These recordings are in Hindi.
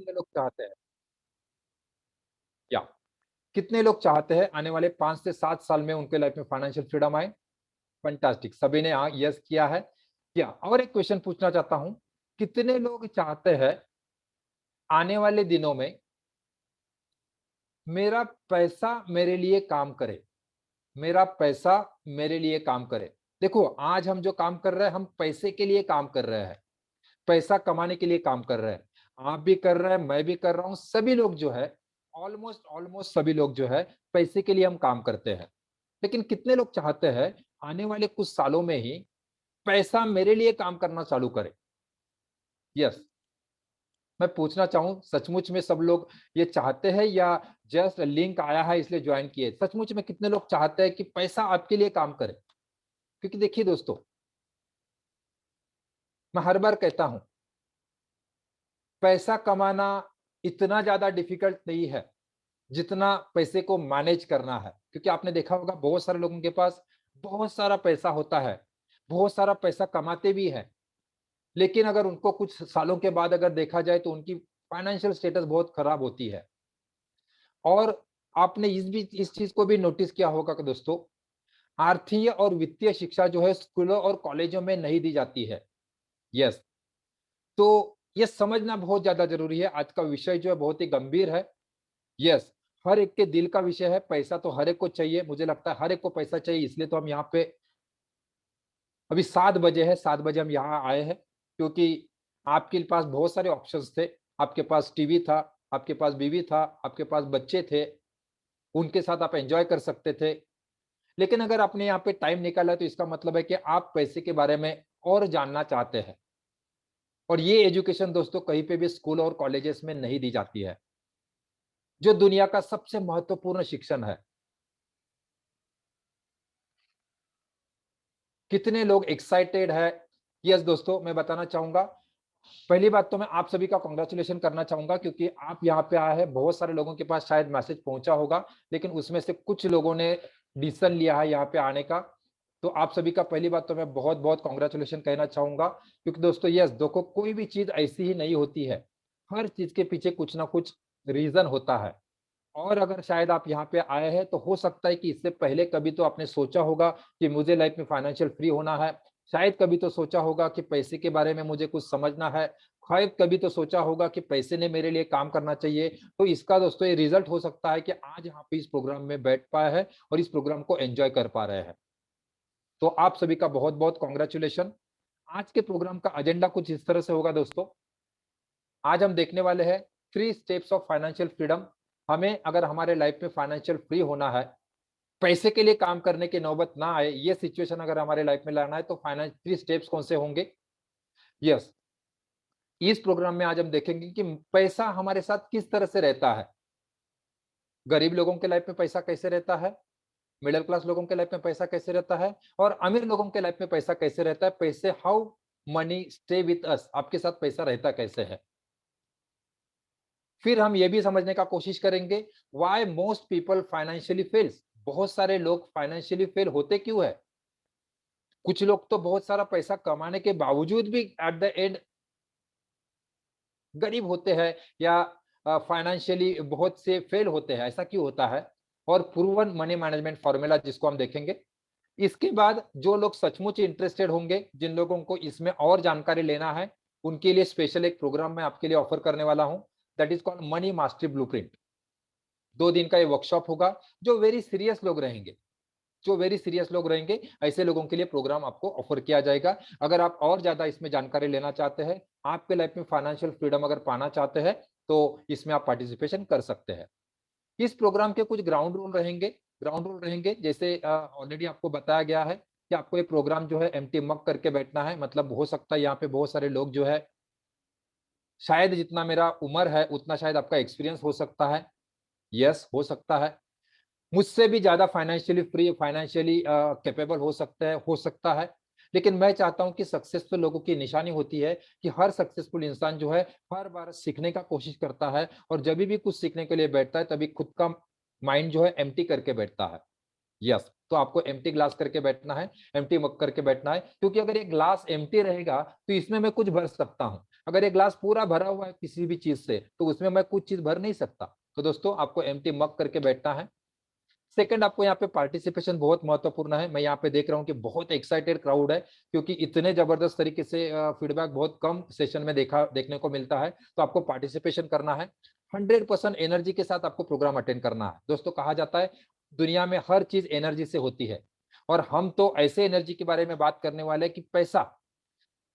कितने लोग चाहते हैं? या कितने लोग चाहते हैं आने वाले 5 से 7 साल में उनके लाइफ में फाइनेंशियल फ्रीडम आए? फंटास्टिक, सभी ने हाँ यस किया है। क्या और एक क्वेश्चन पूछना चाहता हूं, कितने लोग चाहते हैं आने वाले दिनों में मेरा पैसा मेरे लिए काम करे, मेरा पैसा मेरे लिए काम करे? देखो, आज हम जो काम कर रहे हैं हम पैसे के लिए काम कर रहे हैं, पैसा कमाने के लिए काम कर रहे हैं। आप भी कर रहे हैं, मैं भी कर रहा हूं, सभी लोग जो है ऑलमोस्ट ऑलमोस्ट सभी लोग जो है पैसे के लिए हम काम करते हैं। लेकिन कितने लोग चाहते हैं आने वाले कुछ सालों में ही पैसा मेरे लिए काम करना चालू करे? यस, मैं पूछना चाहूं सचमुच में सब लोग ये चाहते हैं या जस्ट लिंक आया है इसलिए ज्वाइन किए? सचमुच में कितने लोग चाहते हैं कि पैसा आपके लिए काम करे? क्योंकि देखिए दोस्तों, मैं हर बार कहता हूं पैसा कमाना इतना ज्यादा डिफिकल्ट नहीं है जितना पैसे को मैनेज करना है। क्योंकि आपने देखा होगा बहुत सारे लोगों के पास बहुत सारा पैसा होता है, बहुत सारा पैसा कमाते भी है, लेकिन अगर उनको कुछ सालों के बाद अगर देखा जाए तो उनकी फाइनेंशियल स्टेटस बहुत खराब होती है। और आपने इस चीज को भी नोटिस किया होगा कि दोस्तों, आर्थिक और वित्तीय शिक्षा जो है स्कूलों और कॉलेजों में नहीं दी जाती है। यस, तो ये समझना बहुत ज्यादा जरूरी है। आज का विषय जो है बहुत ही गंभीर है। यस, हर एक के दिल का विषय है। पैसा तो हर एक को चाहिए, मुझे लगता है हर एक को पैसा चाहिए, इसलिए तो हम यहाँ पे अभी 7 बजे है, 7 बजे हम यहाँ आए हैं, क्योंकि आपके पास बहुत सारे ऑप्शंस थे। आपके पास टीवी था, आपके पास बीवी था, आपके पास बच्चे थे, उनके साथ आप एंजॉय कर सकते थे। लेकिन अगर आपने यहाँ पे टाइम निकाला तो इसका मतलब है कि आप पैसे के बारे में और जानना चाहते हैं। और ये एजुकेशन दोस्तों कहीं पे भी स्कूल और कॉलेजेस में नहीं दी जाती है, जो दुनिया का सबसे महत्वपूर्ण शिक्षण है। कितने लोग एक्साइटेड है? यस दोस्तों, मैं बताना चाहूंगा, पहली बात तो मैं आप सभी का कांग्रेचुलेशन करना चाहूंगा, क्योंकि आप यहाँ पे आए हैं। बहुत सारे लोगों के पास शायद मैसेज पहुंचा होगा, लेकिन उसमें से कुछ लोगों ने डिसीजन लिया है यहाँ पे आने का। तो आप सभी का पहली बात तो मैं बहुत बहुत कांग्रेचुलेशन कहना चाहूंगा, क्योंकि दोस्तों यस, देखो कोई भी चीज ऐसी ही नहीं होती है, हर चीज के पीछे कुछ ना कुछ रीजन होता है। और अगर शायद आप यहाँ पे आए हैं तो हो सकता है कि इससे पहले कभी तो आपने सोचा होगा कि मुझे लाइफ में फाइनेंशियल फ्री होना है। शायद कभी तो सोचा होगा कि पैसे के बारे में मुझे कुछ समझना है। शायद कभी तो सोचा होगा कि पैसे ने मेरे लिए काम करना चाहिए। तो इसका दोस्तों ये रिजल्ट हो सकता है कि आज यहाँ पे इस प्रोग्राम में बैठ पाए हैं और इस प्रोग्राम को एंजॉय कर पा रहे हैं। तो आप सभी का बहुत बहुत कॉन्ग्रेचुलेशन। आज के प्रोग्राम का एजेंडा कुछ इस तरह से होगा दोस्तों। आज हम देखने वाले हैं 3 स्टेप्स ऑफ फाइनेंशियल फ्रीडम। हमें अगर हमारे लाइफ में फाइनेंशियल फ्री होना है, पैसे के लिए काम करने की नौबत ना आए, ये सिचुएशन अगर हमारे लाइफ में लाना है, तो फाइनेंस 3 स्टेप्स कौन से होंगे? यस, इस प्रोग्राम में आज हम देखेंगे कि पैसा हमारे साथ किस तरह से रहता है। गरीब लोगों के लाइफ में पैसा कैसे रहता है, मिडिल क्लास लोगों के लाइफ में पैसा कैसे रहता है, और अमीर लोगों के लाइफ में पैसा कैसे रहता है। पैसे, how many stay with us, आपके साथ पैसा रहता कैसे है। फिर हम ये भी समझने का कोशिश करेंगे why most people financially fails, बहुत सारे लोग फाइनेंशियली फेल होते क्यों है। कुछ लोग तो बहुत सारा पैसा कमाने के बावजूद भी एट द एंड गरीब होते हैं, या फाइनेंशियली बहुत से फेल होते हैं। ऐसा क्यों होता है? और प्रूवन मनी मैनेजमेंट फॉर्मूला जिसको हम देखेंगे। इसके बाद जो लोग सचमुच इंटरेस्टेड होंगे, जिन लोगों को इसमें और जानकारी लेना है, उनके लिए स्पेशल एक प्रोग्राम मैं आपके लिए ऑफर करने वाला हूं, that is called money mastery blueprint. 2 दिन का ये वर्कशॉप होगा। जो वेरी सीरियस लोग रहेंगे, जो वेरी सीरियस लोग रहेंगे, ऐसे लोगों के लिए प्रोग्राम आपको ऑफर किया जाएगा। अगर आप और ज्यादा इसमें जानकारी लेना चाहते हैं, आपके लाइफ में फाइनेंशियल फ्रीडम अगर पाना चाहते हैं, तो इसमें आप पार्टिसिपेशन कर सकते हैं। इस प्रोग्राम के कुछ ग्राउंड रूल रहेंगे। ग्राउंड रूल रहेंगे जैसे ऑलरेडी आपको बताया गया है कि आपको ये प्रोग्राम जो है एम्प्टी मग करके बैठना है। मतलब हो सकता है यहाँ पे बहुत सारे लोग जो है, शायद जितना मेरा उम्र है उतना शायद आपका एक्सपीरियंस हो सकता है। यस, हो सकता है मुझसे भी ज्यादा फाइनेंशियली फ्री, फाइनेंशियली कैपेबल हो सकता है। लेकिन मैं चाहता हूं कि सक्सेसफुल लोगों की निशानी होती है कि हर सक्सेसफुल इंसान जो है हर बार सीखने का कोशिश करता है, और जब भी कुछ सीखने के लिए बैठता है तभी खुद का माइंड जो है एम्प्टी करके बैठता है। यस, तो आपको एम्प्टी ग्लास करके बैठना है, एम्प्टी मग करके बैठना है, क्योंकि अगर ये ग्लास एम्प्टी रहेगा तो इसमें मैं कुछ भर सकता हूं। अगर ये ग्लास पूरा भरा हुआ है किसी भी चीज से, तो उसमें मैं कुछ चीज भर नहीं सकता। तो दोस्तों आपको एम्प्टी मग करके बैठना है। सेकंड, आपको यहाँ पे पार्टिसिपेशन बहुत महत्वपूर्ण है। मैं यहाँ पे देख रहा हूँ कि बहुत एक्साइटेड क्राउड है, क्योंकि इतने जबरदस्त तरीके से फीडबैक बहुत कम सेशन में देखने को मिलता है। तो आपको पार्टिसिपेशन करना है, 100% एनर्जी के साथ आपको प्रोग्राम अटेंड करना है। दोस्तों कहा जाता है दुनिया में हर चीज एनर्जी से होती है, और हम तो ऐसे एनर्जी के बारे में बात करने वाले हैं कि पैसा,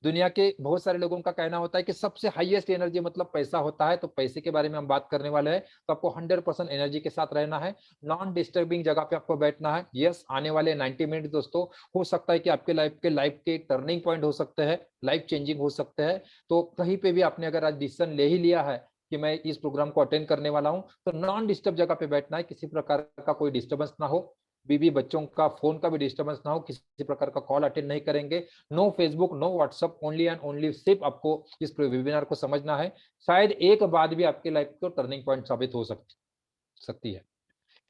दुनिया के बहुत सारे लोगों का कहना होता है कि सबसे हाईएस्ट एनर्जी मतलब पैसा होता है। तो पैसे के बारे में हम बात करने वाले हैं। तो आपको 100% एनर्जी के साथ रहना है, नॉन डिस्टर्बिंग जगह पे आपको बैठना है। यस, आने वाले 90 मिनट दोस्तों हो सकता है कि आपके लाइफ के टर्निंग पॉइंट हो सकते हैं, लाइफ चेंजिंग हो सकते हैं। तो कहीं पे भी आपने अगर आज डिसीजन ले ही लिया है कि मैं इस प्रोग्राम को अटेंड करने वाला हूं, तो नॉन डिस्टर्ब जगह पे बैठना है, किसी प्रकार का कोई डिस्टर्बेंस ना हो, बीवी बच्चों का फोन का भी डिस्टर्बेंस ना हो, किसी प्रकार का कॉल अटेंड नहीं करेंगे, no Facebook no WhatsApp, only and only सिर्फ आपको इस वेबिनार को समझना है। शायद एक बात भी आपके लाइफ को टर्निंग पॉइंट साबित हो सकती है।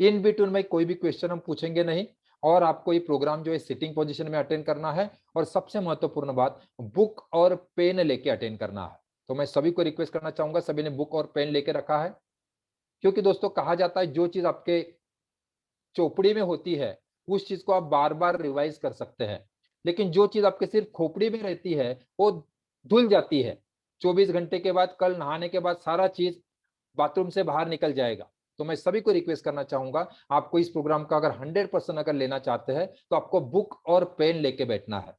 इन बिटवीन में कोई भी क्वेश्चन हम पूछेंगे नहीं, और आपको ये प्रोग्राम जो है सिटिंग पोजीशन में अटेंड करना है। और सबसे महत्वपूर्ण बात, बुक और पेन लेके अटेंड करना है। तो मैं सभी को रिक्वेस्ट करना चाहूंगा, सभी ने बुक और पेन लेके रखा है, क्योंकि दोस्तों कहा जाता है जो चीज आपके चोपड़ी में होती है उस चीज को आप बार बार रिवाइज कर सकते हैं, लेकिन जो चीज आपके सिर्फ खोपड़ी में रहती है वो धुल जाती है। 24 घंटे के बाद, कल नहाने के बाद सारा चीज बाथरूम से बाहर निकल जाएगा। तो मैं सभी को रिक्वेस्ट करना चाहूंगा, आपको इस प्रोग्राम का अगर 100% अगर लेना चाहते हैं तो आपको बुक और पेन लेके बैठना है,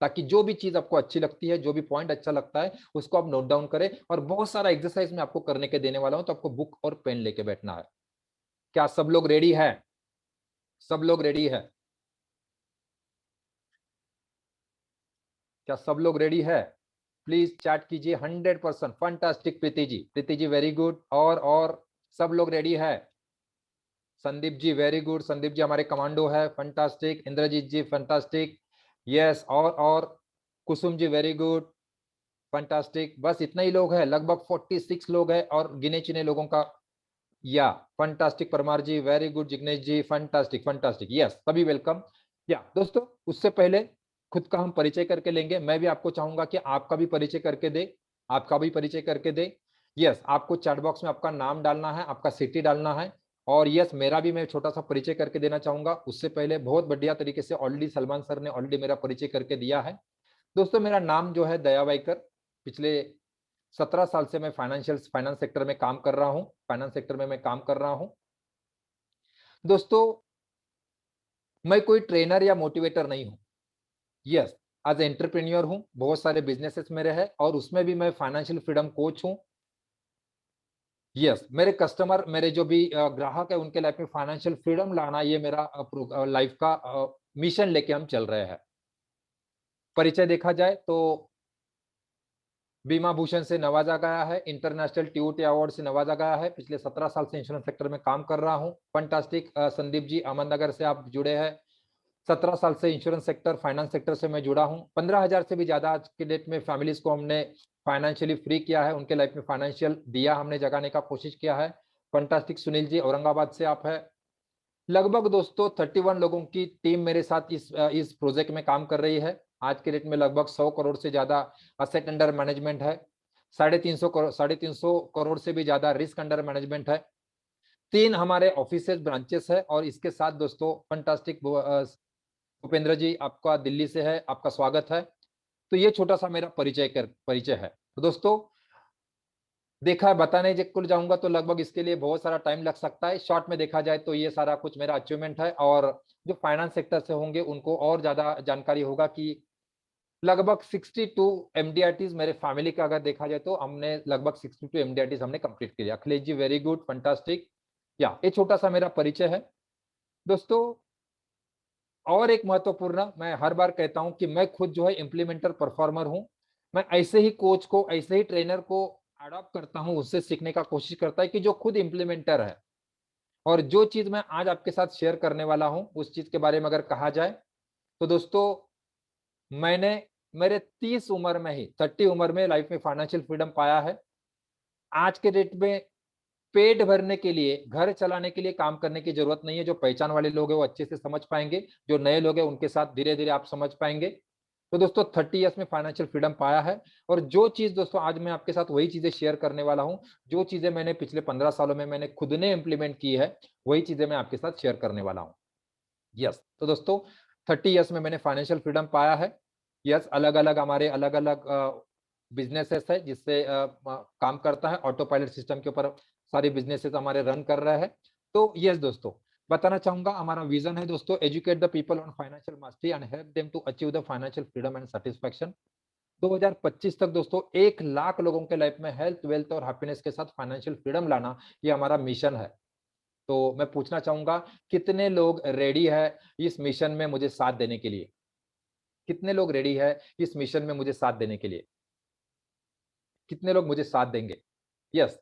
ताकि जो भी चीज आपको अच्छी लगती है, जो भी पॉइंट अच्छा लगता है उसको आप नोट डाउन करें। और बहुत सारा एक्सरसाइज मैं आपको करने के देने वाला हूं, तो आपको बुक और पेन लेके बैठना है। क्या सब लोग रेडी है? सब लोग रेडी है? क्या सब लोग रेडी है? प्लीज चैट कीजिए। 100% फंटास्टिक प्रीति जी, प्रीति जी वेरी गुड। और सब लोग रेडी है? संदीप जी वेरी गुड, संदीप जी हमारे कमांडो है, फंटास्टिक। इंद्रजीत जी फंटास्टिक, यस। और Kusum ji very good, fantastic. बस इतना ही लोग है, लगभग 46 लोग है, और गिने चुने लोगों का, या फंटास्टिक। परमार जी वेरी गुड, जिग्नेश जी फंटास्टिक फंटास्टिक, यस सभी वेलकम। या दोस्तों उससे पहले खुद का हम परिचय करके लेंगे। मैं भी आपको चाहूंगा कि आपका भी परिचय करके दे, आपका भी परिचय करके दे। यस, आपको चैट बॉक्स में आपका नाम डालना है, आपका सिटी डालना है। और यस, मेरा भी मैं छोटा सा परिचय करके देना चाहूंगा। उससे पहले बहुत बढ़िया तरीके से ऑलरेडी सलमान सर ने ऑलरेडी मेरा परिचय करके दिया है। दोस्तों मेरा नाम जो है दया वाइकर, पिछले 17 साल से मैं फाइनेंस सेक्टर में काम कर रहा हूं, फाइनेंस सेक्टर में मैं काम कर रहा हूं। दोस्तों मैं कोई ट्रेनर या मोटिवेटर नहीं हूं। यस, एज एंटरप्रेन्योर हूं, बहुत सारे बिजनेसेस मेरे हैं, और उसमें भी मैं फाइनेंशियल फ्रीडम कोच हूं। यस, मेरे कस्टमर, मेरे जो भी ग्राहक है, उनके लाइफ में फाइनेंशियल फ्रीडम लाना, ये मेरा लाइफ का मिशन लेके हम चल रहे हैं। परिचय देखा जाए तो बीमा भूषण से नवाजा गया है, इंटरनेशनल टीओटी अवार्ड से नवाजा गया है, पिछले 17 साल से इंश्योरेंस सेक्टर में काम कर रहा हूं। फंटास्टिक। संदीप जी अहमदनगर से आप जुड़े हैं, 17 साल से इंश्योरेंस सेक्टर, फाइनेंस सेक्टर से मैं जुड़ा हूं। 15,000 से भी ज्यादा आज के डेट में फैमिलीज को हमने फाइनेंशियली फ्री किया है, उनके लाइफ में फाइनेंशियल दिया हमने जगाने का कोशिश किया है। फंटास्टिक। सुनील जी औरंगाबाद से आप है। लगभग दोस्तों 31 लोगों की टीम मेरे साथ इस प्रोजेक्ट में काम कर रही है। आज के डेट में लगभग 100 करोड़ से ज्यादा असेट अंडर मैनेजमेंट है, 350 करोड़ से भी ज्यादा रिस्क अंडर मैनेजमेंट है। 3 हमारे ऑफिस ब्रांचेस है, और इसके साथ दोस्तों फंटास्टिक भूपेंद्र जी आपका दिल्ली से है, आपका स्वागत है। तो ये छोटा सा मेरा परिचय है। तो दोस्तों देखा, बताने को जाऊंगा तो लगभग इसके लिए बहुत सारा टाइम लग सकता है। शॉर्ट में देखा जाए तो ये सारा कुछ मेरा अचीवमेंट है, और जो फाइनेंस सेक्टर से होंगे उनको और ज्यादा जानकारी होगा कि लगभग 62 एमडीआरटीज मेरे फैमिली का अगर देखा जाए तो हमने लगभग 62 एमडीआरटीज हमने कंप्लीट किया। Akhilesh ji very good, fantastic. या ये छोटा सा मेरा परिचय है दोस्तों। और एक महत्वपूर्ण, मैं हर बार कहता हूं कि मैं खुद जो है इम्प्लीमेंटर परफॉर्मर हूं। मैं ऐसे ही कोच को, ऐसे ही ट्रेनर को अडॉप्ट करता हूं, उससे सीखने का कोशिश करता है कि जो खुद इम्प्लीमेंटर है। और जो चीज मैं आज आपके साथ शेयर करने वाला हूं उस चीज के बारे में अगर कहा जाए तो दोस्तों, मैंने मेरे 30 उम्र में ही, 30 उम्र में लाइफ में फाइनेंशियल फ्रीडम पाया है। आज के डेट में पेट भरने के लिए, घर चलाने के लिए काम करने की जरूरत नहीं है। जो पहचान वाले लोग हैं वो अच्छे से समझ पाएंगे, जो नए लोग हैं उनके साथ धीरे धीरे आप समझ पाएंगे। तो दोस्तों 30 ईयर्स में फाइनेंशियल फ्रीडम पाया है। और जो चीज दोस्तों आज मैं आपके साथ वही चीजें शेयर करने वाला हूं, जो चीजें मैंने पिछले 15 सालों में मैंने खुद ने इंप्लीमेंट की है, वही चीजें मैं आपके साथ शेयर करने वाला हूं। यस, तो दोस्तों 30 ईयर्स में मैंने फाइनेंशियल फ्रीडम पाया है। यस, अलग अलग हमारे अलग अलग बिजनेसेस है जिससे काम करता है, ऑटो पायलट सिस्टम के ऊपर सारे बिजनेसेस हमारे रन कर रहे हैं। तो यस दोस्तों, बताना चाहूंगा हमारा विजन है दोस्तों, educate the people on financial mastery and help them to achieve the financial freedom and satisfaction. 2025 तक दोस्तों 1 लाख लोगों के लाइफ में हेल्थ, वेल्थ और हैप्पीनेस के साथ फाइनेंशियल फ्रीडम लाना, ये हमारा मिशन है। तो मैं पूछना चाहूंगा, कितने लोग रेडी है इस मिशन में मुझे साथ देने के लिए? कितने लोग रेडी है इस मिशन में मुझे साथ देने के लिए? कितने लोग मुझे साथ देंगे? यस,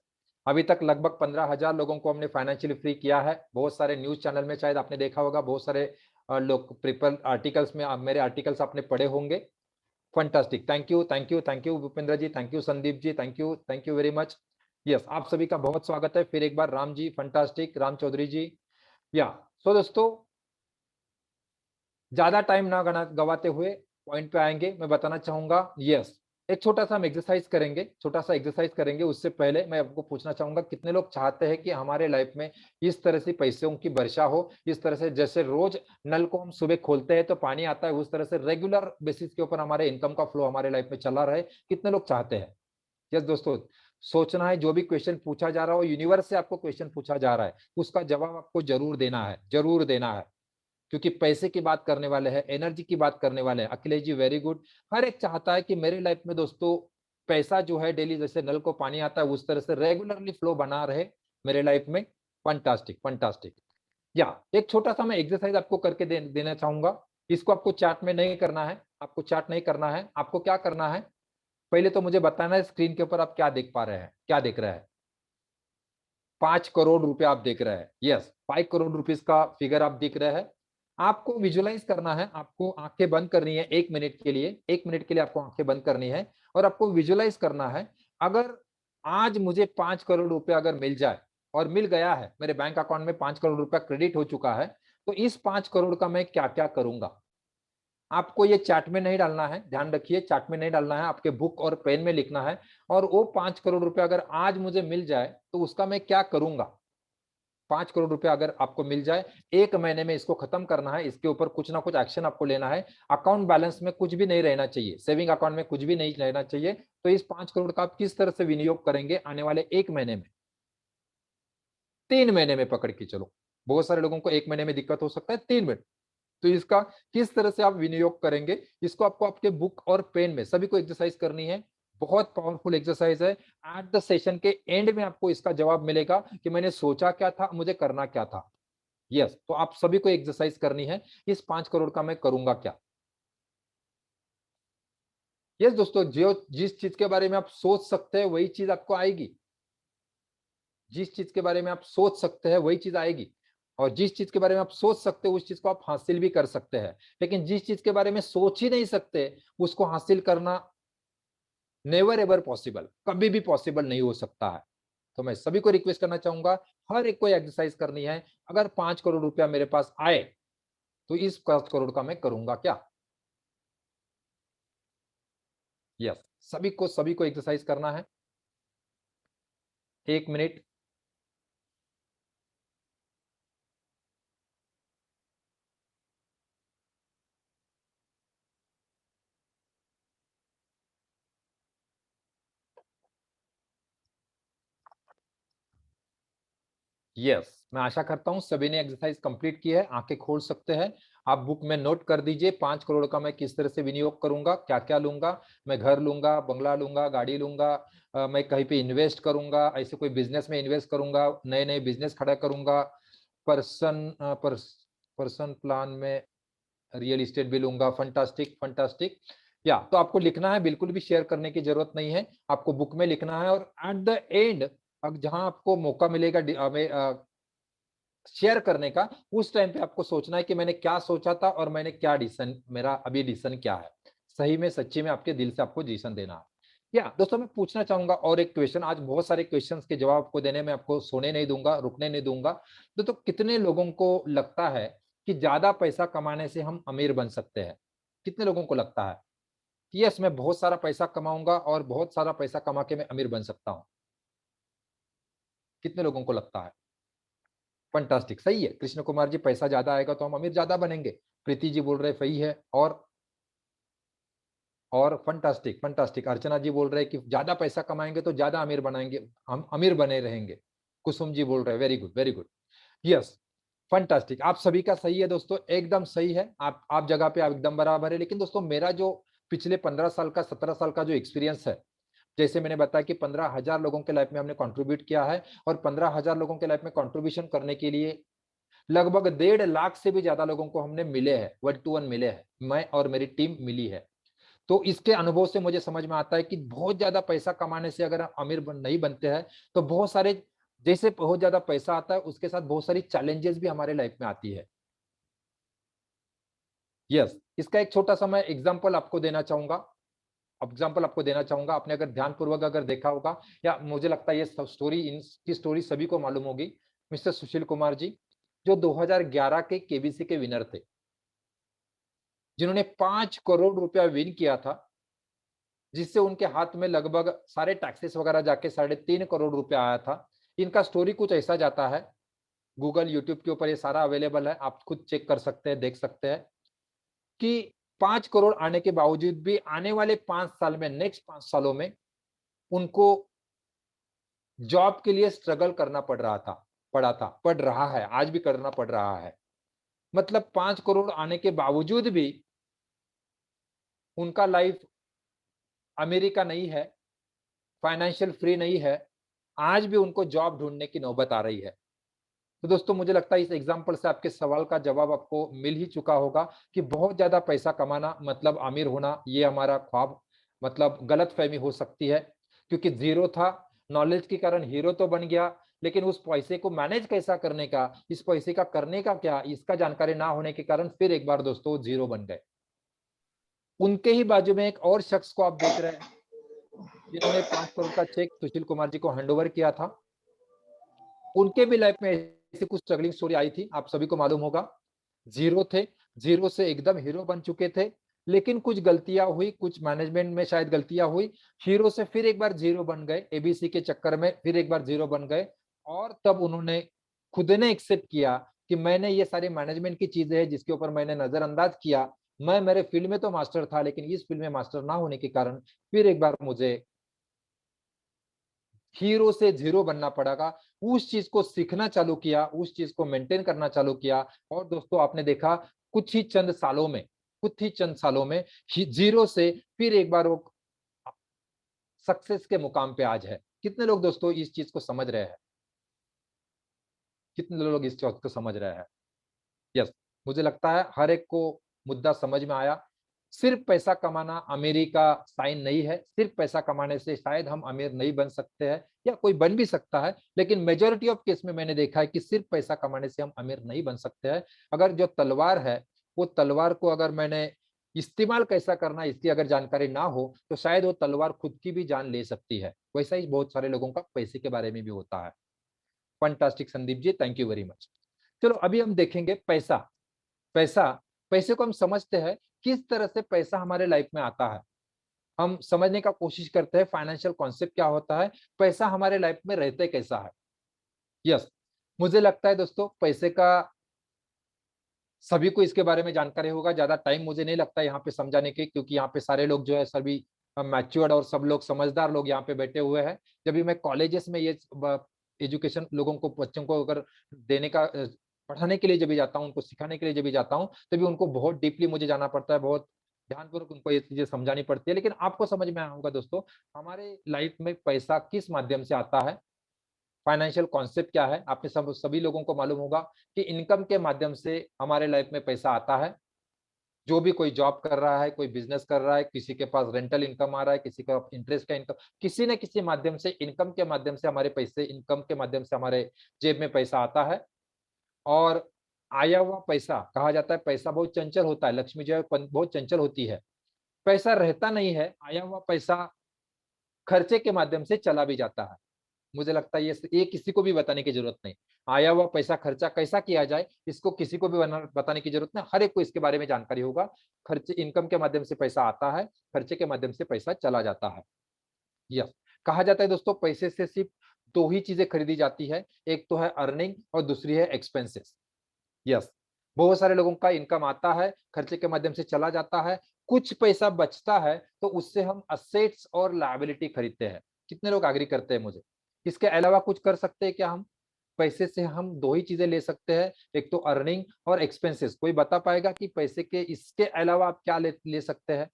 अभी तक लगभग 15,000 लोगों को हमने फाइनेंशियली फ्री किया है। बहुत सारे न्यूज़ चैनल में शायद आपने देखा होगा, बहुत सारे लोग पेपर आर्टिकल्स में मेरे आर्टिकल्स आपने पढ़े होंगे। Fantastic, thank you, thank you, thank you Bhupendra ji, thank you Sandeep ji, thank you very much. Yes, आप सभी का बहुत स्वागत है फिर एक बार। Ram ji, fantastic, Ram Chaudhary ji. Yeah so दोस्तों, ज्यादा टाइम ना गवाते हुए पॉइंट पे आएंगे। मैं बताना चाहूंगा, यस, एक छोटा सा हम एक्सरसाइज करेंगे, छोटा सा एक्सरसाइज करेंगे। उससे पहले मैं आपको पूछना चाहूंगा, कितने लोग चाहते हैं कि हमारे लाइफ में इस तरह से पैसों की वर्षा हो, इस तरह से जैसे रोज नल को हम सुबह खोलते हैं तो पानी आता है, उस तरह से रेगुलर बेसिस के ऊपर हमारे इनकम का फ्लो हमारे लाइफ में चला रहे? कितने लोग चाहते हैं? यस दोस्तों, सोचना है, जो भी क्वेश्चन पूछा जा रहा हो, यूनिवर्स से आपको क्वेश्चन पूछा जा रहा है, उसका जवाब आपको जरूर देना है, जरूर देना है। क्योंकि पैसे की बात करने वाले हैं, एनर्जी की बात करने वाले हैं। Akhilesh ji very good. हर एक चाहता है कि मेरे लाइफ में दोस्तों पैसा जो है डेली जैसे नल को पानी आता है उस तरह से रेगुलरली फ्लो बना रहे मेरे लाइफ में। Fantastic, fantastic. या एक छोटा सा मैं एक्सरसाइज आपको करके देना चाहूंगा। इसको आपको चार्ट में नहीं करना है, आपको चार्ट नहीं करना है। आपको क्या करना है, पहले तो मुझे बताना है स्क्रीन के ऊपर आप क्या देख पा रहे हैं, क्या देख रहे हैं? 5 करोड़ रुपए आप देख रहे हैं। यस, 5 करोड़ रुपीज का फिगर आप दिख रहे हैं। आपको विजुअलाइज करना है, आपको आंखें बंद करनी है 1 मिनट के लिए। 1 मिनट के लिए आपको आंखें बंद करनी है और आपको विजुअलाइज करना है, अगर आज मुझे 5 करोड़ रुपए अगर मिल जाए, और मिल गया है, मेरे बैंक अकाउंट में 5 करोड़ रुपया क्रेडिट हो चुका है, तो इस 5 करोड़ का मैं क्या क्या करूंगा? आपको ये चार्ट में नहीं डालना है, ध्यान रखिए, चार्ट में नहीं डालना है, आपके बुक और पेन में लिखना है। और वो 5 करोड़ रुपया अगर आज मुझे मिल जाए तो उसका मैं क्या करूंगा? 5 करोड़ रुपया अगर आपको मिल जाए, 1 महीने में इसको खत्म करना है, इसके ऊपर कुछ ना कुछ एक्शन आपको लेना है। अकाउंट बैलेंस में कुछ भी नहीं रहना चाहिए, सेविंग अकाउंट में कुछ भी नहीं रहना चाहिए। तो इस 5 करोड़ का आप किस तरह से विनियोग करेंगे आने वाले 1 महीने में, 3 महीने में पकड़ के चलो। बहुत सारे लोगों को 1 महीने में दिक्कत हो सकता है, 3 महीने। तो इसका किस तरह से आप विनियोग करेंगे, इसको आपको आपके बुक और पेन में सभी को एक्सरसाइज करनी है। बहुत पावरफुल एक्सरसाइज है। एट द सेशन के एंड में आपको इसका जवाब मिलेगा कि मैंने सोचा क्या था, मुझे करना क्या था। यस, तो आप सभी को एक्सरसाइज करनी है, इस 5 करोड़ का मैं करूंगा क्या। यस दोस्तों, जो जिस चीज के बारे में आप सोच सकते हैं वही चीज आपको आएगी। जिस चीज के बारे में आप सोच सकते हैं वही चीज आएगी। और जिस चीज के बारे में आप सोच सकते हो उस चीज को आप हासिल भी कर सकते हैं। लेकिन जिस चीज के बारे में सोच ही नहीं सकते, उसको हासिल करना नेवर एवर पॉसिबल, कभी भी पॉसिबल नहीं हो सकता है। तो मैं सभी को रिक्वेस्ट करना चाहूंगा, हर एक को एक्सरसाइज करनी है। अगर 5 करोड़ रुपया मेरे पास आए तो इस 5 करोड़ का मैं करूंगा क्या? यस, सभी को एक्सरसाइज करना है। 1 मिनट। यस, मैं आशा करता हूं सभी ने एक्सरसाइज कंप्लीट की है, आंखें खोल सकते हैं। आप बुक में नोट कर दीजिए, 5 करोड़ का मैं किस तरह से विनियोग करूंगा, क्या क्या लूंगा। मैं घर लूंगा, बंगला लूंगा, गाड़ी लूंगा, मैं कहीं पे इन्वेस्ट करूंगा, ऐसे कोई बिजनेस में इन्वेस्ट करूंगा, नए नए बिजनेस खड़ा करूंगा, पर्सन पर्सन प्लान में रियल इस्टेट भी लूंगा। Fantastic, fantastic. या तो आपको लिखना है, बिल्कुल भी शेयर करने की जरूरत नहीं है, आपको बुक में लिखना है। और एट द एंड, अब जहां आपको मौका मिलेगा शेयर करने का, उस टाइम पे आपको सोचना है कि मैंने क्या सोचा था और मैंने क्या डिसीजन, मेरा अभी डिसीजन क्या है। सही में, सच्ची में आपके दिल से आपको डिसीजन देना है। या दोस्तों, मैं पूछना चाहूंगा और एक क्वेश्चन, आज बहुत सारे क्वेश्चंस के जवाब आपको देने में आपको सोने नहीं दूंगा, रुकने नहीं दूंगा। तो कितने लोगों को लगता है कि ज्यादा पैसा कमाने से हम अमीर बन सकते हैं? कितने लोगों को लगता है? कि यस मैं बहुत सारा पैसा कमाऊंगा और बहुत सारा पैसा कमा के मैं अमीर बन सकता हूं? कितने लोगों को लगता है? फंटास्टिक, सही है। कृष्ण कुमार जी, पैसा ज्यादा आएगा तो हम अमीर ज्यादा बनेंगे। प्रीति जी बोल रहे सही है। और फंटास्टिक फंटास्टिक, अर्चना जी बोल रहे हैं कि ज्यादा पैसा कमाएंगे तो ज्यादा अमीर बनाएंगे, हम अमीर बने रहेंगे। कुसुम जी बोल रहे हैं very good very good. Yes, fantastic, आप सभी का सही है दोस्तों, एकदम सही है। आप जगह पे आप एकदम बराबर है। लेकिन दोस्तों मेरा जो पिछले 15 साल का 17 साल का जो एक्सपीरियंस है, जैसे मैंने बताया कि 15,000 लोगों के लाइफ में हमने कंट्रीब्यूट किया है, और 15,000 लोगों के लाइफ में कंट्रीब्यूशन करने के लिए लगभग 1.5 लाख से भी ज्यादा लोगों को हमने मिले हैं, 1 to 1 मिले हैं, मैं और मेरी टीम मिली है। तो इसके अनुभव से मुझे समझ में आता है कि बहुत ज्यादा पैसा कमाने से अगर नहीं बनते हैं, तो बहुत सारे, जैसे बहुत ज्यादा पैसा आता है उसके साथ बहुत सारी चैलेंजेस भी हमारे लाइफ में आती है। यस, इसका एक छोटा सा मैं एग्जाम्पल आपको देना चाहूंगा। आपने अगर ध्यानपूर्वक अगर देखा होगा, या मुझे लगता है ये स्टोरी, इनकी स्टोरी सभी को मालूम होगी। मिस्टर सुशील कुमार जी, जो 2011 के केबीसी के विनर थे, जिन्होंने 5 करोड़ रुपया विन किया था, जिससे उनके हाथ में लगभग सारे टैक्सेस वगैरह जाके 3.5 करोड़ रुपया आया था। इनका स्टोरी कुछ ऐसा जाता है, गूगल यूट्यूब के ऊपर ये सारा अवेलेबल है, आप खुद चेक कर सकते हैं, देख सकते हैं कि 5 करोड़ आने के बावजूद भी आने वाले 5 साल में, नेक्स्ट 5 सालों में उनको जॉब के लिए स्ट्रगल करना पड़ रहा है, आज भी करना पड़ रहा है। मतलब 5 करोड़ आने के बावजूद भी उनका लाइफ अमेरिका नहीं है, फाइनेंशियल फ्री नहीं है, आज भी उनको जॉब ढूंढने की नौबत आ रही है। तो दोस्तों मुझे लगता है इस एग्जाम्पल से आपके सवाल का जवाब आपको मिल ही चुका होगा कि बहुत ज्यादा पैसा कमाना मतलब अमीर होना, ये हमारा ख्वाब, मतलब गलत फहमी हो सकती है। क्योंकि जीरो था, नॉलेज के कारण हीरो तो बन गया, लेकिन उस पैसे को मैनेज कैसा करने का, इस पैसे का करने का क्या, इसका जानकारी ना होने के कारण फिर एक बार दोस्तों जीरो बन गए। उनके ही बाजू में एक और शख्स को आप देख रहे हैं, जिन्होंने 5 करोड़ का चेक सुशील कुमार जी को हैंडओवर किया था। उनके भी लाइफ में ऐसी कुछ स्ट्रगलिंग स्टोरी आई थी, आप सभी को मालूम होगा। जीरो थे, जीरो से एकदम हीरो बन चुके थे, लेकिन कुछ गलतियां हुई, कुछ मैनेजमेंट में शायद गलतियां हुई, हीरो से फिर एक बार जीरो बन गए, एबीसी के चक्कर में फिर एक बार जीरो बन गए। और तब उन्होंने खुद ने एक्सेप्ट किया कि मैंने ये सारी मैनेजमेंट की चीजें हैं जिसके ऊपर मैंने नजरअंदाज किया। मैं मेरे फील्ड में तो मास्टर था, लेकिन इस फील्ड में मास्टर ना होने के कारण फिर एक बार मुझे हीरो से जीरो बनना पड़ेगा। उस चीज को सीखना चालू किया, उस चीज को मेंटेन करना चालू किया। और दोस्तों आपने देखा कुछ ही चंद सालों में जीरो से फिर एक बार वो सक्सेस के मुकाम पे आज है। कितने लोग दोस्तों इस चीज को समझ रहे हैं? कितने लोग इस चीज को समझ रहे हैं? यस, मुझे लगता है हर एक को मुद्दा समझ में आया। सिर्फ पैसा कमाना अमीरी का साइन नहीं है, सिर्फ पैसा कमाने से शायद हम अमीर नहीं बन सकते हैं, या कोई बन भी सकता है, लेकिन मेजोरिटी ऑफ केस में मैंने देखा है कि सिर्फ पैसा कमाने से हम अमीर नहीं बन सकते हैं। अगर जो तलवार है, वो तलवार को अगर मैंने इस्तेमाल कैसा करना इसकी अगर जानकारी ना हो, तो शायद वो तलवार खुद की भी जान ले सकती है। वैसा ही बहुत सारे लोगों का पैसे के बारे में भी होता है। Fantastic Sandeep ji, thank you very much. चलो अभी हम देखेंगे पैसा। पैसा, पैसे को हम समझते हैं, किस तरह से पैसा हमारे लाइफ में आता है, हम समझने का कोशिश करते हैं फाइनेंशियल कॉन्सेप्ट क्या होता है, पैसा हमारे लाइफ में रहते कैसा है। यस, मुझे लगता है दोस्तों पैसे का सभी को इसके बारे में जानकारी होगा, ज्यादा टाइम मुझे नहीं लगता यहाँ पे समझाने के, क्योंकि यहाँ पे सारे लोग जो है सभी मैच्योर्ड और सब लोग समझदार लोग यहाँ पे बैठे हुए हैं। जब भी मैं कॉलेजेस में ये एजुकेशन लोगों को, बच्चों को अगर देने का पढ़ाने के लिए जब भी जाता हूँ, उनको सिखाने के लिए जब भी जाता हूँ, तभी उनको बहुत डीपली मुझे जाना पड़ता है, बहुत ध्यानपूर्वक उनको ये चीजें समझानी पड़ती है। लेकिन आपको समझ में आया होगा दोस्तों, हमारे लाइफ में पैसा किस माध्यम से आता है, फाइनेंशियल कॉन्सेप्ट क्या है। आपने सभी लोगों को मालूम होगा कि इनकम के माध्यम से हमारे लाइफ में पैसा आता है। जो भी कोई जॉब कर रहा है, कोई बिजनेस कर रहा है, किसी के पास रेंटल इनकम आ रहा है, किसी का इंटरेस्ट का इनकम, किसी न किसी माध्यम से इनकम के माध्यम से हमारे पैसे, इनकम के माध्यम से हमारे जेब में पैसा आता है। और आया हुआ पैसा, कहा जाता है पैसा बहुत चंचल होता है, लक्ष्मी जो है बहुत चंचल होती है। पैसा रहता नहीं है, आया हुआ पैसा खर्चे के माध्यम से चला भी जाता है। मुझे लगता है ये किसी को भी बताने की जरूरत नहीं। आया हुआ पैसा खर्चा कैसा किया जाए, इसको किसी को भी बताने की जरूरत नहीं, हर एक को इसके बारे में जानकारी होगा। खर्चे इनकम के माध्यम से पैसा आता है, खर्चे के माध्यम से पैसा चला जाता है। यस, कहा जाता है दोस्तों पैसे से सिर्फ दो ही चीजें खरीदी जाती है, एक तो है अर्निंग और दूसरी है एक्सपेंसेस। यस, बहुत सारे लोगों का इनकम आता है, खर्चे के माध्यम से चला जाता है, कुछ पैसा बचता है तो उससे हम असेट्स और लायबिलिटी खरीदते हैं। कितने लोग एग्री करते हैं मुझे? इसके अलावा कुछ कर सकते हैं क्या हम? पैसे से हम दो ही चीजें ले सकते हैं, एक तो अर्निंग और एक्सपेंसेस। कोई बता पाएगा कि पैसे के इसके अलावा आप क्या ले सकते हैं?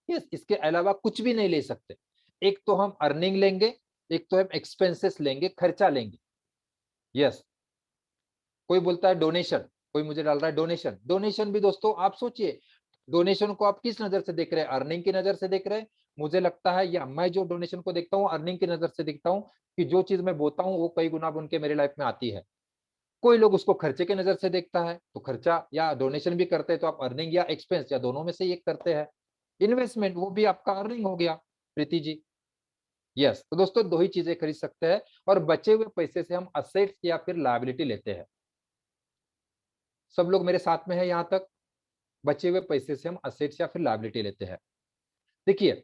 यस, इसके अलावा कुछ भी नहीं ले सकते। एक तो हम अर्निंग लेंगे, एक तो हम एक्सपेंसेस लेंगे, खर्चा लेंगे। यस, कोई बोलता है डोनेशन, कोई मुझे डाल रहा है डोनेशन। डोनेशन भी दोस्तों आप सोचिए, डोनेशन को आप किस नजर से देख रहे हैं? अर्निंग की नजर से देख रहे हैं? मुझे लगता है, या मैं जो डोनेशन को देखता हूँ अर्निंग की नजर से देखता हूँ कि जो चीज मैं बोता हूँ वो कई गुना बन के मेरे लाइफ में आती है। कोई लोग उसको खर्चे के नजर से देखता है, तो खर्चा या डोनेशन भी करते हैं तो आप अर्निंग या एक्सपेंस या दोनों में से एक करते हैं। इन्वेस्टमेंट, वो भी आपका अर्निंग हो गया, प्रीति जी। यस, तो दोस्तों दो ही चीजें खरीद सकते हैं और बचे हुए पैसे से हम असेट्स या फिर लायबिलिटी लेते हैं। सब लोग मेरे साथ में है यहाँ तक? बचे हुए पैसे से हम असेट्स या फिर लायबिलिटी लेते हैं। देखिए,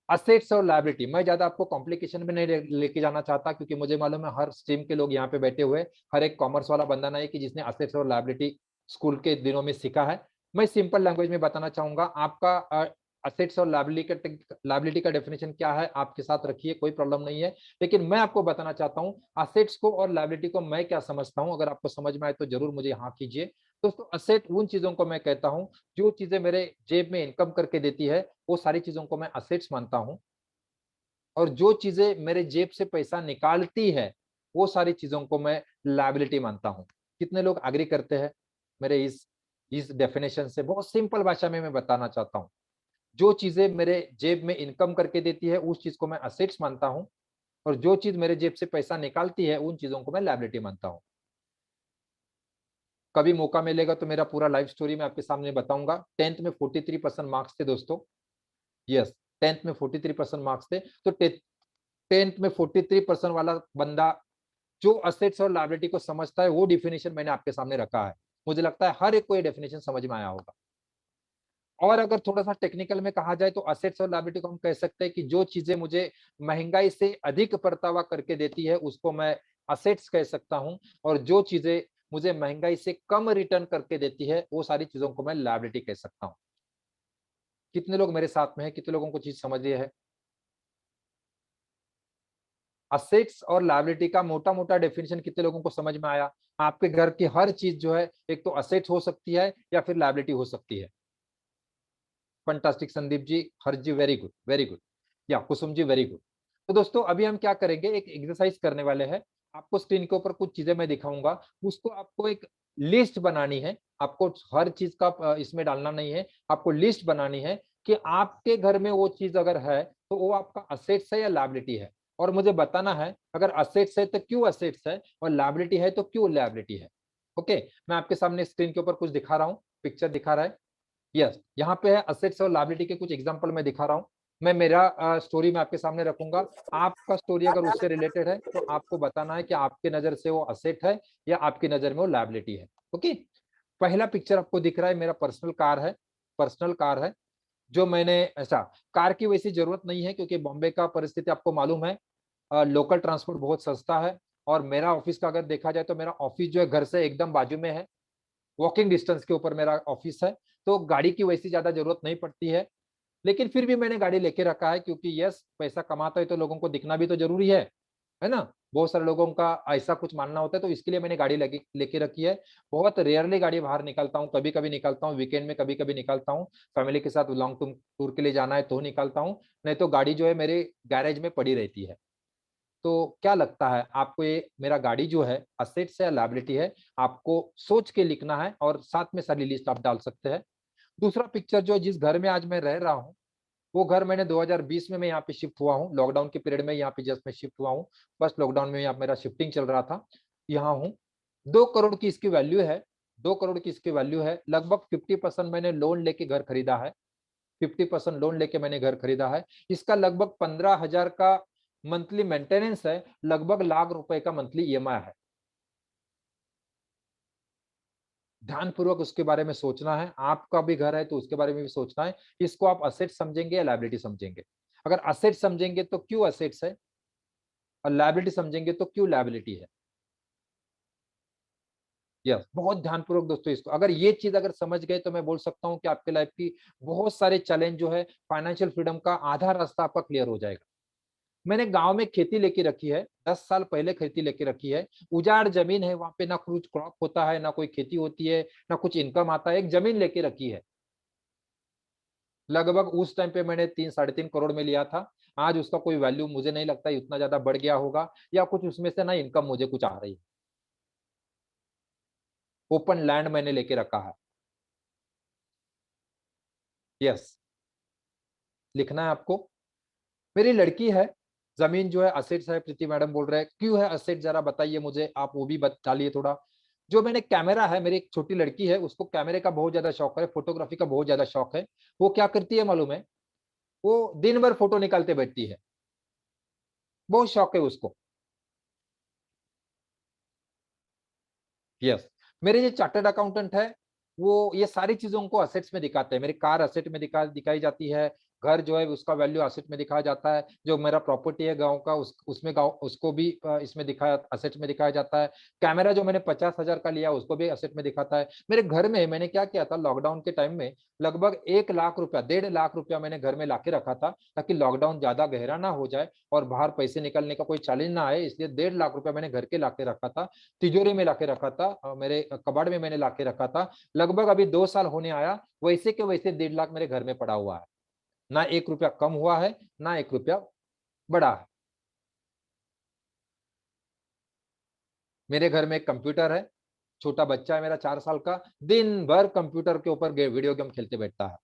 असेट्स और लायबिलिटी, मैं ज्यादा आपको कॉम्प्लिकेशन में नहीं लेके जाना चाहता, क्योंकि मुझे मालूम है हर स्ट्रीम के लोग यहाँ पे बैठे हुए, हर एक कॉमर्स वाला बंदा नहीं कि जिसने असेट्स और लायबिलिटी स्कूल के दिनों में सीखा है। मैं सिंपल लैंग्वेज में बताना चाहूंगा। आपका असेट्स और लायबिलिटी का डेफिनेशन क्या है आपके साथ रखिए, कोई प्रॉब्लम नहीं है। लेकिन मैं आपको बताना चाहता हूँ असेट्स को और लायबिलिटी को मैं क्या समझता हूँ। अगर आपको समझ में आए तो जरूर मुझे हाँ कीजिए। दोस्तों, असेट उन चीजों को मैं कहता हूँ जो चीजें मेरे जेब में इनकम करके देती है, वो सारी चीजों को मैं असेट्स मानता हूँ। और जो चीजें मेरे जेब से पैसा निकालती है, वो सारी चीजों को मैं लायबिलिटी मानता हूँ। कितने लोग एग्री करते हैं मेरे इस डेफिनेशन से? बहुत सिंपल भाषा में मैं बताना चाहता हूँ, जो चीजें मेरे जेब में इनकम करके देती है उस चीज को मैं असेट्स मानता हूँ, और जो चीज मेरे जेब से पैसा निकालती है उन चीजों को मैं लायबिलिटी मानता हूँ। कभी मौका मिलेगा तो मेरा पूरा लाइफ स्टोरी मैं आपके सामने बताऊंगा। 10th में 43% मार्क्स थे दोस्तों। यस, 10th में 43% मार्क्स थे। तो 10th में 43% वाला बंदा जो असेट्स और लायबिलिटी को समझता है, वो डिफिनेशन मैंने आपके सामने रखा है। मुझे लगता है हर एक को ये डेफिनेशन समझ में आया होगा। और अगर थोड़ा सा टेक्निकल में कहा जाए तो असेट्स और लायबिलिटी को हम कह सकते हैं कि जो चीजें मुझे महंगाई से अधिक परतावा करके देती है उसको मैं असेट्स कह सकता हूं, और जो चीजें मुझे महंगाई से कम रिटर्न करके देती है वो सारी चीजों को मैं लायबिलिटी कह सकता हूं। कितने लोग मेरे साथ में है? कितने लोगों को चीज समझ रही है? असेट्स और लायबिलिटी का मोटा मोटा डेफिनेशन कितने लोगों को समझ में आया? आपके घर की हर चीज जो है, एक तो असेट्स हो सकती है या फिर लायबिलिटी हो सकती है। फंटास्टिक संदीप जी, हर जी, वेरी गुड वेरी गुड। या कुसुम जी, वेरी गुड। तो दोस्तों अभी हम क्या करेंगे, एक एक्सरसाइज करने वाले हैं। आपको स्क्रीन के ऊपर कुछ चीजें मैं दिखाऊंगा, उसको आपको एक लिस्ट बनानी है। आपको हर चीज का इसमें डालना नहीं है, आपको लिस्ट बनानी है कि आपके घर में वो चीज अगर है तो वो आपका असेट्स है या लायबिलिटी है। और मुझे बताना है अगर असेट्स है तो क्यों असेट्स है, और लायबिलिटी है तो क्यों लायबिलिटी है। ओके, मैं आपके सामने स्क्रीन के ऊपर कुछ दिखा रहा हूँ, पिक्चर दिखा रहा है। यस, यहाँ पे है असेट्स और लायबिलिटी के कुछ एग्जांपल मैं दिखा रहा हूँ। मैं मेरा स्टोरी में आपके सामने रखूंगा। आपका स्टोरी अगर उससे रिलेटेड है तो आपको बताना है कि आपके नजर से वो असेट है या आपकी नजर में वो लायबिलिटी है। ओके, पहला पिक्चर आपको दिख रहा है, मेरा पर्सनल कार है जो मैंने ऐसा। कार की वैसी जरूरत नहीं है क्योंकि बॉम्बे का परिस्थिति आपको मालूम है, लोकल ट्रांसपोर्ट बहुत सस्ता है। और मेरा ऑफिस का अगर देखा जाए तो मेरा ऑफिस जो है घर से एकदम बाजू में है, वॉकिंग डिस्टेंस के ऊपर मेरा ऑफिस है। तो गाड़ी की वैसी ज्यादा जरूरत नहीं पड़ती है। लेकिन फिर भी मैंने गाड़ी लेके रखा है क्योंकि यस, पैसा कमाता है तो लोगों को दिखना भी तो जरूरी है ना। बहुत सारे लोगों का ऐसा कुछ मानना होता है, तो इसके लिए मैंने गाड़ी लेके रखी है। बहुत रेयरली गाड़ी बाहर निकालता हूँ, कभी कभी निकालता हूँ, वीकेंड में कभी कभी निकालता हूँ। फैमिली के साथ लॉन्ग टूर के लिए जाना है तो निकालता हूँ, नहीं तो गाड़ी जो है मेरे गैरेज में पड़ी रहती है। तो क्या लगता है आपको, ये मेरा गाड़ी जो है असेट्स है या लायबिलिटी है? आपको सोच के लिखना है और साथ में सारी लिस्ट आप डाल सकते हैं। दूसरा पिक्चर, जो जिस घर में आज मैं रह रहा हूँ, वो घर मैंने 2020 में मैं यहाँ पे शिफ्ट हुआ हूँ। लॉकडाउन के पीरियड में यहाँ पे जस्ट मैं शिफ्ट हुआ हूँ। फर्स्ट लॉकडाउन में यहाँ मेरा शिफ्टिंग चल रहा था, यहाँ हूँ। 2 करोड़ की इसकी वैल्यू है। 2 करोड़ की इसकी वैल्यू है। लगभग 50% मैंने लोन लेके घर खरीदा है। 50% लोन लेके मैंने घर खरीदा है। इसका लगभग 15,000 का मंथली मेंटेनेंस है, लगभग लाख रुपए का मंथली ईएमआई है। ध्यानपूर्वक उसके बारे में सोचना है। आपका भी घर है तो उसके बारे में भी सोचना है। इसको आप असेट समझेंगे या लायबिलिटी समझेंगे? अगर असेट समझेंगे तो क्यों असेट्स है, और लायबिलिटी समझेंगे तो क्यों लायबिलिटी है। यस, बहुत ध्यानपूर्वक दोस्तों इसको, अगर ये चीज अगर समझ गए तो मैं बोल सकता हूँ कि आपके लाइफ की बहुत सारे चैलेंज जो है, फाइनेंशियल फ्रीडम का आधा रास्ता आपका क्लियर हो जाएगा। मैंने गांव में खेती लेके रखी है, 10 साल पहले खेती लेके रखी है। उजाड़ जमीन है, वहां पे ना कुछ क्रॉप होता है, ना कोई खेती होती है, ना कुछ इनकम आता है। एक जमीन लेके रखी है, लगभग उस टाइम पे मैंने 3 साढ़े 3 करोड़ में लिया था। आज उसका कोई वैल्यू मुझे नहीं लगता इतना ज्यादा बढ़ गया होगा, या कुछ उसमें से ना इनकम मुझे कुछ आ रही है। ओपन लैंड मैंने लेके रखा है। यस, लिखना है आपको। मेरी लड़की है, जमीन जो है असेट्स है। प्रीति मैडम बोल रहे हैं क्यों है असेट, जरा बताइए मुझे, आप वो भी बताइए थोड़ा। जो मैंने कैमरा है, मेरी एक छोटी लड़की है, उसको कैमरे का बहुत ज्यादा शौक है, फोटोग्राफी का बहुत ज्यादा शौक है। वो क्या करती है मालूम है, वो दिन भर फोटो निकालते बैठती है, बहुत शौक है उसको। यस, मेरे जो चार्टर्ड अकाउंटेंट है, वो ये सारी चीजों को असेट्स में दिखाते हैं। मेरी कार असेट में दिखाई जाती है, घर जो है उसका वैल्यू असेट में दिखाया जाता है। जो मेरा प्रॉपर्टी है गांव का, उसमें गांव उसको भी इसमें दिखाया, असेट में दिखाया जाता है। कैमरा जो मैंने 50,000 का लिया उसको भी असेट में दिखाता है। मेरे घर में मैंने क्या किया था, लॉकडाउन के टाइम में लगभग 1 लाख रुपया, 1.5 लाख रुपया मैंने घर में लाके रखा था, ताकि लॉकडाउन ज्यादा गहरा ना हो जाए और बाहर पैसे निकलने का कोई चैलेंज ना आए, इसलिए 1.5 लाख रुपया मैंने घर के लाके रखा था। तिजोरी में लाके रखा था, मेरे कबाड़ में मैंने लाके रखा था। लगभग अभी 2 साल होने आया, वैसे के वैसे 1.5 लाख मेरे घर में पड़ा हुआ है। ना 1 रुपया कम हुआ है, ना 1 रुपया बढ़ा है। मेरे घर में एक कंप्यूटर है, छोटा बच्चा है मेरा 4 साल का, दिन भर कंप्यूटर के ऊपर वीडियो गेम खेलते बैठता है।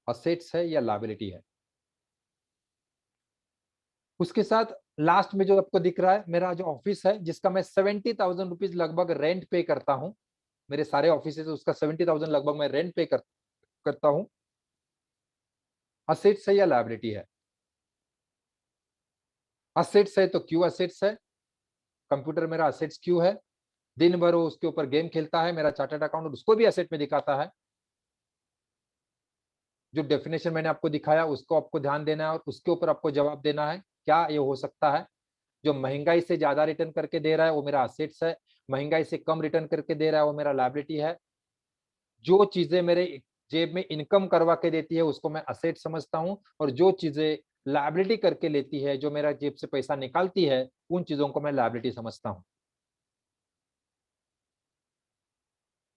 असेट्स है या लाइबिलिटी है? उसके साथ लास्ट में जो आपको दिख रहा है, मेरा जो ऑफिस है, जिसका मैं 70,000 रुपीज लगभग रेंट पे करता हूँ। मेरे सारे ऑफिस है, उसका 70,000 लगभग मैं रेंट पे करता हूँ। असेट्स है या लाइबिलिटी है? असेट्स है तो क्यों असेट्स है? कंप्यूटर मेरा असेट्स क्यों है? दिन भर वो उसके ऊपर गेम खेलता है, मेरा चार्टर्ड अकाउंट उसको भी असेट में दिखाता है। जो डेफिनेशन मैंने आपको दिखाया उसको आपको ध्यान देना है और उसके ऊपर आपको जवाब देना है, क्या ये हो सकता है? जो महंगाई से ज्यादा रिटर्न करके दे रहा है वो मेरा असेट्स है, महंगाई से कम रिटर्न करके दे रहा है वो मेरा लायबिलिटी है। जो चीजें मेरे जेब में इनकम करवा के देती है उसको मैं असेट समझता हूँ, और जो चीजें लायबिलिटी करके लेती है, जो मेरा जेब से पैसा निकालती है, उन चीजों को मैं लायबिलिटी समझता हूँ।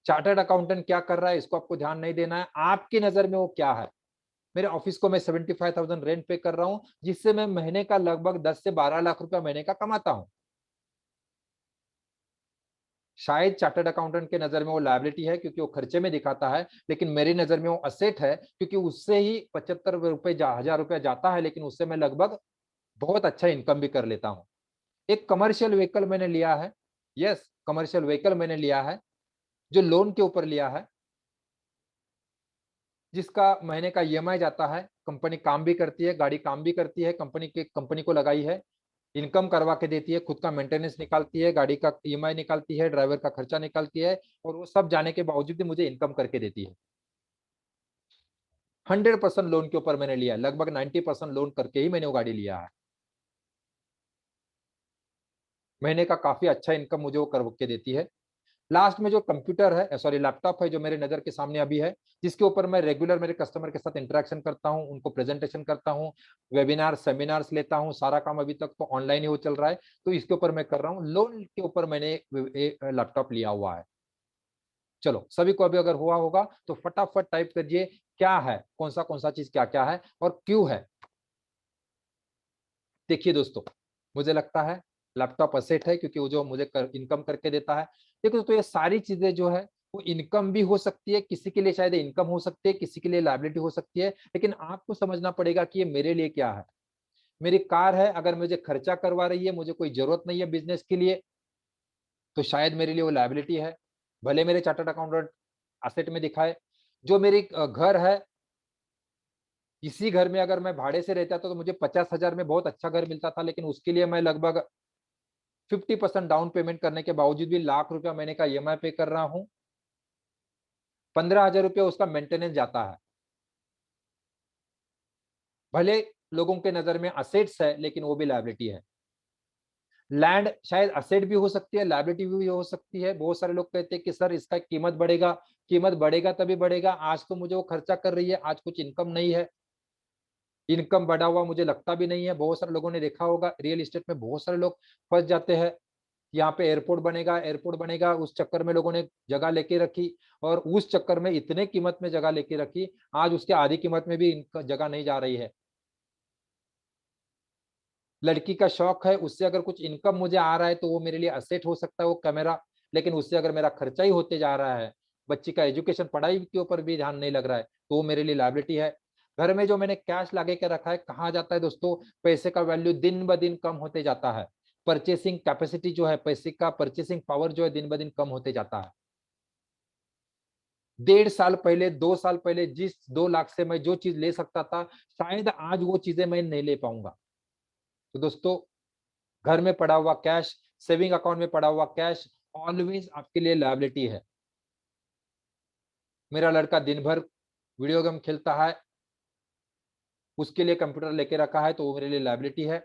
चार्टर्ड अकाउंटेंट क्या कर रहा है इसको आपको ध्यान नहीं देना है, आपकी नजर में वो क्या है। मेरे ऑफिस को मैं 75,000 रेंट पे कर रहा हूँ, जिससे मैं महीने का लगभग 10 से 12 लाख रुपया महीने का कमाता हूँ। शायद चार्टर्ड अकाउंटेंट के नजर में वो लायबिलिटी है क्योंकि वो खर्चे में दिखाता है, लेकिन मेरी नजर में वो असेट है, क्योंकि उससे ही 75 रुपए 1000 रुपया जाता है, लेकिन उससे मैं लगभग बहुत अच्छा इनकम भी कर लेता हूँ। एक कमर्शियल व्हीकल मैंने लिया है। यस, कमर्शियल व्हीकल मैंने लिया है, जो लोन के ऊपर लिया है, जिसका महीने का ईएमआई जाता है। कंपनी काम भी करती है, गाड़ी काम भी करती है, कंपनी को लगाई है, इनकम करवा के देती है, खुद का मेंटेनेंस निकालती है, गाड़ी का ईएमआई निकालती है, ड्राइवर का खर्चा निकालती है, और वो सब जाने के बावजूद भी मुझे इनकम करके देती है। 100% लोन के ऊपर मैंने लिया है, लगभग 90% लोन करके ही मैंने वो गाड़ी लिया है। महीने का काफी अच्छा इनकम मुझे वो करके देती है। लास्ट में जो कंप्यूटर है, सॉरी लैपटॉप है, जो मेरे नजर के सामने अभी है, जिसके ऊपर मैं रेगुलर मेरे कस्टमर के साथ इंटरेक्शन करता हूं, उनको प्रेजेंटेशन करता हूं, वेबिनार सेमिनार्स लेता हूं, सारा काम अभी तक तो ऑनलाइन ही हो चल रहा है, तो इसके ऊपर मैं कर रहा हूं। लोन के ऊपर मैंने लैपटॉप लिया हुआ है। चलो, सभी को अभी अगर हुआ होगा तो फटाफट टाइप करिए, क्या है, कौन सा चीज क्या क्या है और क्यों है। देखिए दोस्तों, मुझे लगता है लैपटॉप असेट है क्योंकि वो जो मुझे इनकम करके देता है। देखो दोस्तों, ये सारी चीजें जो है वो इनकम भी हो सकती है, किसी के लिए शायद इनकम हो सकती है, किसी के लिए लायबिलिटी हो सकती है, लेकिन आपको समझना पड़ेगा कि ये मेरे लिए क्या है। मेरी कार है, अगर मुझे खर्चा करवा रही है, मुझे कोई जरूरत नहीं है बिजनेस के लिए, तो शायद मेरे लिए वो लायबिलिटी है, भले मेरे चार्टर्ड अकाउंटेंट असेट में दिखाए। जो मेरी घर है, इसी घर में अगर मैं भाड़े से रहता तो मुझे 50,000 में बहुत अच्छा घर मिलता था, लेकिन उसके लिए मैं लगभग 50% डाउन पेमेंट करने के बावजूद भी लाख रुपया महीने का ईएमआई पे कर रहा हूँ। 15,000 रुपया उसका मेंटेनेंस जाता है। भले लोगों के नजर में असेट्स है, लेकिन वो भी लायबिलिटी है। लैंड शायद असेट भी हो सकती है, लायबिलिटी भी हो सकती है। बहुत सारे लोग कहते हैं कि सर इसका कीमत बढ़ेगा तभी बढ़ेगा, आज तो मुझे वो खर्चा कर रही है, आज कुछ इनकम नहीं है, इनकम बढ़ा हुआ मुझे लगता भी नहीं है। बहुत सारे लोगों ने देखा होगा रियल एस्टेट में बहुत सारे लोग फंस जाते हैं। यहाँ पे एयरपोर्ट बनेगा, उस चक्कर में लोगों ने जगह लेके रखी, और उस चक्कर में इतने कीमत में जगह लेके रखी, आज उसके आधी कीमत में भी जगह नहीं जा रही है। लड़की का शौक है, उससे अगर कुछ इनकम मुझे आ रहा है तो वो मेरे लिए असेट हो सकता है वो कैमरा, लेकिन उससे अगर मेरा खर्चा ही होते जा रहा है, बच्ची का एजुकेशन पढ़ाई के ऊपर भी ध्यान नहीं लग रहा है, तो वो मेरे लिए लायबिलिटी है। घर में जो मैंने कैश लगे के रखा है, कहा जाता है दोस्तों पैसे का वैल्यू दिन ब दिन कम होते जाता है। परचेसिंग कैपेसिटी जो है, पैसे का परचेसिंग पावर जो है दिन ब दिन कम होते जाता है। 1.5 साल पहले, 2 साल पहले जिस 2 लाख से मैं जो चीज ले सकता था, शायद आज वो चीजें मैं नहीं ले पाऊंगा। तो दोस्तों, घर में पड़ा हुआ कैश, सेविंग अकाउंट में पड़ा हुआ कैश ऑलवेज आपके लिए लायबिलिटी है। मेरा लड़का दिन भर वीडियो गेम खेलता है, उसके लिए कंप्यूटर लेके रखा है, तो वो मेरे लिए लायबिलिटी है।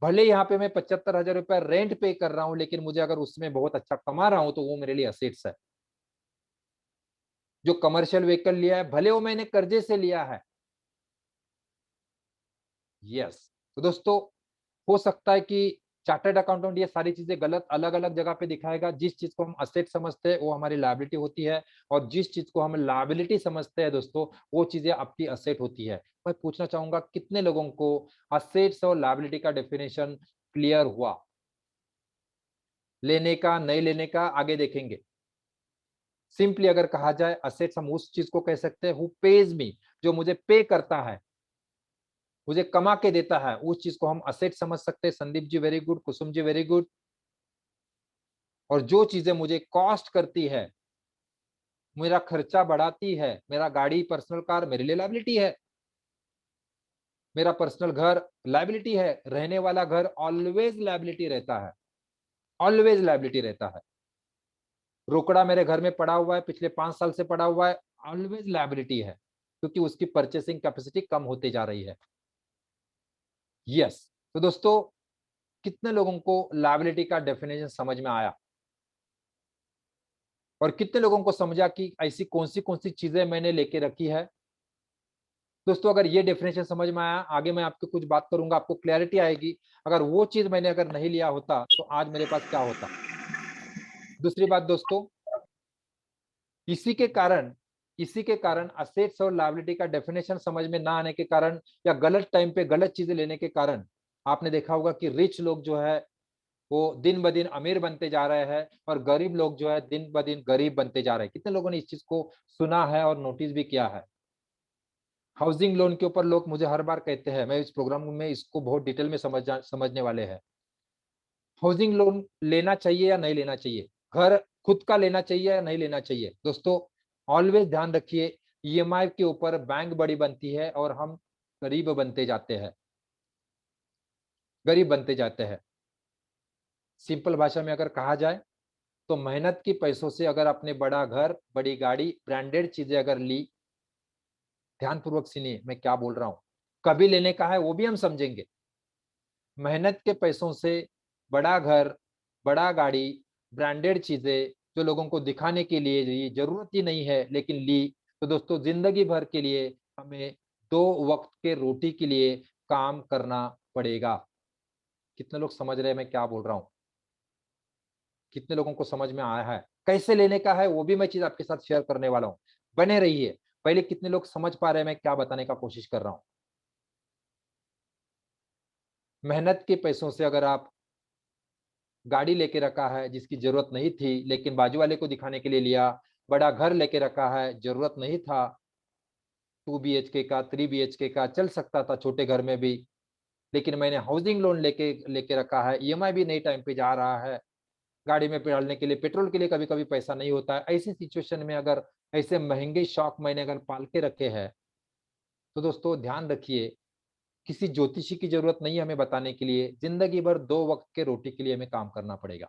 भले यहाँ पे मैं 75,000 रुपया रेंट पे कर रहा हूँ, लेकिन मुझे अगर उसमें बहुत अच्छा कमा रहा हूँ तो वो मेरे लिए असेट्स है। जो कमर्शियल व्हीकल लिया है, भले वो मैंने कर्जे से लिया है, यस। तो दोस्तों, हो सकता है कि चार्टर्ड अकाउंटेंट ये सारी चीजें गलत अलग अलग जगह पे दिखाएगा। जिस चीज को हम असेट समझते हैं वो हमारी लायबिलिटी होती है, और जिस चीज को हम लायबिलिटी समझते हैं दोस्तों, वो चीजें आपकी असेट होती है। मैं पूछना चाहूंगा कितने लोगों को असेट्स और लायबिलिटी का डेफिनेशन क्लियर हुआ? लेने का नहीं लेने का आगे देखेंगे। सिंपली अगर कहा जाए, असेट्स हम उस चीज को कह सकते हैं हु पेज मी, जो मुझे पे करता है, मुझे कमा के देता है, उस चीज को हम असेट समझ सकते हैं। Sandeep ji very good, Kusum ji very good. और जो चीजें मुझे कॉस्ट करती है, मेरा खर्चा बढ़ाती है, मेरा गाड़ी पर्सनल कार मेरे लिए लायबिलिटी है, मेरा पर्सनल घर लायबिलिटी है, रहने वाला घर ऑलवेज लायबिलिटी रहता है, ऑलवेज लायबिलिटी रहता है। रोकड़ा मेरे घर में पड़ा हुआ है, पिछले 5 साल से पड़ा हुआ है, ऑलवेज लायबिलिटी है, क्योंकि उसकी परचेसिंग कैपेसिटी कम होती जा रही है। यस। तो दोस्तों, कितने लोगों को लायबिलिटी का डेफिनेशन समझ में आया, और कितने लोगों को समझा कि ऐसी कौन सी चीजें मैंने लेके रखी है? दोस्तों, अगर ये डेफिनेशन समझ में आया, आगे मैं आपको कुछ बात करूंगा, आपको क्लैरिटी आएगी। अगर वो चीज मैंने अगर नहीं लिया होता तो आज मेरे पास क्या होता? दूसरी बात दोस्तों, इसी के कारण इसी के कारण असेट्स और लायबिलिटी का डेफिनेशन समझ में ना आने के कारण, या गलत टाइम पे गलत चीजें लेने के कारण, आपने देखा होगा कि रिच लोग जो है वो दिन ब दिन अमीर बनते जा रहे हैं, और गरीब लोग जो है दिन ब दिन गरीब बनते जा रहे हैं। कितने लोगों ने इस चीज को सुना है और नोटिस भी किया है? हाउसिंग लोन के ऊपर लोग मुझे हर बार कहते हैं, मैं इस प्रोग्राम में इसको बहुत डिटेल में समझने वाले हैं। हाउसिंग लोन लेना चाहिए या नहीं लेना चाहिए? घर खुद का लेना चाहिए या नहीं लेना चाहिए? दोस्तों, ऑलवेज ध्यान रखिए, ईएमआई के ऊपर बैंक बड़ी बनती है और हम गरीब बनते जाते हैं, गरीब बनते जाते हैं। सिंपल भाषा में अगर कहा जाए, तो मेहनत की पैसों से अगर आपने बड़ा घर, बड़ी गाड़ी, ब्रांडेड चीजें अगर ली, ध्यानपूर्वक सुनिए मैं क्या बोल रहा हूं, कभी लेने का है वो भी हम समझेंगे। मेहनत के पैसों से बड़ा घर, बड़ा गाड़ी, ब्रांडेड चीजें जो लोगों को दिखाने के लिए ली, जरूरत ही नहीं है लेकिन ली, तो दोस्तों जिंदगी भर के लिए हमें 2 वक्त के रोटी के लिए काम करना पड़ेगा। कितने लोग समझ रहे हैं मैं क्या बोल रहा हूँ? कितने लोगों को समझ में आया है? कैसे लेने का है वो भी मैं चीज आपके साथ शेयर करने वाला हूँ, बने रहिए। पहले कितने लोग समझ पा रहे हैं मैं क्या बताने का कोशिश कर रहा हूँ? मेहनत के पैसों से अगर आप गाड़ी लेके रखा है जिसकी जरूरत नहीं थी, लेकिन बाजू वाले को दिखाने के लिए लिया, बड़ा घर लेके रखा है, जरूरत नहीं था, 2 BHK का, 3 BHK का चल सकता था छोटे घर में भी, लेकिन मैंने हाउसिंग लोन लेके लेके रखा है, ईएमआई भी नई टाइम पे जा रहा है, गाड़ी में डालने के लिए पेट्रोल के लिए कभी कभी पैसा नहीं होता है। ऐसी सिचुएशन में अगर ऐसे महंगे शौक मैंने अगर पाल के रखे हैं, तो दोस्तों ध्यान रखिए, किसी ज्योतिषी की जरूरत नहीं है हमें बताने के लिए, जिंदगी भर 2 वक्त के रोटी के लिए हमें काम करना पड़ेगा।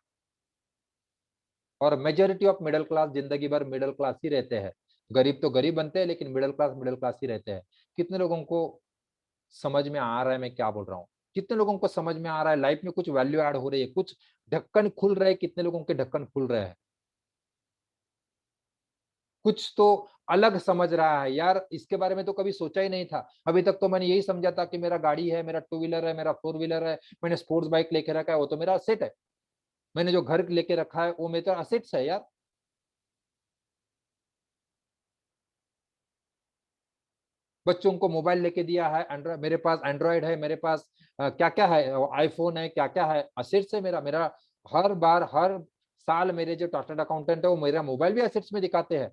और मेजोरिटी ऑफ मिडिल क्लास जिंदगी भर मिडिल क्लास ही रहते हैं। गरीब तो गरीब बनते हैं, लेकिन मिडिल क्लास ही रहते हैं। कितने लोगों को समझ में आ रहा है मैं क्या बोल रहा हूँ? कितने लोगों को समझ में आ रहा है लाइफ में कुछ वैल्यू ऐड हो रही है, कुछ ढक्कन खुल रहे हैं? कितने लोगों के ढक्कन खुल रहे हैं? कुछ तो अलग समझ रहा है यार, इसके बारे में तो कभी सोचा ही नहीं था। अभी तक तो मैंने यही समझा था कि मेरा गाड़ी है, मेरा टू व्हीलर है, मेरा फोर व्हीलर है, मैंने स्पोर्ट्स बाइक लेके रखा है, वो तो मेरा असेट है। मैंने जो घर लेके रखा है वो मेरा असेट्स है यार। बच्चों को मोबाइल लेके दिया है, एंड्रॉइड मेरे पास, एंड्रॉइड है मेरे पास, क्या क्या है, आईफोन है, क्या क्या है, असेट्स है मेरा। मेरा हर बार हर साल मेरे जो चार्टर्ड अकाउंटेंट है वो मेरा मोबाइल भी असेट्स में दिखाते हैं।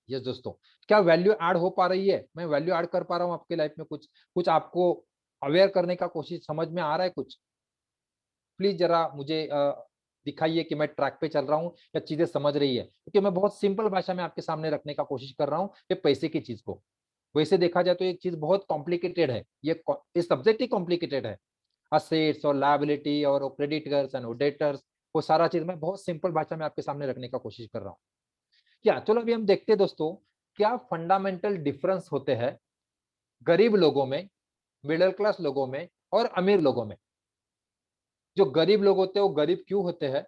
यस दोस्तों, क्या वैल्यू ऐड हो पा रही है? मैं वैल्यू ऐड कर पा रहा हूँ आपके लाइफ में? कुछ कुछ आपको अवेयर करने का कोशिश समझ में आ रहा है कुछ? प्लीज जरा मुझे दिखाइए कि मैं ट्रैक पे चल रहा हूँ या चीजें समझ रही है, क्योंकि मैं बहुत सिंपल भाषा में आपके सामने रखने का कोशिश कर रहा हूँ ये पैसे की चीज को। वैसे देखा जाए तो ये चीज बहुत कॉम्प्लिकेटेड है, ये सब्जेक्ट ही कॉम्प्लिकेटेड है। असेट्स और लायबिलिटी और क्रेडिटर्स एंड डेटर्स, वो सारा चीज मैं बहुत सिंपल भाषा में आपके सामने रखने का कोशिश कर रहा हूँ। क्या, चलो अभी हम देखते हैं दोस्तों, क्या फंडामेंटल डिफरेंस होते हैं गरीब लोगों में, मिडिल क्लास लोगों में और अमीर लोगों में। जो गरीब लोग होते हैं वो गरीब क्यों होते हैं?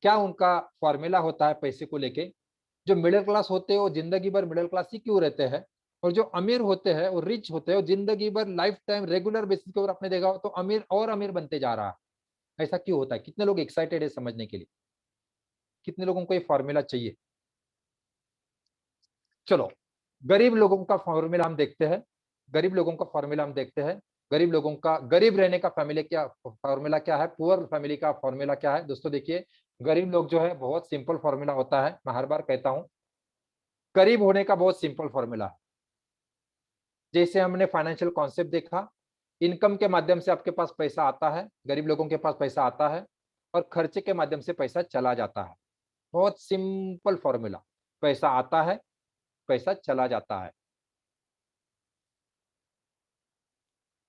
क्या उनका फॉर्मूला होता है पैसे को लेके? जो मिडिल क्लास होते हैं वो जिंदगी भर मिडिल क्लास ही क्यों रहते हैं? और जो अमीर होते हैं वो रिच होते हैं, वो जिंदगी भर लाइफ टाइम रेगुलर बेसिस के ऊपर आपने देखा हो तो अमीर और अमीर बनते जा रहा है। ऐसा क्यों होता है? कितने लोग एक्साइटेड है समझने के लिए? कितने लोगों को ये फॉर्मूला चाहिए? चलो, गरीब लोगों का फॉर्मूला हम देखते हैं। गरीब लोगों का फॉर्मूला हम देखते हैं। गरीब लोगों का, गरीब रहने का फैमिली क्या फॉर्मूला क्या है, पुअर फैमिली का फॉर्मूला क्या है? दोस्तों देखिए, गरीब लोग जो है बहुत सिंपल फॉर्मूला होता है, मैं हर बार कहता हूं, गरीब होने का बहुत सिंपल फॉर्मूला है। जैसे हमने फाइनेंशियल कॉन्सेप्ट देखा, इनकम के माध्यम से आपके पास पैसा आता है, गरीब लोगों के पास पैसा आता है, और खर्चे के माध्यम से पैसा चला जाता है। बहुत सिंपल फॉर्मूला। पैसा आता है, पैसा चला जाता है।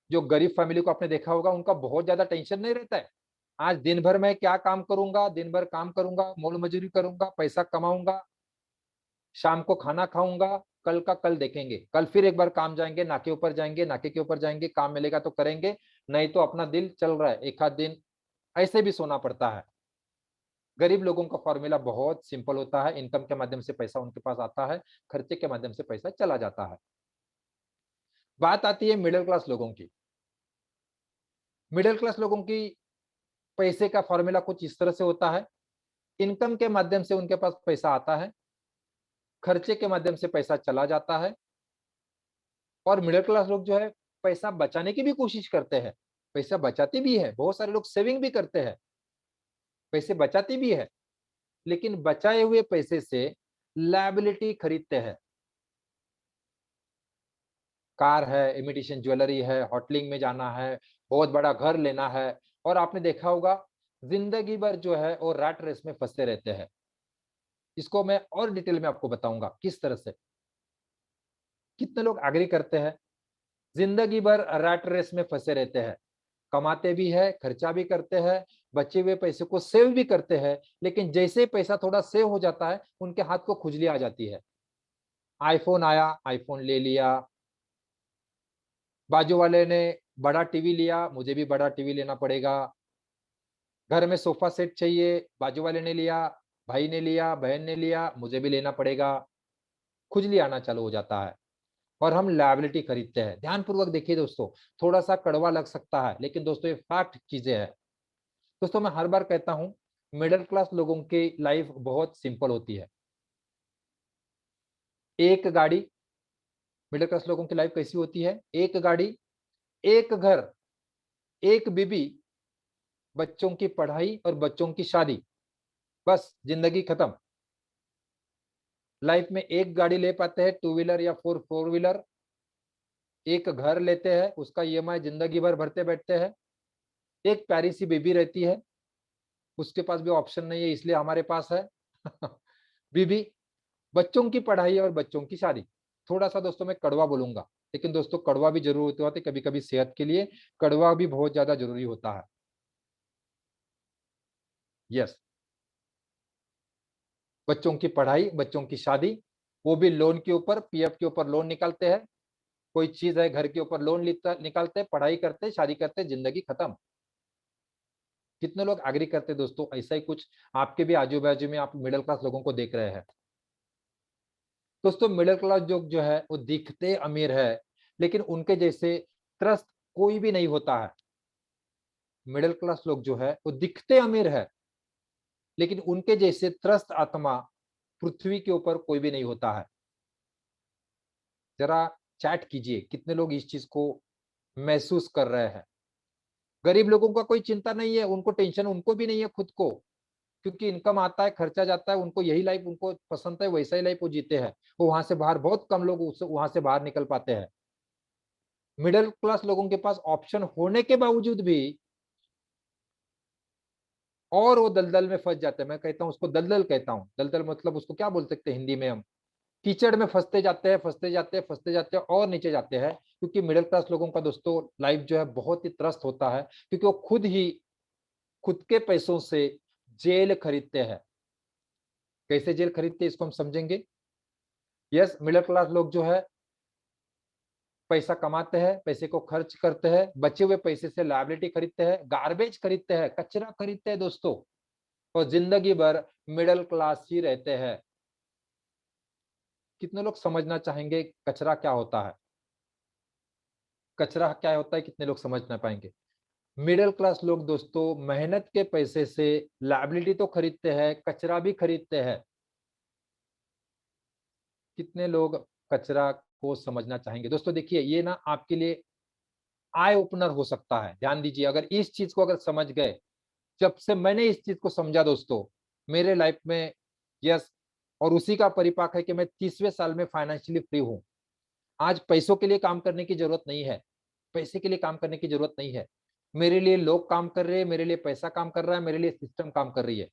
जो गरीब फैमिली को आपने देखा होगा उनका बहुत ज्यादा टेंशन नहीं रहता है। आज दिन भर मैं क्या काम करूंगा, दिन भर काम करूंगा, मोल मजूरी करूंगा, पैसा कमाऊंगा, शाम को खाना खाऊंगा, कल का कल देखेंगे, कल फिर एक बार काम जाएंगे, नाके ऊपर जाएंगे, नाके के ऊपर जाएंगे, काम मिलेगा तो करेंगे, नहीं तो अपना दिल चल रहा है एक आध दिन ऐसे भी सोना पड़ता है। गरीब लोगों का फॉर्मूला बहुत सिंपल होता है, इनकम के माध्यम से पैसा उनके पास आता है, खर्चे के माध्यम से पैसा चला जाता है। बात आती है मिडिल क्लास लोगों की। मिडिल क्लास लोगों की पैसे का फॉर्मूला कुछ इस तरह से होता है, इनकम के माध्यम से उनके पास पैसा आता है, खर्चे के माध्यम से पैसा चला जाता है, और मिडिल क्लास लोग जो है पैसा बचाने की भी कोशिश करते हैं, पैसा बचाते भी है, बहुत सारे लोग सेविंग भी करते हैं, पैसे बचाते भी है, लेकिन बचाए हुए पैसे से लायबिलिटी खरीदते हैं। कार है, इमिटेशन ज्वेलरी है, होटलिंग में जाना है, बहुत बड़ा घर लेना है, और आपने देखा होगा जिंदगी भर जो है वो रैट रेस में फंसे रहते हैं। इसको मैं और डिटेल में आपको बताऊंगा किस तरह से। कितने लोग एग्री करते हैं? जिंदगी भर रैट रेस में फंसे रहते हैं, कमाते भी है, खर्चा भी करते हैं, बचे हुए पैसे को सेव भी करते हैं, लेकिन जैसे ही पैसा थोड़ा सेव हो जाता है उनके हाथ को खुजली आ जाती है। आईफोन आया, आईफोन ले लिया, बाजू वाले ने बड़ा टीवी लिया, मुझे भी बड़ा टीवी लेना पड़ेगा, घर में सोफा सेट चाहिए, बाजू वाले ने लिया, भाई ने लिया, बहन ने लिया, मुझे भी लेना पड़ेगा। खुजली आना चालू हो जाता है और हम लायबिलिटी खरीदते हैं। ध्यानपूर्वक देखिए दोस्तों, थोड़ा सा कड़वा लग सकता है, लेकिन दोस्तों ये फैक्ट चीजें हैं। दोस्तों मैं हर बार कहता हूं, मिडिल क्लास लोगों की लाइफ बहुत सिंपल होती है। एक गाड़ी, मिडिल क्लास लोगों की लाइफ कैसी होती है? एक गाड़ी, एक घर, एक बीबी, बच्चों की पढ़ाई और बच्चों की शादी, बस जिंदगी खत्म। लाइफ में एक गाड़ी ले पाते हैं, टू व्हीलर या फोर व्हीलर, एक घर लेते हैं, उसका ईएमआई जिंदगी भर भरते बैठते हैं, एक प्यारी सी बेबी रहती है, उसके पास भी ऑप्शन नहीं है इसलिए हमारे पास है बीबी, बच्चों की पढ़ाई और बच्चों की शादी, थोड़ा सा दोस्तों मैं कड़वा बोलूंगा, लेकिन दोस्तों कड़वा भी जरूरी होता है, कभी कभी सेहत के लिए कड़वा भी बहुत ज्यादा जरूरी होता है। यस, बच्चों की पढ़ाई, बच्चों की शादी, वो भी लोन के ऊपर, पीएफ के ऊपर लोन निकालते हैं। कोई चीज है घर के ऊपर लोन निकालते हैं, पढ़ाई करते, शादी करते, जिंदगी खत्म। कितने लोग एग्री करते हैं दोस्तों? ऐसा ही कुछ आपके भी आजू बाजू में आप मिडिल क्लास लोगों को देख रहे हैं। दोस्तों मिडिल क्लास जो है वो दिखते अमीर है, लेकिन उनके जैसे त्रस्त कोई भी नहीं होता है। मिडिल क्लास लोग जो है वो दिखते अमीर है, लेकिन उनके जैसे त्रस्त आत्मा पृथ्वी के ऊपर कोई भी नहीं होता है। जरा चैट कीजिए, कितने लोग इस चीज को महसूस कर रहे हैं। गरीब लोगों का कोई चिंता नहीं है, उनको टेंशन उनको भी नहीं है खुद को, क्योंकि इनकम आता है, खर्चा जाता है, उनको यही लाइफ उनको पसंद है, वैसा ही लाइफ वो जीते हैं। वो वहां से बाहर, बहुत कम लोग वहां से बाहर निकल पाते हैं। मिडिल क्लास लोगों के पास ऑप्शन होने के बावजूद भी और वो दलदल में फंस जाते हैं। मैं कहता हूँ उसको दलदल कहता हूँ। दलदल मतलब उसको क्या बोल सकते हैं हिंदी में हम? कीचड़ में फंसते जाते हैं, फंसते जाते हैं, फंसते जाते हैं और नीचे जाते हैं। क्योंकि मिडिल क्लास लोगों का दोस्तों लाइफ जो है बहुत ही त्रस्त होता है, क्योंकि वो खुद ही खुद के पैसों से जेल खरीदते हैं। कैसे जेल खरीदते हैं इसको हम समझेंगे। यस, मिडिल क्लास लोग जो है पैसा कमाते हैं, पैसे को खर्च करते हैं, बचे हुए पैसे से लायबिलिटी खरीदते हैं, गार्बेज खरीदते हैं, कचरा खरीदते हैं दोस्तों, और जिंदगी भर मिडिल क्लास ही रहते हैं। कितने लोग समझना चाहेंगे कचरा क्या होता है? कचरा क्या होता है, कितने लोग समझ ना पाएंगे? मिडिल क्लास लोग दोस्तों मेहनत के पैसे से लायबिलिटी तो खरीदते हैं, कचरा भी खरीदते हैं। कितने लोग कचरा को समझना चाहेंगे? दोस्तों देखिए, ये ना आपके लिए आई ओपनर हो सकता है। ध्यान दीजिए, अगर इस चीज को अगर समझ गए, जब से मैंने इस चीज को समझा दोस्तों मेरे लाइफ में, यस, और उसी का परिपाक है कि मैं 30वें साल में फाइनेंशियली फ्री हूं। आज पैसों के लिए काम करने की जरूरत नहीं है, पैसे के लिए काम करने की जरूरत नहीं है। मेरे लिए लोग काम कर रहे हैं, मेरे लिए पैसा काम कर रहा है, मेरे लिए सिस्टम काम कर रही है।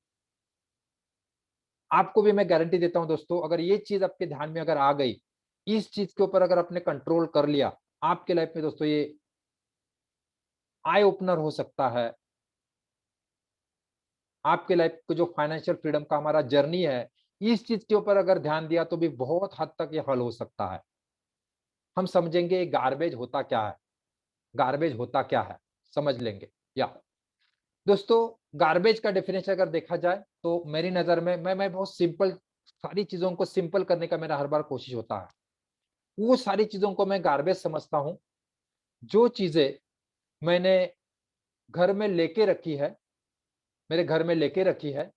आपको भी मैं गारंटी देता हूं दोस्तों, अगर ये चीज आपके ध्यान में अगर आ गई, इस चीज के ऊपर अगर आपने कंट्रोल कर लिया, आपके लाइफ में दोस्तों ये आई ओपनर हो सकता है। आपके लाइफ को जो फाइनेंशियल फ्रीडम का हमारा जर्नी है, इस चीज के ऊपर अगर ध्यान दिया तो भी बहुत हद तक ये हल हो सकता है। हम समझेंगे गार्बेज होता क्या है, गार्बेज होता क्या है, समझ लेंगे। या दोस्तों, गार्बेज का डेफिनेशन अगर देखा जाए तो मेरी नजर में, मैं बहुत सिंपल, सारी चीजों को सिंपल करने का मेरा हर बार कोशिश होता है। वो सारी चीजों को मैं गार्बेज समझता हूँ जो चीजें मैंने घर में लेके रखी है, मेरे घर में लेके रखी है,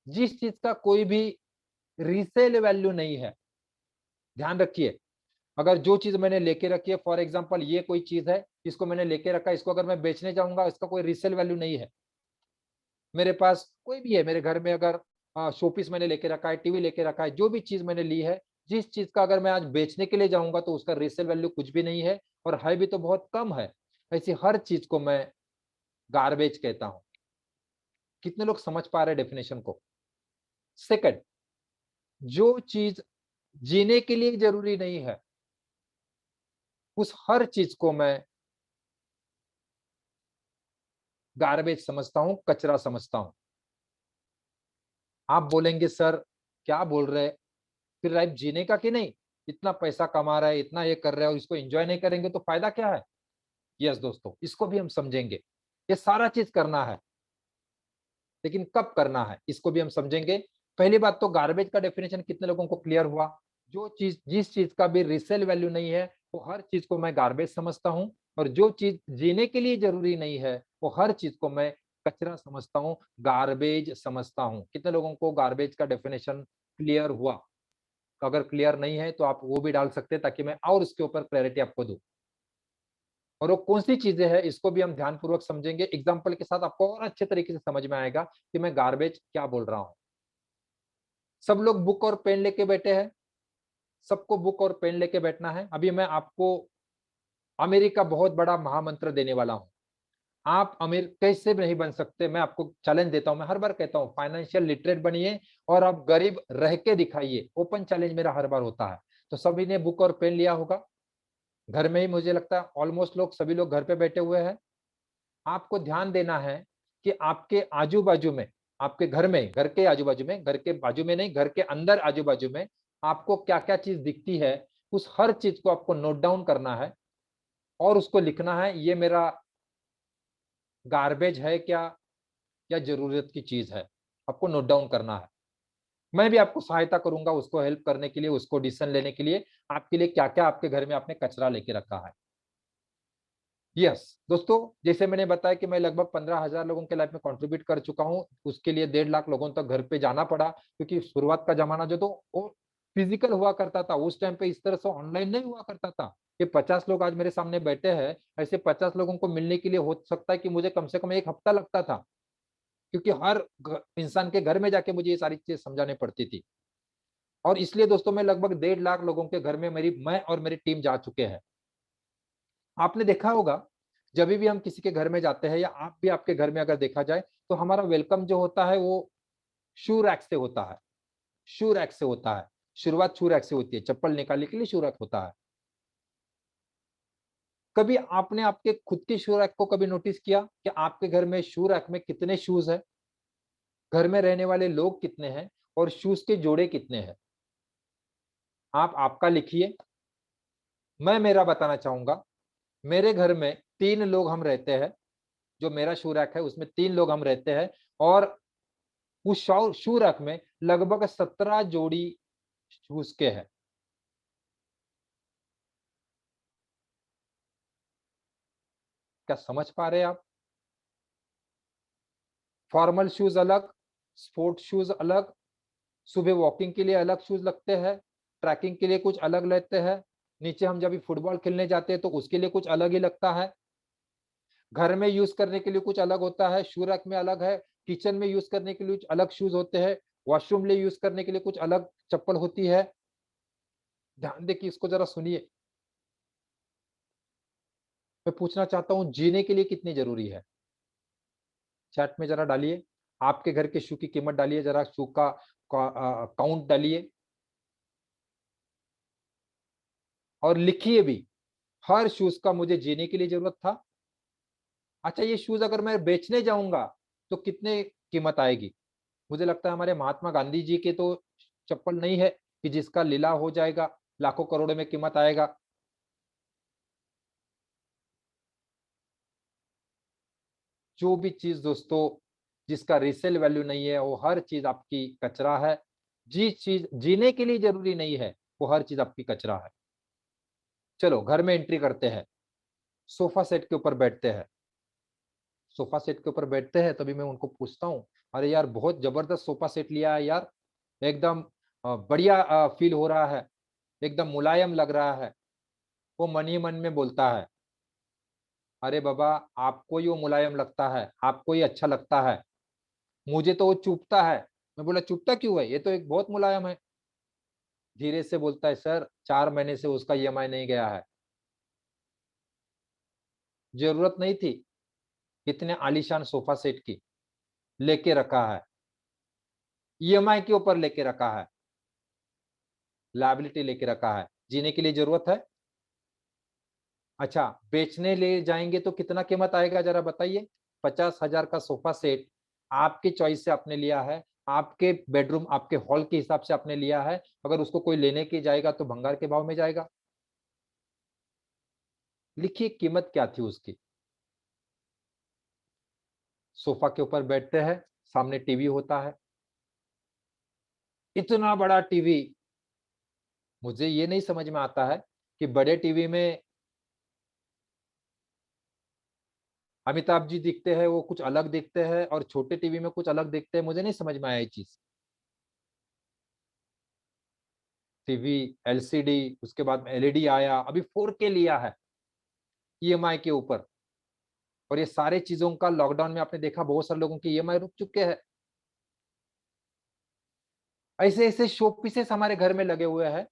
जिस चीज का कोई भी रीसेल वैल्यू नहीं है। ध्यान रखिए, अगर जो चीज मैंने लेके रखी है, फॉर एग्जांपल ये कोई चीज है, इसको मैंने लेके रखा है, इसको अगर मैं बेचने जाऊंगा, इसका कोई रीसेल वैल्यू नहीं है। मेरे पास कोई भी है, मेरे घर में अगर शोपीस मैंने लेके रखा है, टीवी लेके रखा है, जो भी चीज मैंने ली है, जिस चीज का अगर मैं आज बेचने के लिए जाऊंगा तो उसका रीसेल वैल्यू कुछ भी नहीं है, और है भी तो बहुत कम है। ऐसी हर चीज को मैं गार्बेज कहता हूं। कितने लोग समझ पा रहे डेफिनेशन को? सेकंड, जो चीज जीने के लिए जरूरी नहीं है, उस हर चीज को मैं गार्बेज समझता हूं, कचरा समझता हूं। आप बोलेंगे सर क्या बोल रहे, फिर लाइफ जीने का कि नहीं? इतना पैसा कमा रहा है, इतना ये कर रहा है, और इसको एंजॉय नहीं करेंगे तो फायदा क्या है? यस दोस्तों, इसको भी हम समझेंगे। ये सारा चीज करना है, लेकिन कब करना है इसको भी हम समझेंगे। पहली बात तो गार्बेज का डेफिनेशन कितने लोगों को क्लियर हुआ? जो चीज, जिस चीज का भी रिसेल वैल्यू नहीं है, वो हर चीज को मैं गार्बेज समझता हूं। और जो चीज जीने के लिए जरूरी नहीं है, वो हर चीज को मैं कचरा समझता हूं, गार्बेज समझता हूं। कितने लोगों को गार्बेज का डेफिनेशन क्लियर हुआ? अगर क्लियर नहीं है तो आप वो भी डाल सकते हैं, ताकि मैं और उसके ऊपर क्लैरिटी आपको दूं। और वो कौन सी चीजें हैं इसको भी हम ध्यानपूर्वक समझेंगे, एग्जाम्पल के साथ आपको और अच्छे तरीके से समझ में आएगा कि मैं गार्बेज क्या बोल रहा हूं। सब लोग बुक और पेन लेके बैठे हैं, सबको बुक और पेन लेके बैठना है। अभी मैं आपको अमेरिका का बहुत बड़ा महामंत्र देने वाला हूं। आप अमीर कैसे भी नहीं बन सकते, मैं आपको चैलेंज देता हूं। मैं हर बार कहता हूं फाइनेंशियल लिटरेट बनिए और आप गरीब रह के दिखाइए। ओपन चैलेंज मेरा हर बार होता है। तो सभी ने बुक और पेन लिया होगा। घर में ही मुझे लगता है ऑलमोस्ट लोग सभी लोग घर पे बैठे हुए हैं। आपको ध्यान देना है कि आपके आजू बाजू में, आपके घर में, घर के आजू बाजू में, घर के बाजू में नहीं, घर के अंदर आजू बाजू में आपको क्या क्या चीज दिखती है, उस हर चीज को आपको नोट डाउन करना है और उसको लिखना है, ये मेरा गार्बेज है क्या या जरूरत की चीज है, आपको नोट डाउन करना है। मैं भी आपको सहायता करूंगा उसको हेल्प करने के लिए, उसको डिसीजन लेने के लिए, आपके लिए क्या क्या आपके घर में आपने कचरा लेके रखा है। यस दोस्तों, जैसे मैंने बताया कि मैं लगभग 15,000 लोगों के लाइफ में कंट्रीब्यूट कर चुका हूं, उसके लिए 1.5 लाख लोगों तक घर पे जाना पड़ा, क्योंकि शुरुआत का जमाना जो तो वो फिजिकल हुआ करता था, उस टाइम पे इस तरह से ऑनलाइन नहीं हुआ करता था। ये 50 लोग आज मेरे सामने बैठे हैं, ऐसे 50 लोगों को मिलने के लिए हो सकता है कि मुझे कम से कम 1 हफ्ता लगता था, क्योंकि हर इंसान के घर में जाके मुझे ये सारी चीजें समझानी पड़ती थी। और इसलिए दोस्तों मैं लगभग 1.5 लाख लोगों के घर में मैं और मेरी टीम जा चुके हैं। आपने देखा होगा जब भी हम किसी के घर में जाते हैं, या आप भी आपके घर में अगर देखा जाए, तो हमारा वेलकम जो होता है वो शू रैक से होता है। शू रैक से होता है, शुरुआत शू रैक से होती है, चप्पल निकालने के लिए शू रैक होता है। कभी आपने आपके खुद के शू रैक को कभी नोटिस किया कि आपके घर में शू रैक में कितने शूज है, घर में रहने वाले लोग कितने हैं और शूज के जोड़े कितने हैं? आप आपका लिखिए, मैं मेरा बताना चाहूंगा। मेरे घर में 3 लोग हम रहते हैं, जो मेरा शू रैक है उसमें 3 लोग हम रहते हैं, और उस शू रैक में लगभग 17 जोड़ी शूज के हैं। क्या समझ पा रहे हैं आप? फॉर्मल शूज अलग, स्पोर्ट शूज अलग, सुबह वॉकिंग के लिए अलग शूज लगते हैं, ट्रैकिंग के लिए कुछ अलग लेते हैं, नीचे हम जब फुटबॉल खेलने जाते हैं तो उसके लिए कुछ अलग ही लगता है, घर में यूज करने के लिए कुछ अलग होता है, शू रैक में अलग है, किचन में यूज करने के लिए कुछ अलग शूज होते हैं, वॉशरूम लिए यूज करने के लिए कुछ अलग चप्पल होती है। ध्यान दे कि इसको जरा सुनिए। मैं पूछना चाहता हूँ, जीने के लिए कितनी जरूरी है? चैट में जरा डालिए, आपके घर के शू की कीमत डालिए, जरा शू का काउंट डालिए और लिखिए भी, हर शूज का मुझे जीने के लिए जरूरत था। अच्छा, ये शूज अगर मैं बेचने जाऊंगा तो कितने कीमत आएगी? मुझे लगता है हमारे महात्मा गांधी जी के तो चप्पल नहीं है कि जिसका लीला हो जाएगा, लाखों करोड़ों में कीमत आएगा। जो भी चीज दोस्तों जिसका रीसेल वैल्यू नहीं है, वो हर चीज आपकी कचरा है। जिस चीज जीने के लिए जरूरी नहीं है, वो हर चीज आपकी कचरा है। चलो घर में एंट्री करते हैं, सोफा सेट के ऊपर बैठते हैं। सोफा सेट के ऊपर बैठते हैं तभी मैं उनको पूछता हूँ, अरे यार बहुत जबरदस्त सोफा सेट लिया है यार, एकदम बढ़िया फील हो रहा है, एकदम मुलायम लग रहा है। वो मन ही मन में बोलता है, अरे बाबा, आपको ही वो मुलायम लगता है, आपको ही अच्छा लगता है, मुझे तो वो चुभता है। मैं बोला चुभता क्यों है, ये तो एक बहुत मुलायम है। धीरे से बोलता है, सर 4 महीने से उसका ईएमआई नहीं गया है। जरूरत नहीं थी इतने आलीशान सोफा सेट की, लेके रखा है, ईएमआई के ऊपर लेके रखा है, लायबिलिटी लेके रखा है, जीने के लिए जरूरत है? अच्छा, बेचने ले जाएंगे तो कितना कीमत आएगा जरा बताइए। 50,000 का सोफा सेट आपके चॉइस से आपने लिया है, आपके बेडरूम, आपके हॉल के हिसाब से आपने लिया है, अगर उसको कोई लेने के जाएगा तो भंगार के भाव में जाएगा। लिखिए कीमत क्या थी उसकी। सोफा के ऊपर बैठते हैं, सामने टीवी होता है, इतना बड़ा टीवी। मुझे ये नहीं समझ में आता है कि बड़े टीवी में अमिताभ जी दिखते हैं, वो कुछ अलग दिखते हैं, और छोटे टीवी में कुछ अलग दिखते हैं। मुझे नहीं समझ में आया ये चीज। टीवी, एलसीडी, उसके बाद में एलईडी आया, अभी 4K लिया है ईएमआई के ऊपर। और ये सारे चीजों का लॉकडाउन में आपने देखा बहुत सारे लोगों के ईएमआई रुक चुके हैं। ऐसे ऐसे शो पीसेस हमारे घर में लगे हुए हैं,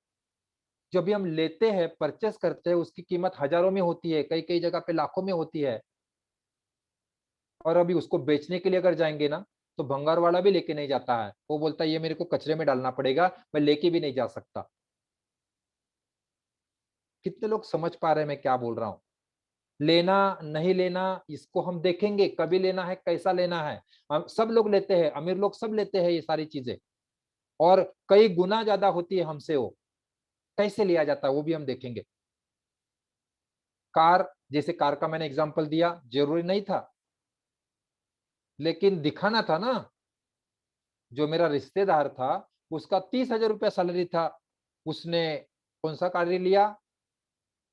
जो भी हम लेते हैं, परचेस करते हैं, उसकी कीमत हजारों में होती है, कई कई जगह पे लाखों में होती है। और अभी उसको बेचने के लिए अगर जाएंगे ना, तो भंगार वाला भी लेके नहीं जाता है, वो बोलता है ये मेरे को कचरे में डालना पड़ेगा, मैं लेके भी नहीं जा सकता। कितने लोग समझ पा रहे हैं मैं क्या बोल रहा हूँ? लेना नहीं लेना इसको हम देखेंगे, कभी लेना है, कैसा लेना है। हम सब लोग लेते हैं, अमीर लोग सब लेते हैं ये सारी चीजें, और कई गुना ज्यादा होती है हमसे वो। कैसे लिया जाता है वो भी हम देखेंगे। कार, जैसे कार का मैंने एग्जांपल दिया, जरूरी नहीं था, लेकिन दिखाना था ना। जो मेरा रिश्तेदार था, उसका 30,000 रुपया सैलरी था, उसने कौन सा कार लिया?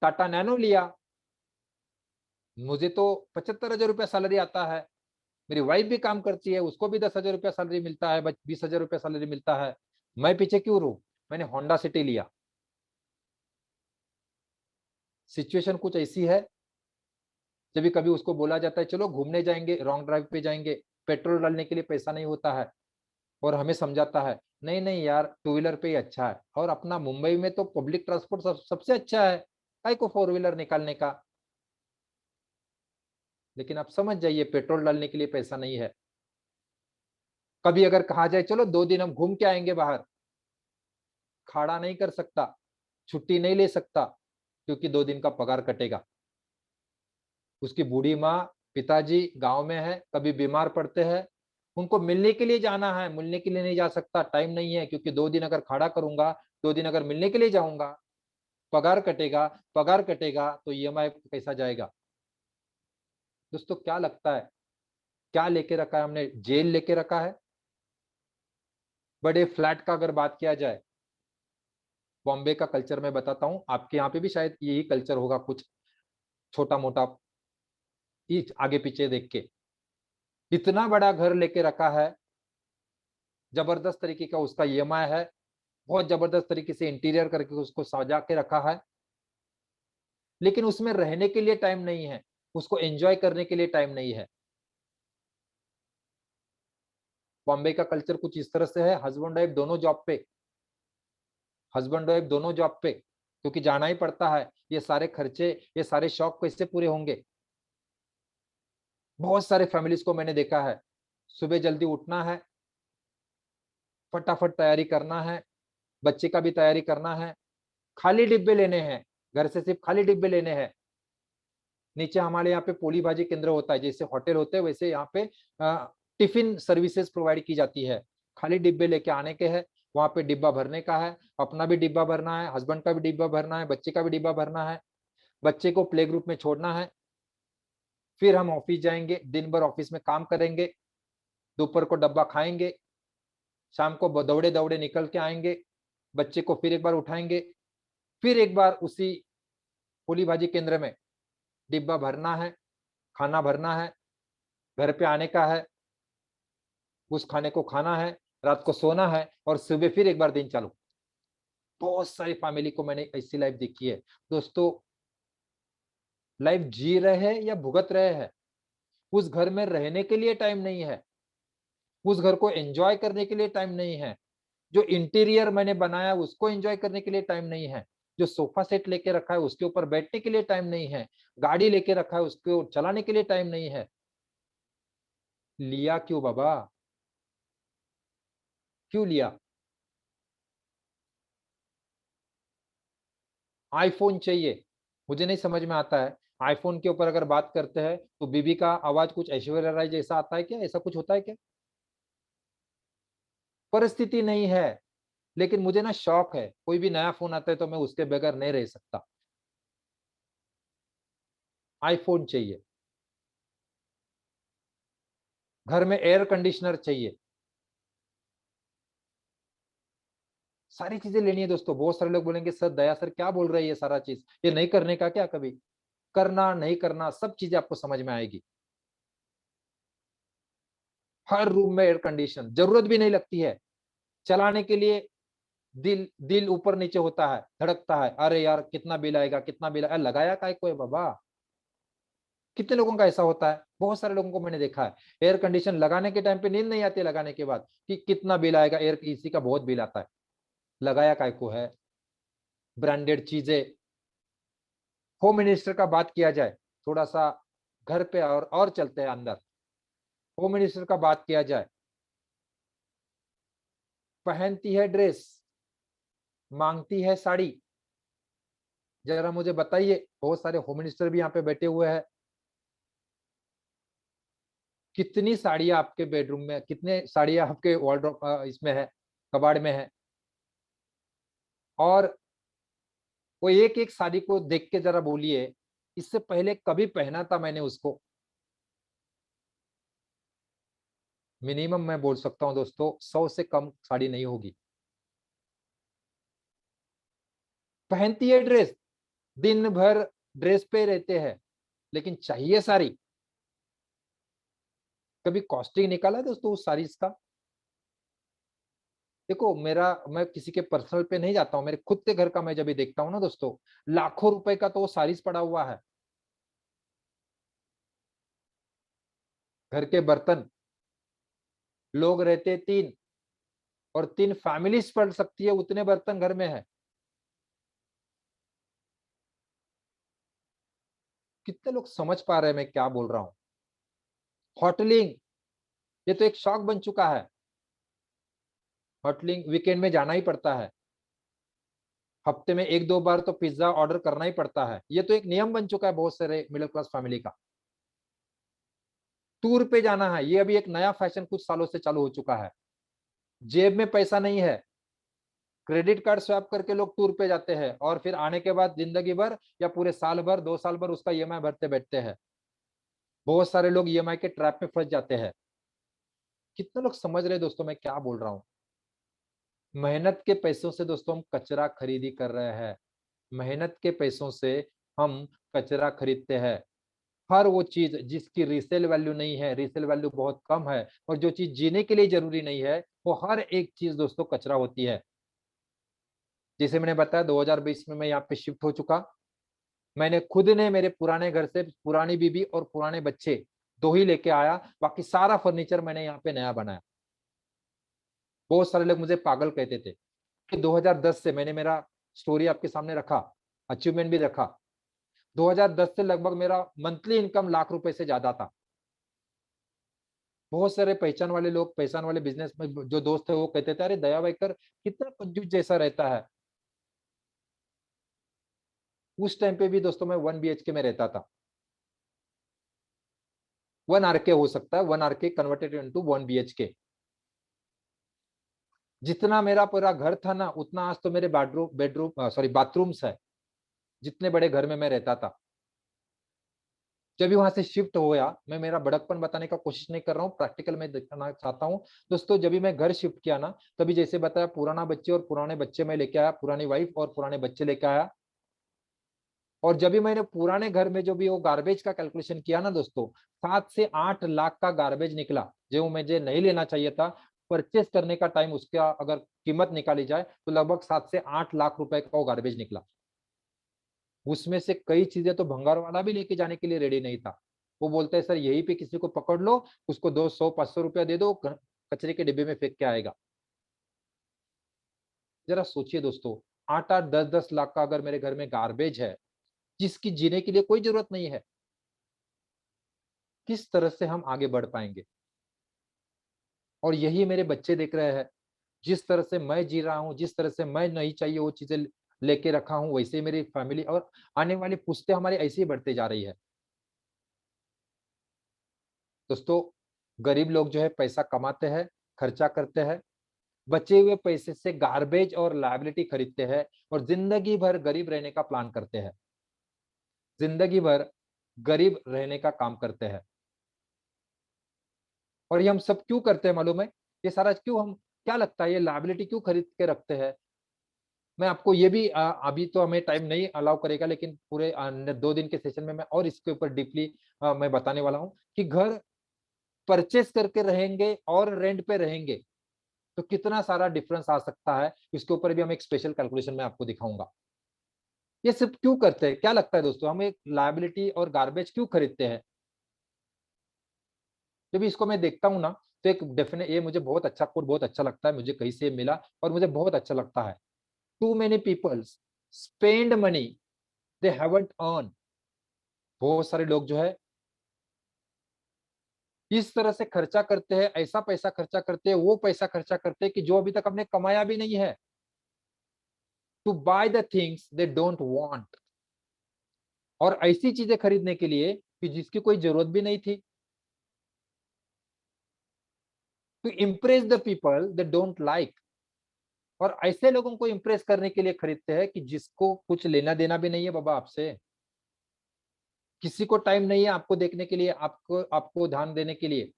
टाटा नैनो लिया। मुझे तो 75,000 रुपया सैलरी आता है, मेरी वाइफ भी काम करती है, उसको भी 10,000 रुपया सैलरी मिलता है, 20,000 रुपया सैलरी मिलता है। मैं पीछे क्यों रहूं? मैंने होंडा सिटी लिया। सिचुएशन कुछ ऐसी है, जब भी कभी उसको बोला जाता है चलो घूमने जाएंगे, रॉन्ग ड्राइव पे जाएंगे, पेट्रोल डालने के लिए पैसा नहीं होता है, और हमें समझाता है नहीं नहीं यार, टू व्हीलर पे ही अच्छा है, और अपना मुंबई में तो पब्लिक ट्रांसपोर्ट सबसे अच्छा है, काय को फोर व्हीलर निकालने का। लेकिन आप समझ जाइए, पेट्रोल डालने के लिए पैसा नहीं है। कभी अगर कहा जाए चलो 2 दिन हम घूम के आएंगे बाहर, खाड़ा नहीं कर सकता, छुट्टी नहीं ले सकता, क्योंकि 2 दिन का पगार कटेगा। उसकी बूढ़ी माँ, पिताजी गांव में है, कभी बीमार पड़ते हैं, उनको मिलने के लिए जाना है, मिलने के लिए नहीं जा सकता, टाइम नहीं है, क्योंकि 2 दिन अगर खड़ा करूंगा, 2 दिन अगर मिलने के लिए जाऊंगा, पगार कटेगा, पगार कटेगा तो ईएमआई कैसा जाएगा? दोस्तों क्या लगता है, क्या लेके रखा है हमने? जेल लेके रखा है। बड़े फ्लैट का अगर बात किया जाए, बॉम्बे का कल्चर मैं बताता हूँ, आपके यहाँ पे भी शायद यही कल्चर होगा, कुछ छोटा मोटा आगे पीछे देख के। इतना बड़ा घर लेके रखा है, जबरदस्त तरीके का उसका ईएमआई है, बहुत जबरदस्त तरीके से इंटीरियर करके उसको सजा के रखा है, लेकिन उसमें रहने के लिए टाइम नहीं है, उसको एंजॉय करने के लिए टाइम नहीं है। बॉम्बे का कल्चर कुछ इस तरह से है, हस्बैंड वाइफ दोनों जॉब पे, हस्बैंड वाइफ दोनों जॉब पे, क्योंकि जाना ही पड़ता है, ये सारे खर्चे, ये सारे शौक कैसे पूरे होंगे? बहुत सारे फैमिलीज को मैंने देखा है, सुबह जल्दी उठना है, फटाफट तैयारी करना है, बच्चे का भी तैयारी करना है, खाली डिब्बे लेने हैं, घर से सिर्फ खाली डिब्बे लेने हैं। नीचे हमारे यहाँ पे पोली भाजी केंद्र होता है, जैसे होटल होते हैं वैसे यहाँ पे टिफिन सर्विसेज प्रोवाइड की जाती है। खाली डिब्बे लेके आने के हैं, वहां पे डिब्बा भरने का है, अपना भी डिब्बा भरना है, हस्बैंड का भी डिब्बा भरना है, बच्चे का भी डिब्बा भरना है, बच्चे को प्ले ग्रुप में छोड़ना है, फिर हम ऑफिस जाएंगे, दिन भर ऑफिस में काम करेंगे, दोपहर को डब्बा खाएंगे, शाम को दौड़े दौड़े निकल के आएंगे, बच्चे को फिर एक बार उठाएंगे, फिर एक बार उसी पूली भाजी केंद्र में डिब्बा भरना है, खाना भरना है, घर पे आने का है, उस खाने को खाना है, रात को सोना है, और सुबह फिर एक बार दिन चालू। बहुत सारी फैमिली को मैंने ऐसी लाइफ देखी है। दोस्तों, लाइफ जी रहे हैं या भुगत रहे हैं, उस घर में रहने के लिए टाइम नहीं है, उस घर को एंजॉय करने के लिए टाइम नहीं है, जो इंटीरियर मैंने बनाया उसको एंजॉय करने के लिए टाइम नहीं है, जो सोफा सेट लेके रखा है उसके ऊपर बैठने के लिए टाइम नहीं है, गाड़ी लेके रखा है उसको चलाने के लिए टाइम नहीं है। लिया क्यों बाबा? क्यों लिया? आईफोन चाहिए, मुझे नहीं समझ में आता है। आईफोन के ऊपर अगर बात करते हैं तो बीबी का आवाज कुछ ऐश्वर्या राय जैसा आता है क्या? ऐसा कुछ होता है क्या? परिस्थिति नहीं है, लेकिन मुझे ना शौक है, कोई भी नया फोन आता है तो मैं उसके बगैर नहीं रह सकता। आईफोन चाहिए, घर में एयर कंडीशनर चाहिए, सारी चीजें लेनी है दोस्तों। बहुत सारे लोग बोलेंगे सर, दया सर क्या बोल रहे हैं, ये सारा चीज ये नहीं करने का क्या? कभी करना नहीं करना सब चीजें आपको समझ में आएगी। हर रूम में एयर कंडीशन, जरूरत भी नहीं लगती है चलाने के लिए। दिल दिल ऊपर नीचे होता है, धड़कता है, अरे यार कितना बिल आएगा, कितना बिल आएगा, लगाया काय को है बाबा? कितने लोगों का ऐसा होता है? बहुत सारे लोगों को मैंने देखा है, एयर कंडीशन लगाने के टाइम पे नींद नहीं आती, लगाने के बाद कि कितना बिल आएगा, एयर एसी का बहुत बिल आता है, लगाया काय को है? ब्रांडेड चीजें। होम मिनिस्टर का बात किया जाए, थोड़ा सा घर पे और चलते हैं अंदर। होम मिनिस्टर का बात किया जाए, पहनती है ड्रेस, मांगती है साड़ी, जरा मुझे बताइए, बहुत सारे होम मिनिस्टर भी यहाँ पे बैठे हुए हैं, कितनी साड़ियां आपके बेडरूम में, कितने साड़ियां आपके वार्डरोब इसमें है, कबाड़ में है, और वो एक एक साड़ी को देख के जरा बोलिए, इससे पहले कभी पहना था मैंने उसको? मिनिमम मैं बोल सकता हूँ दोस्तों, 100 से कम साड़ी नहीं होगी। पहनती है ड्रेस, दिन भर ड्रेस पे रहते हैं, लेकिन चाहिए साड़ी। कभी कॉस्टिंग निकाला दोस्तों उस साड़ीज का? देखो, मैं किसी के पर्सनल पे नहीं जाता हूँ, मेरे खुद के घर का मैं जब भी देखता हूँ ना दोस्तों, लाखों रुपए का तो वो साड़ीज पड़ा हुआ है। घर के बर्तन, लोग रहते 3, और 3 फैमिलीज पड़ सकती है, उतने बर्तन घर में है। कितने लोग समझ पा रहे हैं मैं क्या बोल रहा हूँ? होटलिंग, ये तो एक शौक बन चुका है। होटलिंग वीकेंड में जाना ही पड़ता है, हफ्ते में 1-2 बार तो पिज्जा ऑर्डर करना ही पड़ता है, ये तो एक नियम बन चुका है बहुत सारे मिडिल क्लास फैमिली का। टूर पे जाना है, ये अभी एक नया फैशन कुछ सालों से चालू हो चुका है। जेब में पैसा नहीं है, क्रेडिट कार्ड स्वैप करके लोग टूर पे जाते हैं, और फिर आने के बाद जिंदगी भर या पूरे साल भर, 2 साल भर उसका ईएमआई भरते बैठते हैं। बहुत सारे लोग ईएमआई के ट्रैप में फंस जाते हैं। कितने लोग समझ रहे हैं दोस्तों मैं क्या बोल रहा हूँ? मेहनत के पैसों से दोस्तों हम कचरा खरीदी कर रहे हैं। मेहनत के पैसों से हम कचरा खरीदते हैं। हर वो चीज जिसकी रीसेल वैल्यू नहीं है, रीसेल वैल्यू बहुत कम है, और जो चीज जीने के लिए जरूरी नहीं है, वो हर एक चीज दोस्तों कचरा होती है। जैसे मैंने बताया 2020 में मैं यहाँ पे शिफ्ट हो चुका। मैंने खुद ने मेरे पुराने घर से पुरानी बीबी और पुराने बच्चे 2 ही लेके आया, बाकी सारा फर्नीचर मैंने यहाँ पे नया बनाया। बहुत सारे लोग मुझे पागल कहते थे कि 2010 से, मैंने मेरा स्टोरी आपके सामने रखा, अचीवमेंट भी रखा। 2010 से लगभग मेरा मंथली इनकम लाख रुपए से ज्यादा था। बहुत सारे पहचान वाले लोग, पहचान वाले बिजनेस में जो दोस्त है, वो कहते थे अरे दया भाईकर कितना कंजूस जैसा रहता है। उस टाइम पे भी दोस्तों मैं 1 BHK में रहता था। 1 RK हो सकता है, 1 RK कन्वर्टेड इनटू 1 BHK। जितना मेरा पूरा घर था ना, उतना आज तो मेरे बेडरूम सॉरी बाथरूम्स है, जितने बड़े घर में मैं रहता था। जब भी वहां से शिफ्ट हो गया, मैं मेरा बड़कपन बताने का कोशिश नहीं कर रहा हूँ, प्रैक्टिकल में दिखाना चाहता हूँ दोस्तों। जब भी मैं घर शिफ्ट किया ना, तभी जैसे बताया, पुराना बच्चे और पुराने बच्चे मैं लेके आया, पुरानी वाइफ और पुराने बच्चे लेके आया। और जब भी मैंने पुराने घर में जो भी वो गार्बेज का कैलकुलेशन किया ना दोस्तों, 7 से 8 लाख का गार्बेज निकला, जो मुझे नहीं लेना चाहिए था। परचेस करने का टाइम उसका अगर कीमत निकाली जाए तो लगभग 7 से 8 लाख रुपए का वो गार्बेज निकला। उसमें से कई चीजें तो भंगार वाला भी लेके जाने के लिए रेडी नहीं था। वो बोलता है सर यहीं पे किसी को पकड़ लो, उसको 200-500 रुपया दे दो, कचरे के डिब्बे में फेंक के आएगा। जरा सोचिए दोस्तों, 8-8 10-10 लाख का अगर मेरे घर में गार्बेज है, जिसकी जीने के लिए कोई जरूरत नहीं है, किस तरह से हम आगे बढ़ पाएंगे? और यही मेरे बच्चे देख रहे हैं, जिस तरह से मैं जी रहा हूँ, जिस तरह से मैं नहीं चाहिए वो चीजें लेके रखा हूँ, वैसे ही मेरी फैमिली और आने वाली पुश्तें हमारी ऐसे ही बढ़ते जा रही है। दोस्तों, गरीब लोग जो है पैसा कमाते हैं, खर्चा करते हैं, बचे हुए पैसे से गार्बेज और लायबिलिटी खरीदते हैं, और जिंदगी भर गरीब रहने का प्लान करते हैं, जिंदगी भर गरीब रहने का काम करते हैं। और ये हम सब क्यों करते हैं मालूम है? ये सारा क्यों हम, क्या लगता है ये लायबिलिटी क्यों खरीद के रखते हैं? मैं आपको ये भी अभी तो हमें टाइम नहीं अलाउ करेगा, लेकिन पूरे 2 दिन के सेशन में मैं और इसके ऊपर डीपली मैं बताने वाला हूँ कि घर परचेस करके रहेंगे और रेंट पे रहेंगे तो कितना सारा डिफरेंस आ सकता है। इसके ऊपर भी हम एक स्पेशल कैलकुलेशन में आपको दिखाऊंगा। ये सब क्यों करते हैं, क्या लगता है दोस्तों, हम एक लायबिलिटी और गार्बेज क्यों खरीदते हैं? जब इसको मैं देखता हूँ ना, तो एक डेफिनेट, ये मुझे बहुत अच्छा कोट, बहुत अच्छा लगता है, मुझे कहीं से मिला और मुझे बहुत अच्छा लगता है। Too many peoples spend money they haven't earn. बहुत सारे लोग जो है इस तरह से खर्चा करते हैं, ऐसा पैसा खर्चा करते हैं, वो पैसा खर्चा करते हैं कि जो अभी तक हमने कमाया भी नहीं है, to buy the things they don't want. और ऐसी चीजें खरीदने के लिए कि जिसकी कोई जरूरत भी नहीं थी। To impress the people they don't like. और ऐसे लोगों को इम्प्रेस करने के लिए खरीदते हैं कि जिसको कुछ लेना देना भी नहीं है बाबा आपसे। किसी को टाइम नहीं है आपको देखने के लिए, आपको आपको ध्यान देने के लिए।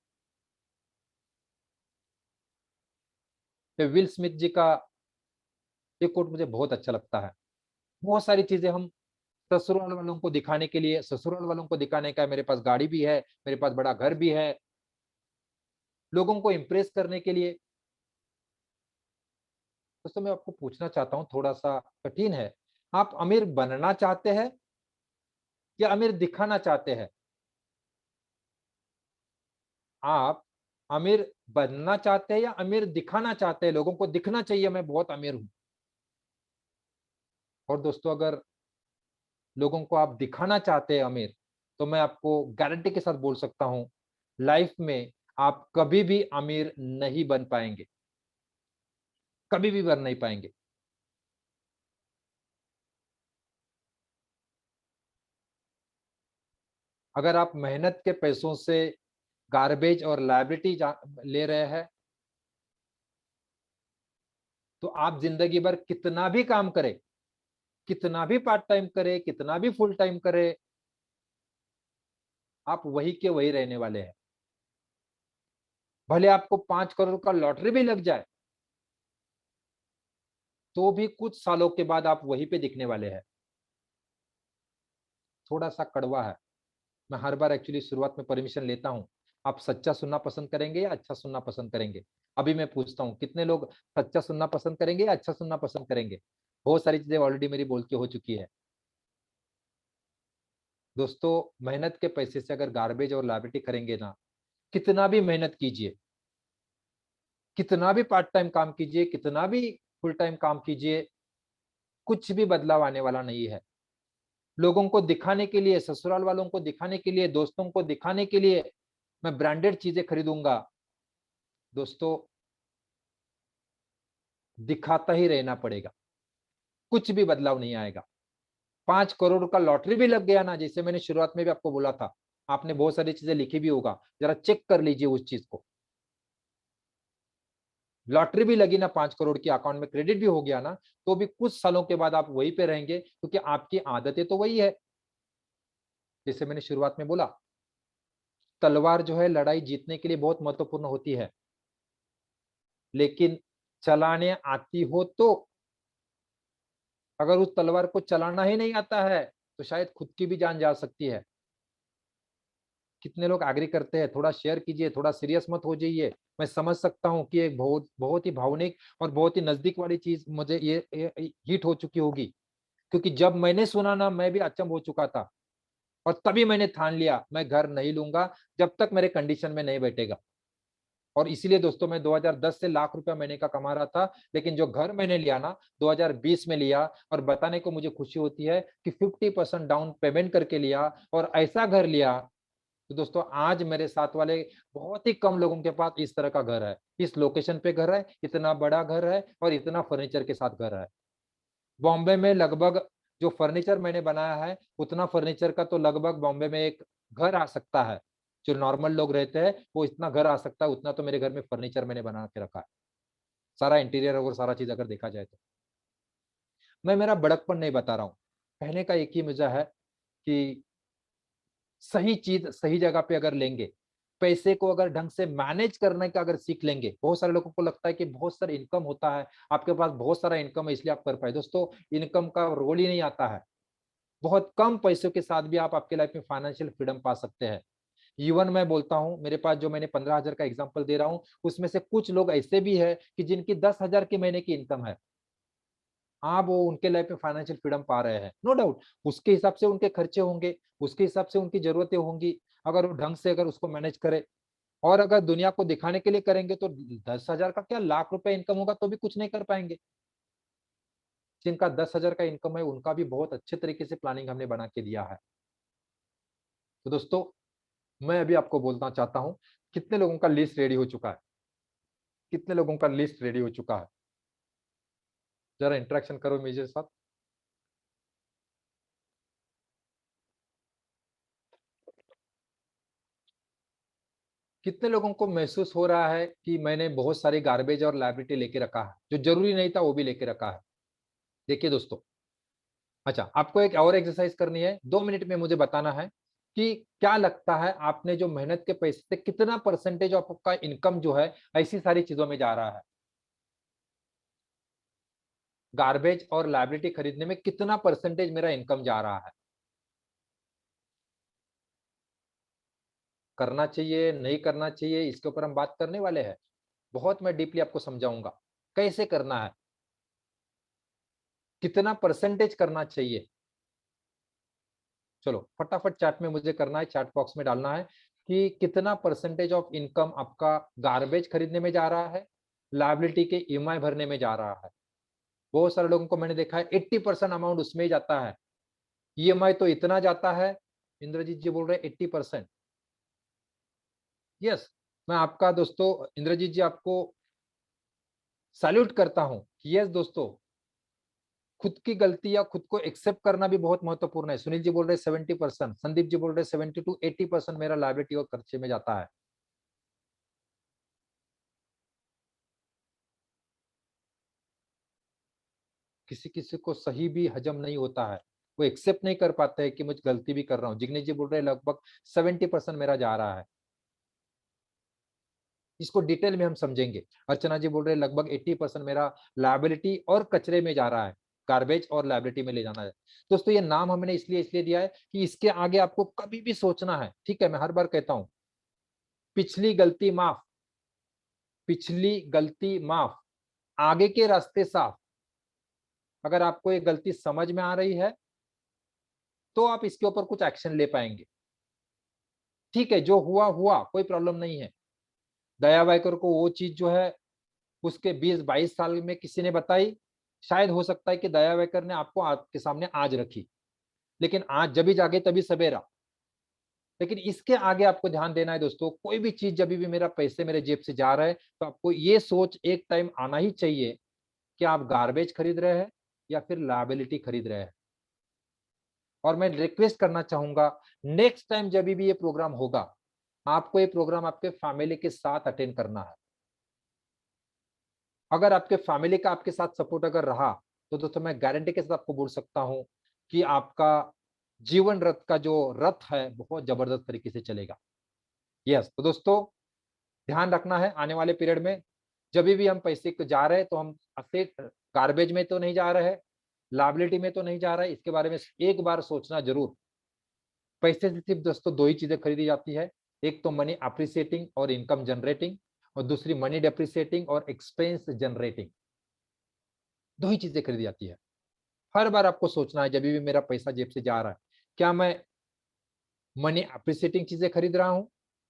तो विल स्मिथ जी का ये कोट मुझे बहुत अच्छा लगता है। बहुत सारी चीजें हम ससुराल वालों को दिखाने के लिए, ससुराल वालों को दिखाने का मेरे पास गाड़ी भी है, मेरे पास बड़ा घर भी है, लोगों को इम्प्रेस करने के लिए। दोस्तों मैं आपको पूछना चाहता हूँ, थोड़ा सा कठिन है, आप अमीर बनना चाहते हैं या अमीर दिखाना चाहते हैं? आप अमीर बनना चाहते हैं या अमीर दिखाना चाहते हैं? लोगों को दिखना चाहिए मैं बहुत अमीर हूं। और दोस्तों अगर लोगों को आप दिखाना चाहते हैं अमीर, तो मैं आपको गारंटी के साथ बोल सकता हूं, लाइफ में आप कभी भी अमीर नहीं बन पाएंगे, कभी भी बन नहीं पाएंगे। अगर आप मेहनत के पैसों से गार्बेज और लाइबिलिटी ले रहे हैं, तो आप जिंदगी भर कितना भी काम करें, कितना भी पार्ट टाइम करे, कितना भी फुल टाइम करे, आप वही के वही रहने वाले हैं। भले आपको 5 करोड़ का लॉटरी भी लग जाए, तो भी कुछ सालों के बाद आप वहीं पे दिखने वाले हैं। थोड़ा सा कड़वा है। मैं हर बार एक्चुअली शुरुआत में परमिशन लेता हूँ। आप सच्चा सुनना पसंद करेंगे या अच्छा सुनना पसंद करेंगे? अभी मैं पूछता हूँ, कितने लोग सच्चा सुनना पसंद करेंगे या अच्छा सुनना पसंद करेंगे? बहुत सारी चीजें ऑलरेडी मेरी बोल के हो चुकी है। दोस्तों मेहनत के पैसे से अगर गार्बेज और लाइबिलिटी करेंगे ना, कितना भी मेहनत कीजिए, कितना भी पार्ट टाइम काम कीजिए, कितना भी फुल टाइम काम कीजिए, कुछ भी बदलाव आने वाला नहीं है। लोगों को दिखाने के लिए, ससुराल वालों को दिखाने के लिए, दोस्तों को दिखाने के लिए मैं ब्रांडेड चीजें खरीदूंगा। दोस्तों दिखाता ही रहना पड़ेगा, कुछ भी बदलाव नहीं आएगा। 5 करोड़ का लॉटरी भी लग गया ना, जैसे मैंने शुरुआत में भी आपको बोला था, आपने बहुत सारी चीजें लिखी भी होगा, जरा चेक कर लीजिए उस चीज को। लॉटरी भी लगी ना, 5 करोड़ की अकाउंट में क्रेडिट भी हो गया ना, तो भी कुछ सालों के बाद आप वहीं पे रहेंगे, क्योंकि आपकी आदतें तो वही है। जैसे मैंने शुरुआत में बोला, तलवार जो है लड़ाई जीतने के लिए बहुत महत्वपूर्ण होती है, लेकिन चलाने आती हो तो। अगर उस तलवार को चलाना ही नहीं आता है, तो शायद खुद की भी जान जा सकती है। कितने लोग एग्री करते हैं? थोड़ा शेयर कीजिए, थोड़ा सीरियस मत हो जाइए। मैं समझ सकता हूँ कि एक बहुत बहुत ही भावनिक और बहुत ही नजदीक वाली चीज मुझे ये हिट हो चुकी होगी, क्योंकि जब मैंने सुना ना, मैं भी अचंभ हो चुका था। और तभी मैंने ठान लिया, मैं घर नहीं लूंगा जब तक मेरे कंडीशन में नहीं बैठेगा। और इसीलिए दोस्तों मैं 2010 से लाख रुपया महीने का कमा रहा था, लेकिन जो घर मैंने लिया ना 2020 में लिया, और बताने को मुझे खुशी होती है कि 50% डाउन पेमेंट करके लिया और ऐसा घर लिया। तो दोस्तों आज मेरे साथ वाले बहुत ही कम लोगों के पास इस तरह का घर है, इस लोकेशन पे घर है, इतना बड़ा घर है और इतना फर्नीचर के साथ घर है। बॉम्बे में लगभग जो फर्नीचर मैंने बनाया है, उतना फर्नीचर का तो लगभग बॉम्बे में एक घर आ सकता है। जो नॉर्मल लोग रहते हैं वो इतना घर आ सकता है, उतना तो मेरे घर में फर्नीचर मैंने बना के रखा है, सारा इंटीरियर और सारा चीज अगर देखा जाए तो। मैं मेरा बड़कपन नहीं बता रहा हूँ, कहने का एक ही मुद्दा है कि सही चीज सही जगह पे अगर लेंगे, पैसे को अगर ढंग से मैनेज करने का अगर सीख लेंगे। बहुत सारे लोगों को लगता है कि बहुत सारा इनकम होता है, आपके पास बहुत सारा इनकम है इसलिए आप कर पाए। दोस्तों इनकम का रोल ही नहीं आता है। बहुत कम पैसों के साथ भी आप आपके लाइफ में फाइनेंशियल फ्रीडम पा सकते हैं। इवन मैं बोलता हूं, मेरे पास जो मैंने 15,000 का एग्जांपल दे रहा हूं, उसमें से कुछ लोग ऐसे भी है कि जिनकी 10,000 की महीने की इनकम है। हाँ वो उनके लाइफ में फाइनेंशियल फ्रीडम पा रहे हैं, नो डाउट। उसके हिसाब से उनके खर्चे होंगे, उसके हिसाब से उनकी जरूरतें होंगी, अगर वो ढंग से अगर उसको मैनेज करे। और अगर दुनिया को दिखाने के लिए करेंगे तो 10,000 का क्या, लाख रुपए इनकम होगा तो भी कुछ नहीं कर पाएंगे। जिनका 10,000 का इनकम है उनका भी बहुत अच्छे तरीके से प्लानिंग हमने बना के दिया है। तो दोस्तों मैं अभी आपको बोलना चाहता हूँ, कितने लोगों का लिस्ट रेडी हो चुका है? कितने लोगों का लिस्ट रेडी हो चुका है? जरा इंटरेक्शन करो मेरे साथ। कितने लोगों को महसूस हो रहा है कि मैंने बहुत सारी गार्बेज और लाइबिलिटी लेके रखा है, जो जरूरी नहीं था वो भी लेके रखा है। देखिए दोस्तों, अच्छा आपको एक और एक्सरसाइज करनी है, 2 मिनट में मुझे बताना है कि क्या लगता है आपने जो मेहनत के पैसे से कितना परसेंटेज ऑफ आपका इनकम जो है ऐसी सारी चीजों में जा रहा है। गार्बेज और लाइबिलिटी खरीदने में कितना परसेंटेज मेरा इनकम जा रहा है। करना चाहिए नहीं करना चाहिए इसके ऊपर हम बात करने वाले हैं। बहुत मैं डीपली आपको समझाऊंगा कैसे करना है, कितना परसेंटेज करना चाहिए। चलो फटाफट चैट में मुझे करना है, चैट बॉक्स में डालना है कि कितना परसेंटेज ऑफ इनकम आपका गार्बेज खरीदने में जा रहा है, लाइबिलिटी के ईएमआई भरने में जा रहा है। बहुत सारे लोगों को मैंने देखा है 80% अमाउंट उसमें ही जाता है। ईएमआई तो इतना जाता है, इंद्रजीत जी बोल रहे 80%। यस, मैं आपका दोस्तों इंद्रजीत जी आपको सैल्यूट करता हूं कि यस दोस्तों, खुद की गलती या खुद को एक्सेप्ट करना भी बहुत महत्वपूर्ण है। सुनील जी बोल रहे 70%, संदीप जी बोल रहे 70 to 80% मेरा लाइबिलिटी और खर्चे में जाता है। किसी किसी को सही भी हजम नहीं होता है, वो एक्सेप्ट नहीं कर पाते हैं कि मुझ गलती भी कर रहा हूँ। जिग्नेश जी बोल रहे लगभग 70% मेरा जा रहा है। इसको डिटेल में हम समझेंगे। अर्चना जी बोल रहे लगभग 80% मेरा लाइबिलिटी और कचरे में जा रहा है, गार्बेज और लाइबिलिटी में ले जाना है। दोस्तों ये नाम हमने इसलिए इसलिए दिया है कि इसके आगे आपको कभी भी सोचना है, ठीक है, मैं हर बार कहता हूं, पिछली गलती माफ, पिछली गलती माफ, आगे के रास्ते साफ। अगर आपको ये गलती समझ में आ रही है तो आप इसके ऊपर कुछ एक्शन ले पाएंगे। ठीक है, जो हुआ हुआ, कोई प्रॉब्लम नहीं है। दया वायकर को वो चीज जो है उसके 20-22 साल में किसी ने बताई, शायद हो सकता है कि दया वायकर ने आपको आपके सामने आज रखी, लेकिन आज जब भी जागे तभी सवेरा। लेकिन इसके आगे आपको ध्यान देना है दोस्तों, कोई भी चीज जब भी मेरा पैसे मेरे जेब से जा रहा है तो आपको ये सोच एक टाइम आना ही चाहिए कि आप गार्बेज खरीद रहे हैं या फिर लायबिलिटी खरीद रहे हैं। और मैं रिक्वेस्ट करना चाहूंगा, नेक्स्ट टाइम जब भी ये प्रोग्राम होगा, आपको ये प्रोग्राम आपके फैमिली के साथ अटेंड करना है। अगर आपके फैमिली का आपके साथ सपोर्ट अगर रहा तो दोस्तों मैं गारंटी के साथ आपको बोल सकता हूं कि आपका जीवन रथ का जो रथ है बहुत जबरदस्त तरीके से चलेगा। यस, तो दोस्तों ध्यान रखना है आने वाले पीरियड में जब भी हम पैसे को जा रहे हैं तो हम असेट गार्बेज में तो नहीं जा रहे हैं, लाइबिलिटी में तो नहीं जा रहा है। इसके बारे में एक बार सोचना जरूर। पैसे से सिर्फ दोस्तों दो ही चीजें खरीदी जाती है, एक तो मनी अप्रिसिएटिंग और इनकम जनरेटिंग, और दूसरी मनी डेप्रिसिएटिंग और एक्सपेंस जनरेटिंग। दो ही चीजें खरीदी जाती है। हर बार आपको सोचना है जब भी मेरा पैसा जेब से जा रहा है, क्या मैं मनी अप्रिसिएटिंग चीजें खरीद रहा हूँ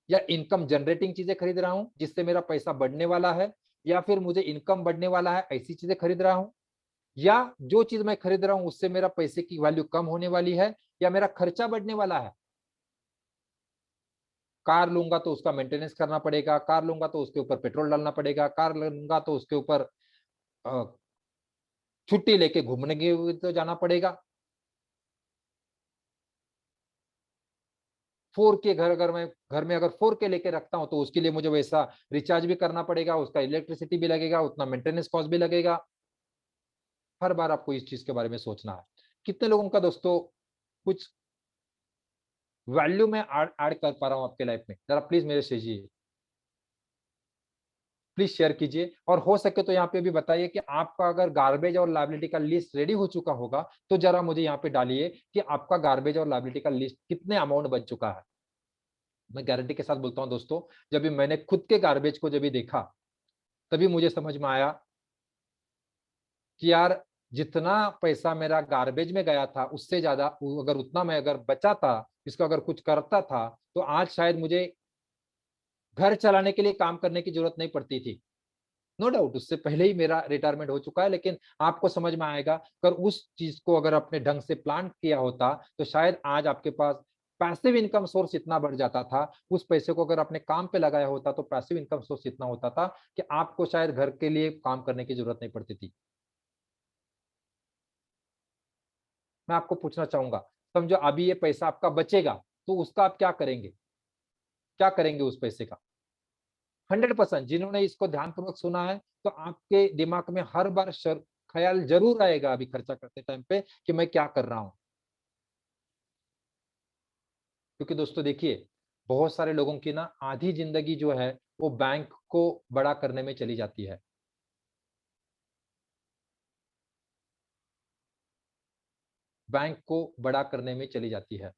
या इनकम जनरेटिंग चीजें खरीद रहा हूँ जिससे मेरा पैसा बढ़ने वाला है, या फिर मुझे इनकम बढ़ने वाला है ऐसी चीजें खरीद रहा हूँ, या जो चीज मैं खरीद रहा हूँ उससे मेरा पैसे की वैल्यू कम होने वाली है या मेरा खर्चा बढ़ने वाला है। कार लूंगा तो उसका मेंटेनेंस करना पड़ेगा, कार लूंगा तो उसके ऊपर पेट्रोल डालना पड़ेगा, कार लूंगा तो उसके ऊपर छुट्टी लेके घूमने के तो जाना पड़ेगा। 4K घर अगर मैं घर में अगर 4K लेके रखता हूं तो उसके लिए मुझे वैसा रिचार्ज भी करना पड़ेगा, उसका इलेक्ट्रिसिटी भी लगेगा, उतना मेंटेनेंस कॉस्ट भी लगेगा। हर बार आपको इस चीज के बारे में सोचना है। कितने लोगों का दोस्तों कुछ वैल्यू में ऐड कर पा रहा हूं आपके लाइफ में, जरा प्लीज मेरे से जी प्लीज शेयर कीजिए। और हो सके तो यहाँ पे भी बताइए कि आपका अगर गार्बेज और लाइबिलिटी का लिस्ट रेडी हो चुका होगा तो जरा मुझे यहाँ पे डालिए कि आपका गार्बेज और लाइबिलिटी का लिस्ट कितने अमाउंट बन चुका है। मैं गारंटी के साथ बोलता हूँ दोस्तों, जब भी मैंने खुद के गार्बेज को जब भी देखा तभी मुझे समझ में आया कि यार जितना पैसा मेरा गार्बेज में गया था उससे ज्यादा अगर उतना मैं अगर बचा था, इसको अगर कुछ करता था तो आज शायद मुझे घर चलाने के लिए काम करने की जरूरत नहीं पड़ती थी। नो डाउट उससे पहले ही मेरा रिटायरमेंट हो चुका है, लेकिन आपको समझ में आएगा अगर उस चीज को अगर अपने ढंग से प्लान किया होता तो शायद आज आपके पास पैसिव इनकम सोर्स इतना बढ़ जाता था। उस पैसे को अगर अपने काम पे लगाया होता तो पैसिव इनकम सोर्स इतना होता था कि आपको शायद घर के लिए काम करने की जरूरत नहीं पड़ती थी। मैं आपको पूछना चाहूंगा, समझो अभी ये पैसा आपका बचेगा तो उसका आप क्या करेंगे, क्या करेंगे उस पैसे का। 100% जिन्होंने इसको ध्यानपूर्वक सुना है तो आपके दिमाग में हर बार ख्याल जरूर आएगा अभी खर्चा करते टाइम पे कि मैं क्या कर रहा हूं। क्योंकि दोस्तों देखिए, बहुत सारे लोगों की ना आधी जिंदगी जो है वो बैंक को बड़ा करने में चली जाती है। बैंक को बड़ा करने में चली जाती है।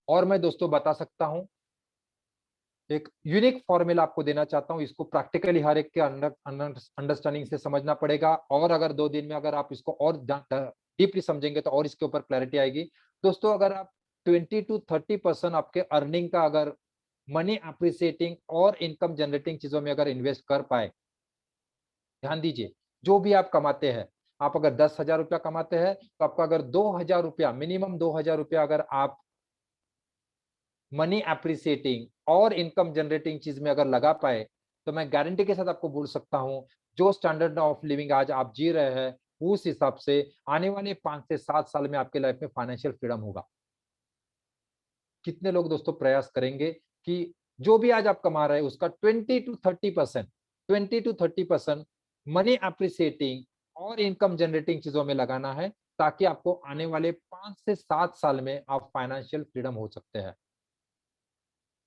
और मैं दोस्तों बता सकता हूं, एक यूनिक फॉर्मूला आपको देना चाहता हूं, इसको प्रैक्टिकली हर एक के अंडरस्टैंडिंग से समझना पड़ेगा, और अगर 2 दिन में अगर आप इसको और डीपली समझेंगे तो और इसके ऊपर क्लैरिटी आएगी। दोस्तों अगर आप 20 to 30% आपके अर्निंग का अगर मनी अप्रिसिएटिंग और इनकम जनरेटिंग चीजों में अगर इन्वेस्ट कर पाए, ध्यान दीजिए, जो भी आप कमाते हैं, आप अगर 10,000 रुपया कमाते हैं तो आपका अगर 2,000 रुपया, मिनिमम 2,000 रुपया अगर आप मनी अप्रिसिएटिंग और इनकम जनरेटिंग चीज में अगर लगा पाए, तो मैं गारंटी के साथ आपको बोल सकता हूं, जो स्टैंडर्ड ऑफ लिविंग आज आप जी रहे हैं उस हिसाब से आने वाले 5 से 7 साल में आपके लाइफ में फाइनेंशियल फ्रीडम होगा। कितने लोग दोस्तों प्रयास करेंगे कि जो भी आज आप कमा रहे हैं उसका 20 to 30% मनी अप्रिसिएटिंग और इनकम जनरेटिंग चीजों में लगाना है, ताकि आपको आने वाले 5 से 7 साल में आप फाइनेंशियल फ्रीडम हो सकते हैं।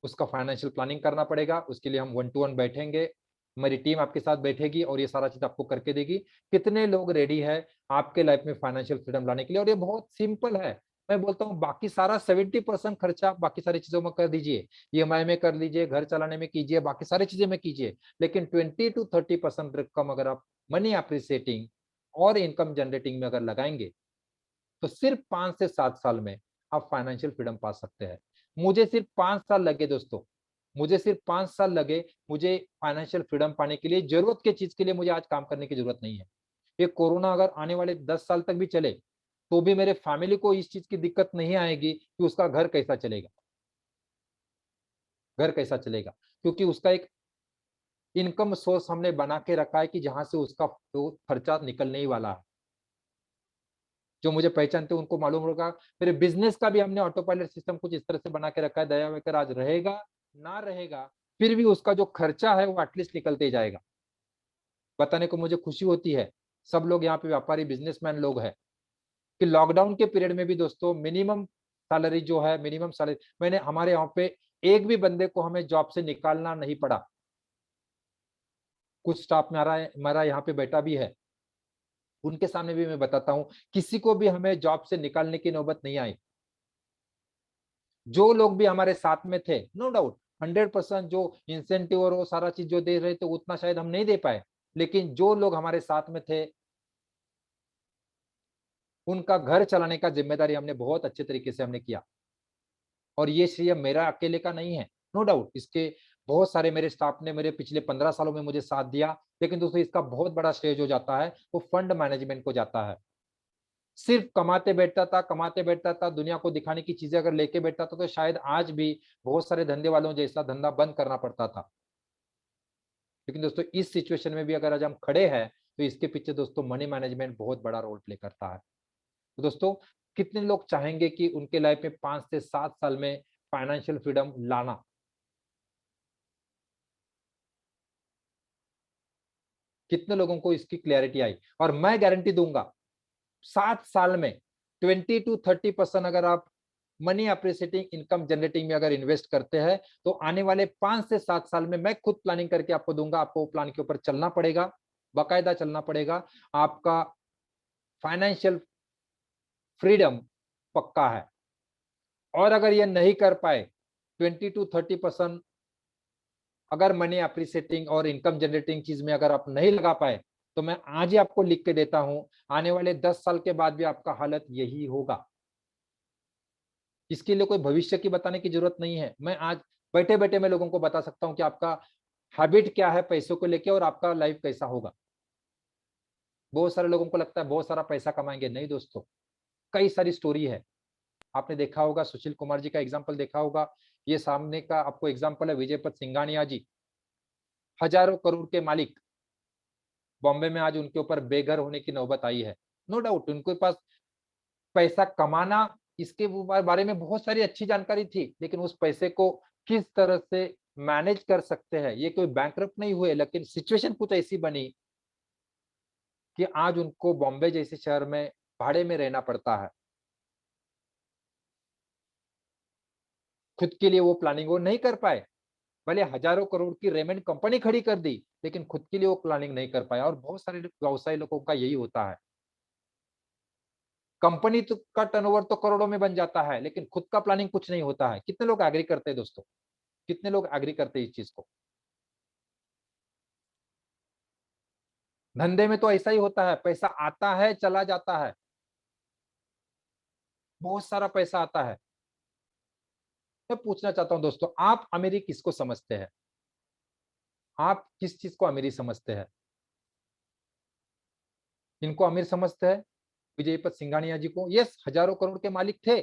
उसका फाइनेंशियल प्लानिंग करना पड़ेगा, उसके लिए हम 1 to 1 बैठेंगे, मेरी टीम आपके साथ बैठेगी और ये सारा चीज आपको करके देगी। कितने लोग रेडी है आपके लाइफ में फाइनेंशियल फ्रीडम लाने के लिए? और ये बहुत सिंपल है। मैं बोलता हूँ बाकी सारा 70% खर्चा बाकी सारी चीजों में कर दीजिए, ईएमआई में कर लीजिए, घर चलाने में कीजिए, बाकी सारी चीजें में कीजिए, लेकिन 20 to 30% रकम अगर आप मनी अप्रिसिएटिंग और इनकम जनरेटिंग में अगर लगाएंगे, तो सिर्फ 5 से 7 साल में आप फाइनेंशियल फ्रीडम पा सकते हैं। मुझे सिर्फ 5 साल लगे दोस्तों, मुझे सिर्फ 5 साल लगे मुझे फाइनेंशियल फ्रीडम पाने के लिए। जरूरत के चीज के लिए मुझे आज काम करने की जरूरत नहीं है। ये कोरोना अगर आने वाले 10 साल तक भी चले तो भी मेरे फैमिली को इस चीज की दिक्कत नहीं आएगी कि उसका घर कैसा चलेगा, घर कैसा चलेगा, क्योंकि उसका एक इनकम सोर्स हमने बना के रखा है कि जहां से उसका खर्चा निकलने ही वाला है। जो मुझे पहचानते हैं उनको मालूम होगा, मेरे बिजनेस का भी हमने ऑटो पायलट सिस्टम कुछ इस तरह से बना के रखा है, दया वेकर आज रहेगा ना रहेगा फिर भी उसका जो खर्चा है वो एटलीस्ट निकलते ही जाएगा। बताने को मुझे खुशी होती है, सब लोग यहाँ पे व्यापारी बिजनेसमैन लोग हैं, कि लॉकडाउन के पीरियड में भी दोस्तों मिनिमम सैलरी जो है, मिनिमम सैलरी मैंने हमारे यहाँ पे एक भी बंदे को हमें जॉब से निकालना नहीं पड़ा। कुछ स्टाफ मेरा यहाँ पे बैठा भी है, उनके सामने भी मैं बताता हूँ, किसी को भी हमें जॉब से निकालने की नौबत नहीं आई। जो लोग भी हमारे साथ में थे, नो डाउट 100% जो इंसेंटिव और वो सारा चीज जो दे रहे थे उतना शायद हम नहीं दे पाए, लेकिन जो लोग हमारे साथ में थे उनका घर चलाने का जिम्मेदारी हमने बहुत अच्छे तरीके से हमने किया। और ये श्रेय मेरा अकेले का नहीं है, नो डाउट इसके बहुत सारे मेरे स्टाफ ने मेरे पिछले 15 सालों में मुझे साथ दिया, लेकिन दोस्तों इसका बहुत बड़ा श्रेय जो जाता है वो फंड मैनेजमेंट को जाता है। सिर्फ कमाते बैठता था, दुनिया को दिखाने की चीजें अगर लेके बैठता था तो शायद आज भी बहुत सारे धंधे वालों जैसा धंधा बंद करना पड़ता था। लेकिन दोस्तों इस सिचुएशन में भी अगर आज हम खड़े हैं तो इसके पीछे दोस्तों मनी मैनेजमेंट बहुत बड़ा रोल प्ले करता है। तो दोस्तों कितने लोग चाहेंगे कि उनके लाइफ में 5 से 7 साल में फाइनेंशियल फ्रीडम लाना? कितने लोगों को इसकी क्लैरिटी आई? और मैं गारंटी दूंगा 7 साल में 20 to 30% अगर आप मनी अप्रिसिएटिंग इनकम जनरेटिंग में अगर इन्वेस्ट करते हैं तो आने वाले 5 से 7 साल में मैं खुद प्लानिंग करके आपको दूंगा। आपको प्लान के ऊपर चलना पड़ेगा, बाकायदा चलना पड़ेगा। आपका फाइनेंशियल फ्रीडम पक्का है। और अगर ये नहीं कर पाए 20 to 30% अगर मनी अप्रिसिएटिंग और इनकम जनरेटिंग चीज में अगर आप नहीं लगा पाए, तो मैं आज ही आपको लिख के देता हूं, आने वाले 10 साल के बाद भी आपका हालत यही होगा। इसके लिए कोई भविष्य की बताने की जरूरत नहीं है। मैं आज बैठे बैठे मैं लोगों को बता सकता हूं कि आपका हैबिट क्या है पैसों को लेके और आपका लाइफ कैसा होगा। बहुत सारे लोगों को लगता है बहुत सारा पैसा कमाएंगे, नहीं दोस्तों, कई सारी स्टोरी है। आपने देखा होगा सुशील कुमार जी का एग्जाम्पल देखा होगा, ये सामने का आपको एग्जाम्पल है विजयपत सिंघानिया जी, हजारों करोड़ के मालिक, बॉम्बे में आज उनके ऊपर बेघर होने की नौबत आई है। नो डाउट उनके पास पैसा कमाना, इसके बारे में बहुत सारी अच्छी जानकारी थी, लेकिन उस पैसे को किस तरह से मैनेज कर सकते हैं। ये कोई बैंकरप्ट नहीं हुए, लेकिन सिचुएशन कुछ ऐसी बनी कि आज उनको बॉम्बे जैसे शहर में भाड़े में रहना पड़ता है। खुद के लिए वो प्लानिंग वो नहीं कर पाए। भले हजारों करोड़ की रेमंड कंपनी खड़ी कर दी, लेकिन खुद के लिए वो प्लानिंग नहीं कर पाया। और बहुत सारे व्यवसायी लोगों का यही होता है। कंपनी तो का टर्नओवर तो करोड़ों में बन जाता है, लेकिन खुद का प्लानिंग कुछ नहीं होता है। कितने लोग एग्री करते हैं दोस्तों? कितने लोग एग्री करते हैं इस चीज को? धंधे में तो ऐसा ही होता है, पैसा आता है चला जाता है, बहुत सारा पैसा आता है। मैं पूछना चाहता हूं दोस्तों, आप अमीरी किसको समझते हैं? आप किस चीज को अमीरी समझते हैं? इनको अमीर समझते हैं विजय पथ सिंघानिया जी को। यस, हजारों करोड़ के मालिक थे,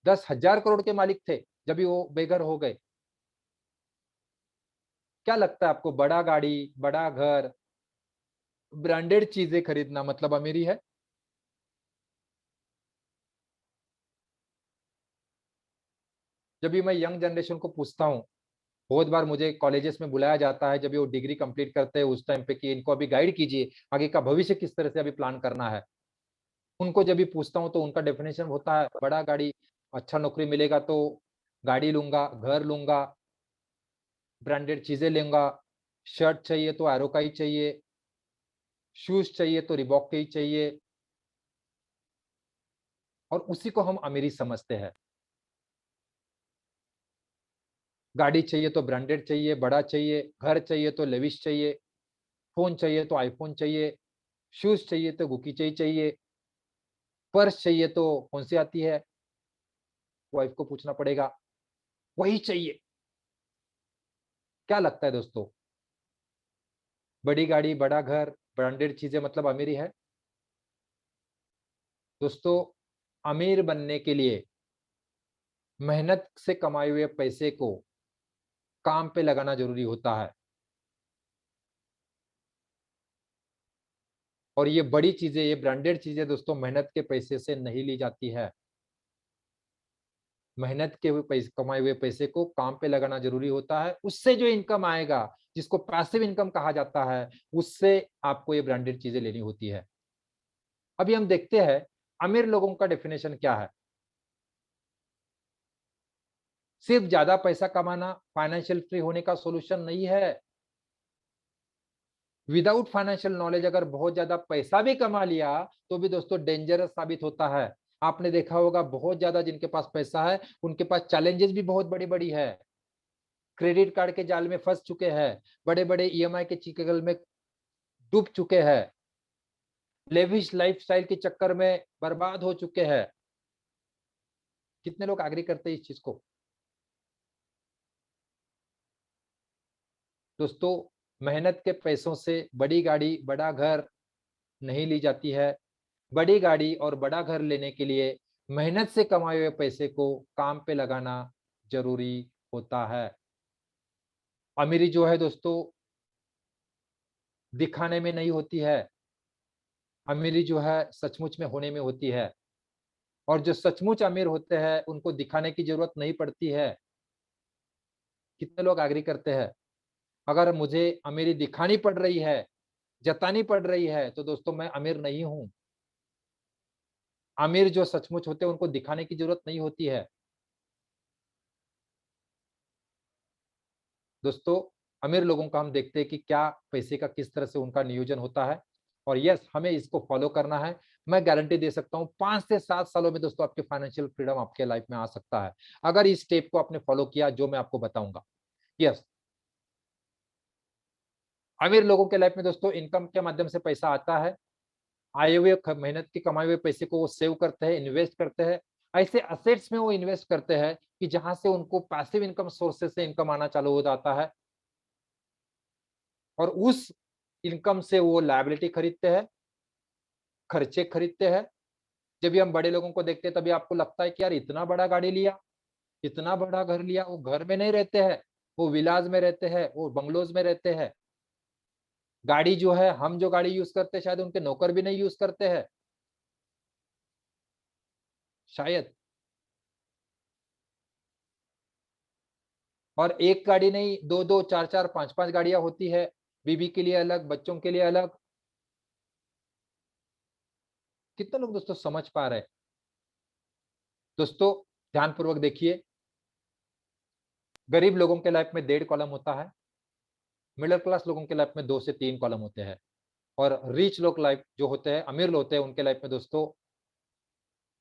10,000 करोड़ के मालिक थे जब भी वो बेघर हो गए। क्या लगता है आपको, बड़ा गाड़ी, बड़ा घर, ब्रांडेड चीजें खरीदना मतलब अमीरी है? जब भी मैं यंग जनरेशन को पूछता हूँ, बहुत बार मुझे कॉलेजेस में बुलाया जाता है जब ये वो डिग्री कंप्लीट करते हैं उस टाइम पे, कि इनको अभी गाइड कीजिए आगे का भविष्य किस तरह से अभी प्लान करना है। उनको जब भी पूछता हूँ तो उनका डेफिनेशन होता है बड़ा गाड़ी, अच्छा नौकरी मिलेगा तो गाड़ी लूंगा, घर लूंगा, ब्रांडेड चीजें लूंगा, शर्ट चाहिए तो एरो का ही चाहिए, शूज चाहिए तो रिबॉक के ही चाहिए। और उसी को हम अमीरी समझते हैं। गाड़ी चाहिए तो ब्रांडेड चाहिए, बड़ा चाहिए, घर चाहिए तो लेविश चाहिए, फोन चाहिए तो आईफोन चाहिए, शूज चाहिए तो गुकी चाहिए, पर्स चाहिए तो कौन सी आती है, वाइफ को पूछना पड़ेगा, वही चाहिए। क्या लगता है दोस्तों, बड़ी गाड़ी, बड़ा घर, ब्रांडेड चीजें मतलब अमीरी है? दोस्तों, अमीर बनने के लिए मेहनत से कमाए हुए पैसे को काम पे लगाना जरूरी होता है। और ये बड़ी चीजें, ये ब्रांडेड चीजें दोस्तों मेहनत के पैसे से नहीं ली जाती है। मेहनत के हुए पैसे, कमाए हुए पैसे को काम पे लगाना जरूरी होता है। उससे जो इनकम आएगा, जिसको पैसिव इनकम कहा जाता है, उससे आपको ये ब्रांडेड चीजें लेनी होती है। अभी हम देखते हैं अमीर लोगों का डेफिनेशन क्या है। सिर्फ ज्यादा पैसा कमाना फाइनेंशियल फ्री होने का सोल्यूशन नहीं है। विदाउट फाइनेंशियल नॉलेज अगर बहुत ज्यादा पैसा भी कमा लिया तो भी दोस्तों डेंजरस साबित होता है। आपने देखा होगा बहुत ज्यादा जिनके पास पैसा है उनके पास चैलेंजेस भी बहुत बड़ी बड़ी है। क्रेडिट कार्ड के जाल में फंस चुके हैं, बड़े बड़े ईएमआई के चिकल में डूब चुके हैं, लेविश लाइफस्टाइल के चक्कर में बर्बाद हो चुके हैं। कितने लोग एग्री करते हैं इस चीज को? दोस्तों, मेहनत के पैसों से बड़ी गाड़ी, बड़ा घर नहीं ली जाती है। बड़ी गाड़ी और बड़ा घर लेने के लिए मेहनत से कमाए हुए पैसे को काम पे लगाना जरूरी होता है। अमीरी जो है दोस्तों दिखाने में नहीं होती है, अमीरी जो है सचमुच में होने में होती है। और जो सचमुच अमीर होते हैं उनको दिखाने की जरूरत नहीं पड़ती है। कितने लोग एग्री करते हैं? अगर मुझे अमीरी दिखानी पड़ रही है, जतानी पड़ रही है, तो दोस्तों मैं अमीर नहीं हूं। अमीर जो सचमुच होते हैं उनको दिखाने की जरूरत नहीं होती है। दोस्तों, अमीर लोगों का हम देखते हैं कि क्या पैसे का किस तरह से उनका नियोजन होता है। और यस, हमें इसको फॉलो करना है। मैं गारंटी दे सकता हूं 5 से 7 सालों में दोस्तों आपके फाइनेंशियल फ्रीडम आपके लाइफ में आ सकता है, अगर इस स्टेप को आपने फॉलो किया जो मैं आपको बताऊंगा। यस, अमीर लोगों के लाइफ में दोस्तों इनकम के माध्यम से पैसा आता है। आए हुए मेहनत के कमाए हुए पैसे को वो सेव करते हैं, इन्वेस्ट करते हैं। ऐसे असेट्स में वो इन्वेस्ट करते हैं कि जहां से उनको पैसिव इनकम सोर्सेस से इनकम आना चालू हो जाता है। और उस इनकम से वो लायबिलिटी खरीदते हैं, खर्चे खरीदते हैं। जब भी हम बड़े लोगों को देखते हैं तभी आपको लगता है कि यार इतना बड़ा गाड़ी लिया, इतना बड़ा घर लिया। वो घर में नहीं रहते हैं, वो विलाज में रहते हैं, वो बंगलोज में रहते हैं। गाड़ी जो है, हम जो गाड़ी यूज करते हैं शायद उनके नौकर भी नहीं यूज करते हैं, शायद। और एक गाड़ी नहीं, दो दो चार चार पांच पांच गाड़ियां होती है, बीबी के लिए अलग, बच्चों के लिए अलग। कितने लोग दोस्तों समझ पा रहे हैं? दोस्तों ध्यानपूर्वक देखिए, गरीब लोगों के लाइफ में 1.5 कॉलम होता है, मिडिल क्लास लोगों के लाइफ में 2 से 3 कॉलम होते हैं, और रिच लोग लाइफ जो होते हैं, अमीर लोग होते हैं, उनके लाइफ में दोस्तों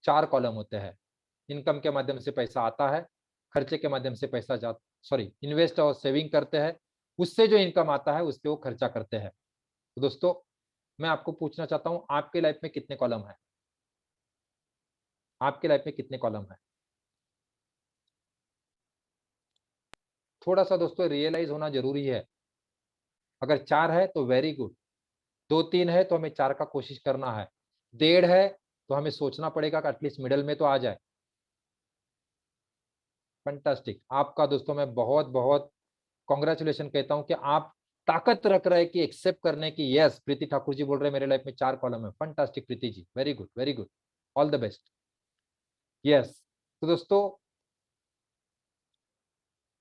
4 कॉलम होते हैं। इनकम के माध्यम से पैसा आता है, खर्चे के माध्यम से पैसा जा सॉरी इन्वेस्ट और सेविंग करते हैं, उससे जो इनकम आता है उससे वो खर्चा करते हैं। तो दोस्तों मैं आपको पूछना चाहता हूं, आपके लाइफ में कितने कॉलम है? आपके लाइफ में कितने कॉलम है? थोड़ा सा दोस्तों रियलाइज होना जरूरी है। अगर 4 है तो वेरी गुड, 2 3 है तो हमें 4 का कोशिश करना है, 1.5 है तो हमें सोचना पड़ेगा कि एटलीस्ट मिडल में तो आ जाए। फैंटास्टिक, आपका दोस्तों मैं बहुत बहुत कॉन्ग्रेचुलेशन कहता हूं कि आप ताकत रख रहे हैं कि एक्सेप्ट करने की। यस, प्रीति ठाकुर जी बोल रहे हैं मेरे लाइफ में 4 कॉलम है। Fantastic Preeti ji, very good very good, all the best. Yes, तो दोस्तों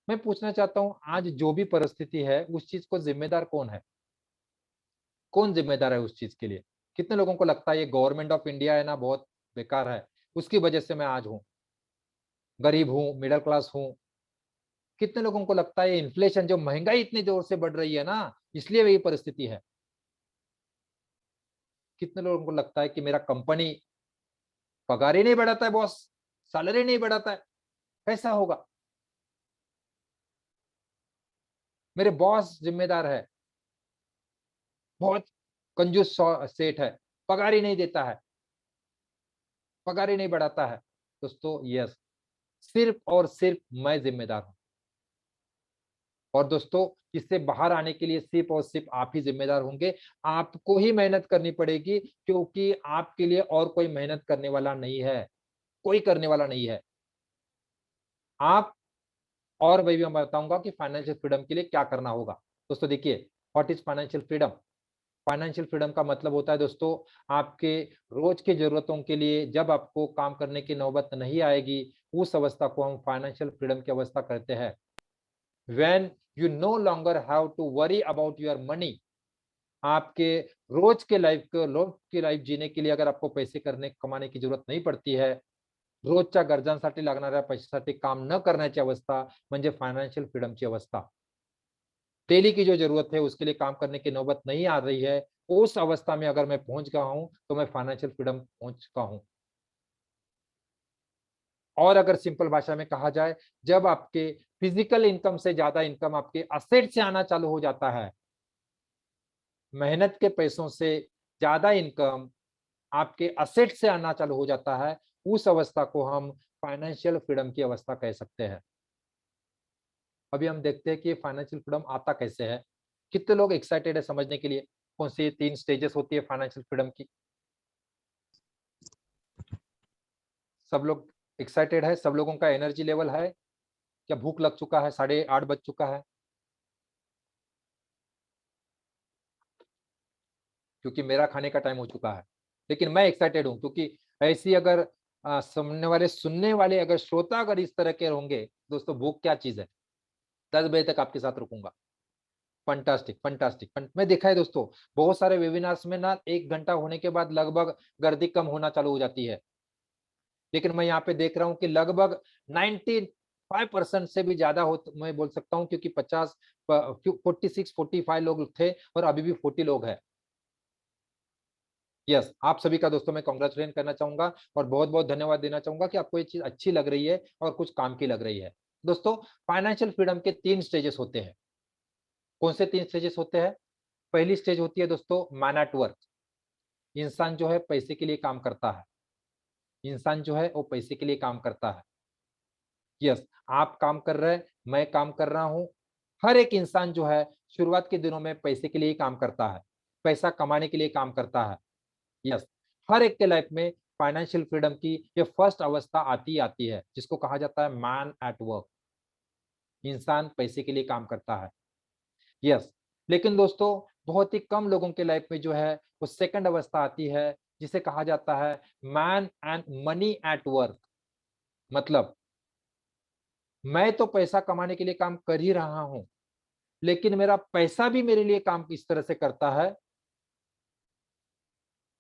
मैं पूछना चाहता हूं, आज जो भी परिस्थिति है उस चीज को जिम्मेदार कौन है? कौन जिम्मेदार है उस चीज के लिए? कितने लोगों को लगता है ये गवर्नमेंट ऑफ इंडिया है ना, बहुत बेकार है, उसकी वजह से मैं आज हूं, गरीब हूं, मिडिल क्लास हूं? कितने लोगों को लगता है इन्फ्लेशन, जो महंगाई इतनी जोर से बढ़ रही है ना, इसलिए वही परिस्थिति है? कितने लोगों को लगता है कि मेरा कंपनी पगार ही नहीं बढ़ाता है, बॉस सैलरी नहीं बढ़ाता है, कैसा होगा? मेरे बॉस जिम्मेदार है, बहुत कंजूस सेठ है, पगार ही नहीं देता है, पगार ही नहीं बढ़ाता है। दोस्तों यस, सिर्फ और सिर्फ मैं जिम्मेदार हूं। और दोस्तों इससे बाहर आने के लिए सिर्फ और सिर्फ आप ही जिम्मेदार होंगे। आपको ही मेहनत करनी पड़ेगी, क्योंकि आपके लिए और कोई मेहनत करने वाला नहीं है, कोई करने वाला नहीं है। आप और मैं भी बताऊंगा कि फाइनेंशियल फ्रीडम के लिए क्या करना होगा। दोस्तों देखिए, what is financial freedom? Financial freedom का मतलब होता है दोस्तों, आपके रोज की जरूरतों के लिए जब आपको काम करने की नौबत नहीं आएगी, उस अवस्था को हम फाइनेंशियल फ्रीडम की अवस्था कहते हैं। When you no longer have to worry about your money, आपके रोज की लाइफ जीने के लिए अगर आपको पैसे करने कमाने की जरूरत नहीं पडती है, रोजच्या गरजांसाठी लागणाऱ्या पैशासाठी काम न करण्याची अवस्था म्हणजे फायनान्शियल फ्रीडमची अवस्था। डेली की जो जरूरत है उसके लिए काम करने की नौबत नहीं आ रही है, उस अवस्था में अगर मैं पहुंच गया हूं तो मैं फाइनेंशियल फ्रीडम पहुंच चुका हूं। और अगर सिंपल भाषा में कहा जाए, जब आपके फिजिकल इनकम से ज्यादा इनकम आपके असेट से आना चालू हो जाता है, मेहनत के पैसों से ज्यादा इनकम आपके असेट से आना चालू हो जाता है, उस अवस्था को हम फाइनेंशियल फ्रीडम की अवस्था कह सकते हैं। अभी हम देखते हैं कि फाइनेंशियल फ्रीडम आता कैसे है। कितने लोग एक्साइटेड है समझने के लिए कौन सी 3 स्टेजेस होती है फाइनेंशियल फ्रीडम की? सब लोग एक्साइटेड है? सब लोगों का एनर्जी लेवल है? क्या भूख लग चुका है? 8:30 बज चुका है? क्योंकि मेरा खाने का टाइम हो चुका है, लेकिन मैं एक्साइटेड हूं, क्योंकि ऐसी अगर सुनने वाले अगर श्रोता अगर इस तरह के होंगे, दोस्तों भूख क्या चीज है, 10 बजे तक आपके साथ रुकूंगा। फंटास्टिक फंटास्टिक, मैं देखा है दोस्तों, बहुत सारे वेबिनार्स में ना 1 घंटा होने के बाद लगभग गर्दी कम होना चालू हो जाती है, लेकिन मैं यहाँ पे देख रहा हूँ कि लगभग 95% से भी ज्यादा हो, मैं बोल सकता हूँ, क्योंकि 46-45 लोग थे और अभी भी 40 लोग हैं। यस, आप सभी का दोस्तों मैं कॉन्ग्रेचुलेट करना चाहूंगा और बहुत बहुत धन्यवाद देना चाहूंगा कि आपको ये चीज अच्छी लग रही है और कुछ काम की लग रही है। दोस्तों फाइनेंशियल फ्रीडम के 3 स्टेजेस होते हैं। कौन से 3 स्टेजेस होते हैं? पहली स्टेज होती है दोस्तों मैन एट वर्क। इंसान जो है पैसे के लिए काम करता है, इंसान जो है वो पैसे के लिए काम करता है। यस, आप काम कर रहे हैं, मैं काम कर रहा हूं। हर एक इंसान जो है शुरुआत के दिनों में पैसे के लिए काम करता है, पैसा कमाने के लिए काम करता है। यस, हर एक के लाइफ में फाइनेंशियल फ्रीडम की ये फर्स्ट अवस्था आती आती है, जिसको कहा जाता है मैन एट वर्क। इंसान पैसे के लिए काम करता है। यस, लेकिन दोस्तों बहुत ही कम लोगों के लाइफ में जो है वो सेकंड अवस्था आती है, जिसे कहा जाता है man and money at work. मतलब मैं तो पैसा कमाने के लिए काम कर ही रहा हूं, लेकिन मेरा पैसा भी मेरे लिए काम इस तरह से करता है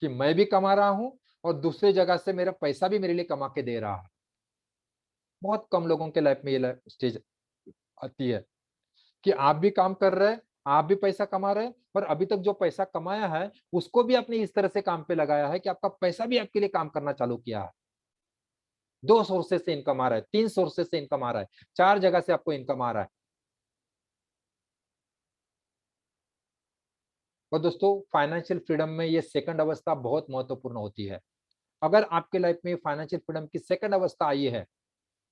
कि मैं भी कमा रहा हूं और दूसरी जगह से मेरा पैसा भी मेरे लिए कमा के दे रहा है। बहुत कम लोगों के लाइफ में ये स्टेज आती है कि आप भी काम कर रहे हैं, आप भी पैसा कमा रहे हैं, और अभी तक जो पैसा कमाया है उसको भी आपने इस तरह से काम पे लगाया है कि आपका पैसा भी आपके लिए काम करना चालू किया है। 2 सोर्सेस से इनकम आ रहा है, 3 सोर्सेस से इनकम आ रहा है, 4 जगह से आपको इनकम आ रहा है। और दोस्तों, फाइनेंशियल फ्रीडम में ये सेकंड अवस्था बहुत महत्वपूर्ण होती है। अगर आपके लाइफ में फाइनेंशियल फ्रीडम की सेकंड अवस्था आई है,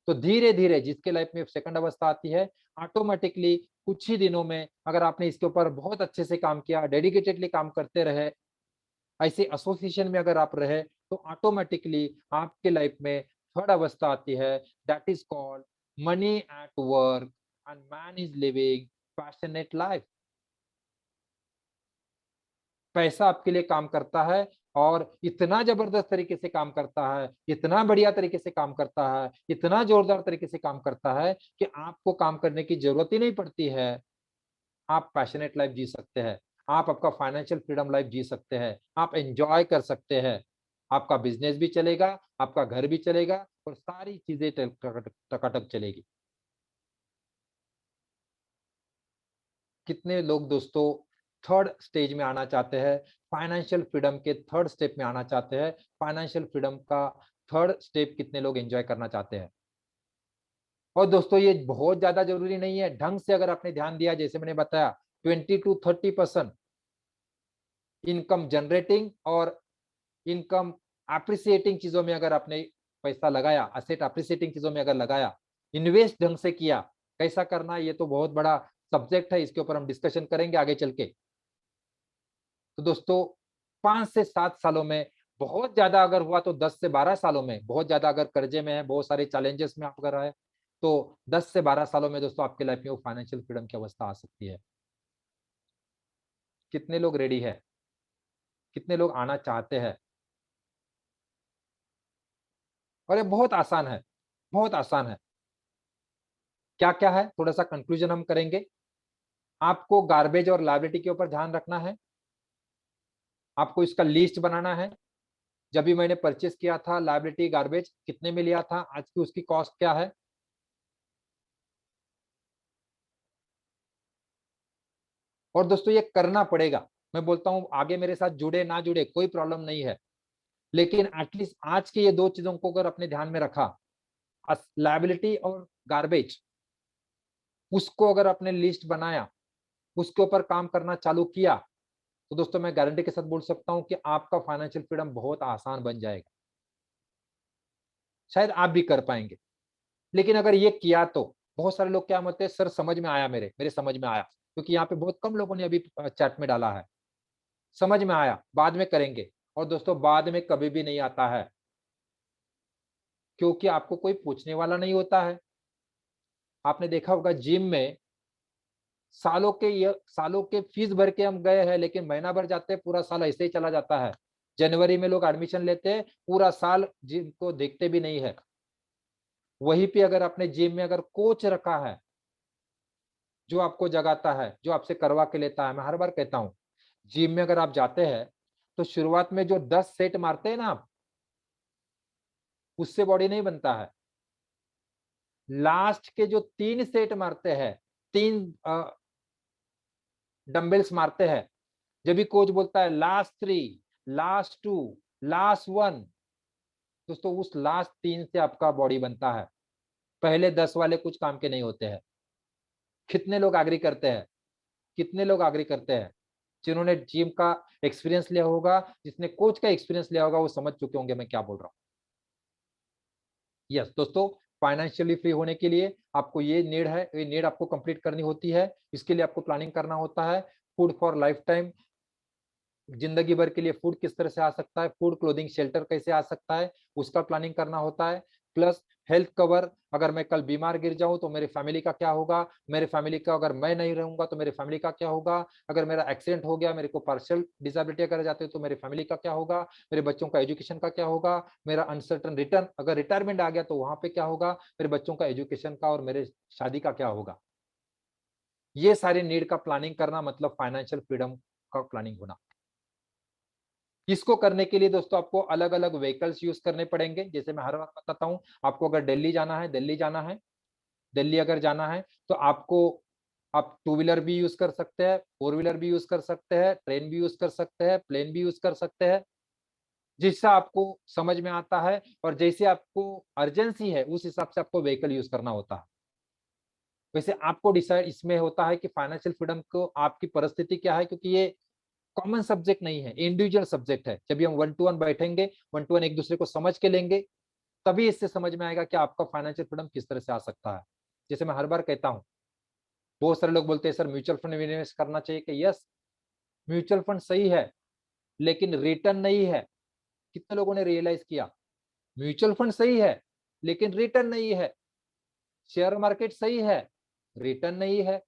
तो धीरे धीरे जिसके लाइफ में सेकंड अवस्था आती है, ऑटोमेटिकली कुछ ही दिनों में अगर आपने इसके ऊपर बहुत अच्छे से काम किया, डेडिकेटेडली काम करते रहे, ऐसे एसोसिएशन में अगर आप रहे, तो ऑटोमेटिकली आपके लाइफ में थर्ड अवस्था आती है, that is called money at work and man is living passionate life. पैसा आपके लिए काम करता है और इतना जबरदस्त तरीके से काम करता है, इतना बढ़िया तरीके से काम करता है, इतना जोरदार तरीके से काम करता है कि आपको काम करने की जरूरत ही नहीं पड़ती है। आप पैशनेट लाइफ जी सकते हैं, आप आपका फाइनेंशियल फ्रीडम लाइफ जी सकते हैं, आप एंजॉय कर सकते हैं, आपका बिजनेस भी चलेगा, आपका घर भी चलेगा और सारी चीजें टकाटक चलेगी। कितने लोग दोस्तों थर्ड स्टेज में आना चाहते हैं, फाइनेंशियल फ्रीडम के थर्ड स्टेप में आना चाहते हैं, फाइनेंशियल फ्रीडम का थर्ड स्टेप कितने लोग एंजॉय करना चाहते हैं। और दोस्तों, ये बहुत ज्यादा जरूरी नहीं है, ढंग से अगर आपने ध्यान दिया, जैसे मैंने बताया 20 to 30% इनकम जनरेटिंग और इनकम अप्रिसिएटिंग चीजों में अगर आपने पैसा लगाया, असेट अप्रिसिएटिंग चीजों में अगर लगाया, इन्वेस्ट ढंग से किया, कैसा करना ये तो बहुत बड़ा सब्जेक्ट है, इसके ऊपर हम डिस्कशन करेंगे आगे चल के। तो दोस्तों, 5 से 7 सालों में बहुत ज्यादा अगर हुआ तो 10 से 12 सालों में, बहुत ज्यादा अगर कर्जे में है, बहुत सारे चैलेंजेस में आप अगर है, तो 10 से 12 सालों में दोस्तों आपके लाइफ में वो फाइनेंशियल फ्रीडम की अवस्था आ सकती है। कितने लोग रेडी है, कितने लोग आना चाहते हैं? और ये बहुत आसान है, बहुत आसान है। क्या क्या है, थोड़ा सा कंक्लूजन हम करेंगे। आपको गार्बेज और लायबिलिटी के ऊपर ध्यान रखना है, आपको इसका लिस्ट बनाना है। जब भी मैंने परचेस किया था लायबिलिटी गार्बेज कितने में लिया था, आज की उसकी कॉस्ट क्या है। और दोस्तों, ये करना पड़ेगा। मैं बोलता हूं आगे मेरे साथ जुड़े ना जुड़े कोई प्रॉब्लम नहीं है, लेकिन एटलीस्ट आज के ये 2 चीजों को अगर अपने ध्यान में रखा, लायबिलिटी और गार्बेज, उसको अगर आपने लिस्ट बनाया, उसके ऊपर काम करना चालू किया, तो दोस्तों मैं गारंटी के साथ बोल सकता हूं कि आपका फाइनेंशियल फ्रीडम बहुत आसान बन जाएगा। शायद आप भी कर पाएंगे। लेकिन अगर ये किया तो बहुत सारे लोग क्या बोलते हैं, सर समझ में आया, मेरे समझ में आया, क्योंकि यहाँ पे बहुत कम लोगों ने अभी चैट में डाला है, समझ में आया, बाद में करेंगे। और दोस्तों, बाद में कभी भी नहीं आता है, क्योंकि आपको कोई पूछने वाला नहीं होता है। आपने देखा होगा जिम में सालों के फीस भर के हम गए हैं, लेकिन महीना भर जाते हैं, पूरा साल ऐसे ही चला जाता है। जनवरी में लोग एडमिशन लेते हैं, पूरा साल जिम को देखते भी नहीं है। वहीं पे अगर आपने जिम में अगर कोच रखा है, जो आपको जगाता है, जो आपसे करवा के लेता है, मैं हर बार कहता हूं, जिम में अगर आप जाते हैं तो शुरुआत में जो 10 सेट मारते हैं ना आप, उससे बॉडी नहीं बनता है। लास्ट के जो 3 सेट मारते हैं, 3 डंबल्स मारते हैं, जब भी कोच बोलता है लास्ट 3, लास्ट 2, लास्ट 1, दोस्तों उस लास्ट 3 से आपका बॉडी बनता है। पहले 10 वाले कुछ काम के नहीं होते हैं। कितने लोग एग्री करते हैं, कितने लोग एग्री करते हैं? जिन्होंने जिम का एक्सपीरियंस लिया होगा, जिसने कोच का एक्सपीरियंस लिया होगा, वो समझ चुके होंगे मैं क्या बोल रहा हूँ। यस दोस्तों, फाइनेंशियली फ्री होने के लिए आपको ये नीड है, ये नीड आपको कंप्लीट करनी होती है। इसके लिए आपको प्लानिंग करना होता है। फूड फॉर लाइफ टाइम, जिंदगी भर के लिए फूड किस तरह से आ सकता है, फूड क्लोथिंग शेल्टर कैसे आ सकता है, उसका प्लानिंग करना होता है। प्लस हेल्थ कवर, अगर मैं कल बीमार गिर जाऊं तो मेरी फैमिली का क्या होगा, मेरे फैमिली का अगर मैं नहीं रहूंगा तो मेरी फैमिली का क्या होगा, अगर मेरा एक्सीडेंट हो गया, मेरे को पार्शियल डिसेबिलिटी अगर जाते तो मेरी फैमिली का क्या होगा, मेरे बच्चों का एजुकेशन का क्या होगा, मेरा अनसर्टन रिटर्न अगर रिटायरमेंट आ गया तो वहां पे क्या होगा, मेरे बच्चों का एजुकेशन का और मेरे शादी का क्या होगा। ये सारे नीड का प्लानिंग करना मतलब फाइनेंशियल फ्रीडम का प्लानिंग होना। इसको करने के लिए दोस्तों आपको अलग अलग व्हीकल्स यूज करने पड़ेंगे। जैसे मैं हर बार बताता हूँ, आपको अगर दिल्ली जाना है, दिल्ली जाना है, दिल्ली अगर जाना है तो आपको, आप टू व्हीलर भी यूज कर सकते हैं, फोर व्हीलर भी यूज कर सकते हैं, ट्रेन भी यूज कर सकते हैं, प्लेन भी यूज कर सकते हैं, जिससे आपको समझ में आता है और जैसे आपको अर्जेंसी है उस हिसाब से आपको व्हीकल यूज करना होता है। वैसे आपको डिसाइड इसमें होता है कि फाइनेंशियल फ्रीडम को आपकी परिस्थिति क्या है, क्योंकि ये कॉमन सब्जेक्ट नहीं है, इंडिविजुअल सब्जेक्ट है। जब हम वन टू वन बैठेंगे, वन टू वन एक दूसरे को समझ के लेंगे, तभी इससे समझ में आएगा कि आपका फाइनेंशियल फ्रीडम किस तरह से आ सकता है। जैसे मैं हर बार कहता हूँ, बहुत सारे लोग बोलते हैं सर म्यूचुअल फंड में इन्वेस्ट करना चाहिए, कि यस, म्यूचुअल फंड सही है लेकिन रिटर्न नहीं है। कितने लोगों ने रियलाइज किया, म्यूचुअल फंड सही है लेकिन रिटर्न नहीं है, शेयर मार्केट सही है, रिटर्न नहीं है,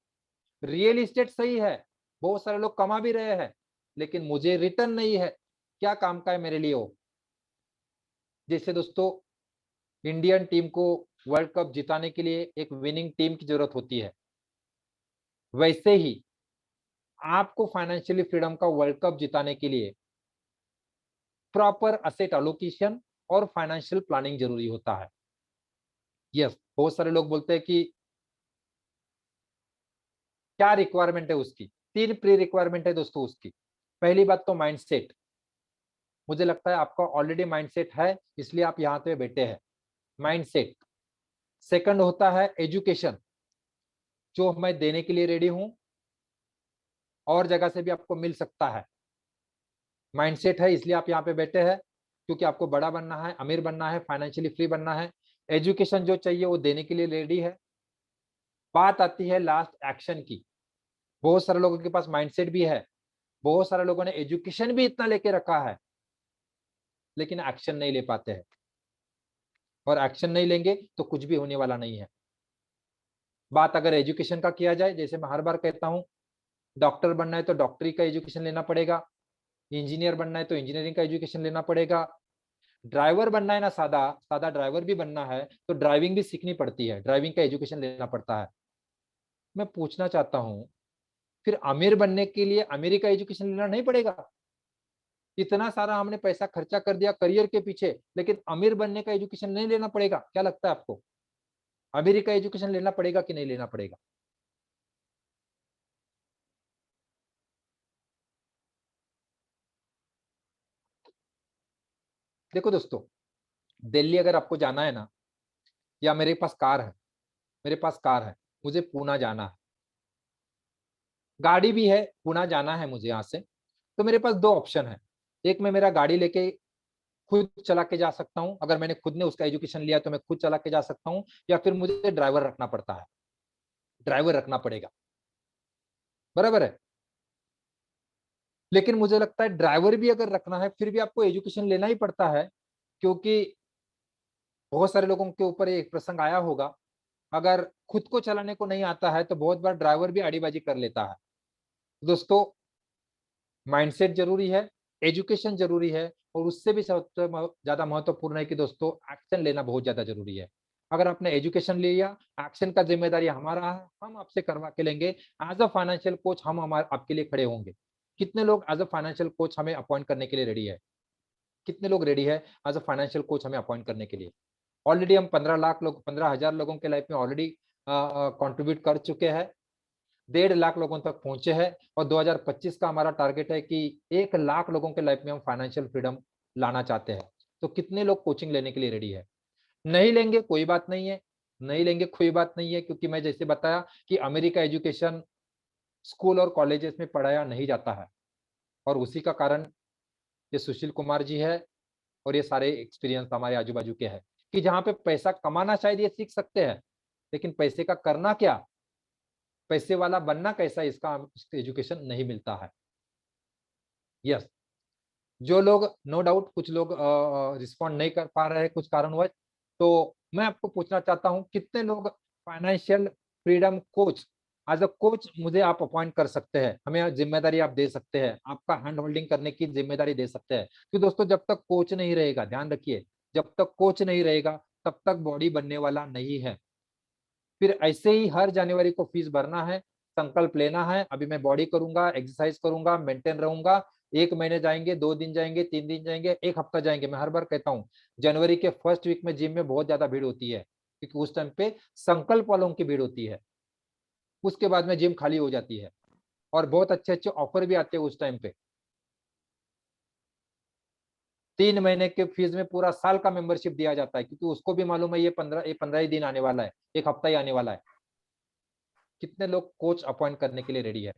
रियल इस्टेट सही है, बहुत सारे लोग कमा भी रहे हैं, लेकिन मुझे रिटर्न नहीं है, क्या काम का है मेरे लिए वो। जैसे दोस्तों, इंडियन टीम को वर्ल्ड कप जिताने के लिए एक विनिंग टीम की जरूरत होती है, वैसे ही आपको फाइनेंशियली फ्रीडम का वर्ल्ड कप जिताने के लिए प्रॉपर असेट एलोकेशन और फाइनेंशियल प्लानिंग जरूरी होता है। यस, बहुत सारे लोग बोलते हैं कि क्या रिक्वायरमेंट है उसकी, तीन प्री रिक्वायरमेंट है दोस्तों उसकी। पहली बात तो माइंडसेट, मुझे लगता है आपका ऑलरेडी माइंडसेट है इसलिए आप यहाँ पे बैठे हैं, माइंडसेट। सेकंड होता है एजुकेशन, जो मैं देने के लिए रेडी हूं और जगह से भी आपको मिल सकता है। माइंडसेट है इसलिए आप यहाँ पे बैठे हैं, क्योंकि आपको बड़ा बनना है, अमीर बनना है, फाइनेंशियली फ्री बनना है। एजुकेशन जो चाहिए वो देने के लिए रेडी है। बात आती है लास्ट एक्शन की। बहुत सारे लोगों के पास माइंडसेट भी है, बहुत सारे लोगों ने एजुकेशन भी इतना लेके रखा है, लेकिन एक्शन नहीं ले पाते हैं, और एक्शन नहीं लेंगे तो कुछ भी होने वाला नहीं है। बात अगर एजुकेशन का किया जाए, जैसे मैं हर बार कहता हूँ, डॉक्टर बनना है तो डॉक्टरी का एजुकेशन लेना पड़ेगा, इंजीनियर बनना है तो इंजीनियरिंग का एजुकेशन लेना पड़ेगा, ड्राइवर बनना है ना, सादा सादा ड्राइवर भी बनना है तो ड्राइविंग भी सीखनी पड़ती है, ड्राइविंग का एजुकेशन लेना पड़ता है। मैं पूछना चाहता हूँ, फिर अमीर बनने के लिए अमीरी का एजुकेशन लेना नहीं पड़ेगा? इतना सारा हमने पैसा खर्चा कर दिया करियर के पीछे, लेकिन अमीर बनने का एजुकेशन नहीं लेना पड़ेगा? क्या लगता है आपको, अमीरी का एजुकेशन लेना पड़ेगा कि नहीं लेना पड़ेगा? देखो दोस्तों, दिल्ली अगर आपको जाना है ना, या मेरे पास कार है, मेरे पास कार है, मुझे पूना जाना है, गाड़ी भी है, पूना जाना है मुझे यहाँ से, तो मेरे पास दो ऑप्शन है। एक, मैं मेरा गाड़ी लेके खुद चला के जा सकता हूँ, अगर मैंने खुद ने उसका एजुकेशन लिया तो मैं खुद चला के जा सकता हूँ, या फिर मुझे ड्राइवर रखना पड़ता है, ड्राइवर रखना पड़ेगा, बराबर है। लेकिन मुझे लगता है ड्राइवर भी अगर रखना है फिर भी आपको एजुकेशन लेना ही पड़ता है, क्योंकि बहुत सारे लोगों के ऊपर एक प्रसंग आया होगा, अगर खुद को चलाने को नहीं आता है तो बहुत बार ड्राइवर भी आड़ीबाजी कर लेता है। दोस्तों, माइंडसेट जरूरी है, एजुकेशन जरूरी है, और उससे भी सबसे ज्यादा महत्वपूर्ण है कि दोस्तों एक्शन लेना बहुत ज्यादा जरूरी है। अगर आपने एजुकेशन लिया, एक्शन का जिम्मेदारी हमारा है, हम आपसे करवा के लेंगे। एज अ फाइनेंशियल कोच हम हमारे आपके लिए खड़े होंगे। कितने लोग एज अ फाइनेंशियल कोच हमें अपॉइंट करने के लिए रेडी है? कितने लोग रेडी है एज अ फाइनेंशियल कोच हमें अपॉइंट करने के लिए? ऑलरेडी हम 15 लाख लोग, 15,000 लोगों के लाइफ में ऑलरेडी कंट्रीब्यूट कर चुके हैं, 1.5 लाख लोगों तक पहुंचे हैं, और 2025 का हमारा टारगेट है कि 1 लाख लोगों के लाइफ में हम फाइनेंशियल फ्रीडम लाना चाहते हैं। तो कितने लोग कोचिंग लेने के लिए रेडी है? नहीं लेंगे कोई बात नहीं है, नहीं लेंगे कोई बात नहीं है, क्योंकि मैं जैसे बताया कि अमेरिका एजुकेशन स्कूल और कॉलेजेस में पढ़ाया नहीं जाता है, और उसी का कारण ये सुशील कुमार जी है, और ये सारे एक्सपीरियंस हमारे आजू बाजू के हैं, कि जहाँ पे पैसा कमाना शायद ये सीख सकते हैं, लेकिन पैसे का करना क्या, पैसे वाला बनना कैसा, इसका एजुकेशन नहीं मिलता है। यस, जो लोग, नो डाउट कुछ लोग रिस्पॉन्ड नहीं कर पा रहे हैं कुछ कारणवश, तो मैं आपको पूछना चाहता हूं कितने लोग financial freedom coach, as a coach मुझे आप अपॉइंट कर सकते हैं, हमें जिम्मेदारी आप दे सकते हैं, आपका हैंड होल्डिंग करने की जिम्मेदारी दे सकते हैं। तो दोस्तों जब तक कोच नहीं रहेगा, ध्यान रखिए, जब तक कोच नहीं रहेगा तब तक बॉडी बनने वाला नहीं है। फिर ऐसे ही हर जनवरी को फीस भरना है, संकल्प लेना है, अभी मैं बॉडी करूंगा, एक्सरसाइज करूंगा, मेंटेन रहूंगा। 1 महीने जाएंगे, 2 दिन जाएंगे, 3 दिन जाएंगे, 1 हफ्ता जाएंगे। मैं हर बार कहता हूँ जनवरी के फर्स्ट वीक में जिम में बहुत ज्यादा भीड़ होती है, क्योंकि उस टाइम पे संकल्प वालों की भीड़ होती है। उसके बाद में जिम खाली हो जाती है और बहुत अच्छे अच्छे ऑफर भी आते हैं उस टाइम पे। 3 महीने के फीस में पूरा साल का मेंबरशिप दिया जाता है, क्योंकि उसको भी मालूम है ये 15 ही दिन आने वाला है, 1 हफ्ता ही आने वाला है। कितने लोग कोच अपॉइंट करने के लिए रेडी है?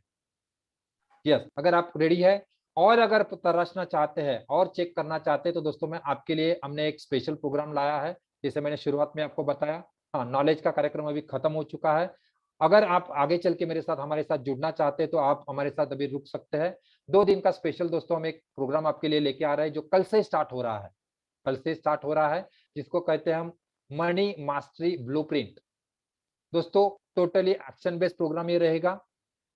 यस, अगर आप रेडी है और अगर तराशना चाहते हैं और चेक करना चाहते हैं तो दोस्तों मैं आपके लिए, हमने एक स्पेशल प्रोग्राम लाया है, जैसे मैंने शुरुआत में आपको बताया। हाँ, नॉलेज का कार्यक्रम अभी खत्म हो चुका है। अगर आप आगे चल के मेरे साथ, हमारे साथ जुड़ना चाहते हैं तो आप हमारे साथ अभी रुक सकते हैं। 2 दिन का स्पेशल दोस्तों हम एक प्रोग्राम आपके लिए लेके आ रहे हैं, जो कल से स्टार्ट हो रहा है। कल से स्टार्ट हो रहा है, जिसको कहते हैं हम मनी मास्टरी ब्लूप्रिंट। दोस्तों टोटली एक्शन बेस्ड प्रोग्राम ये रहेगा।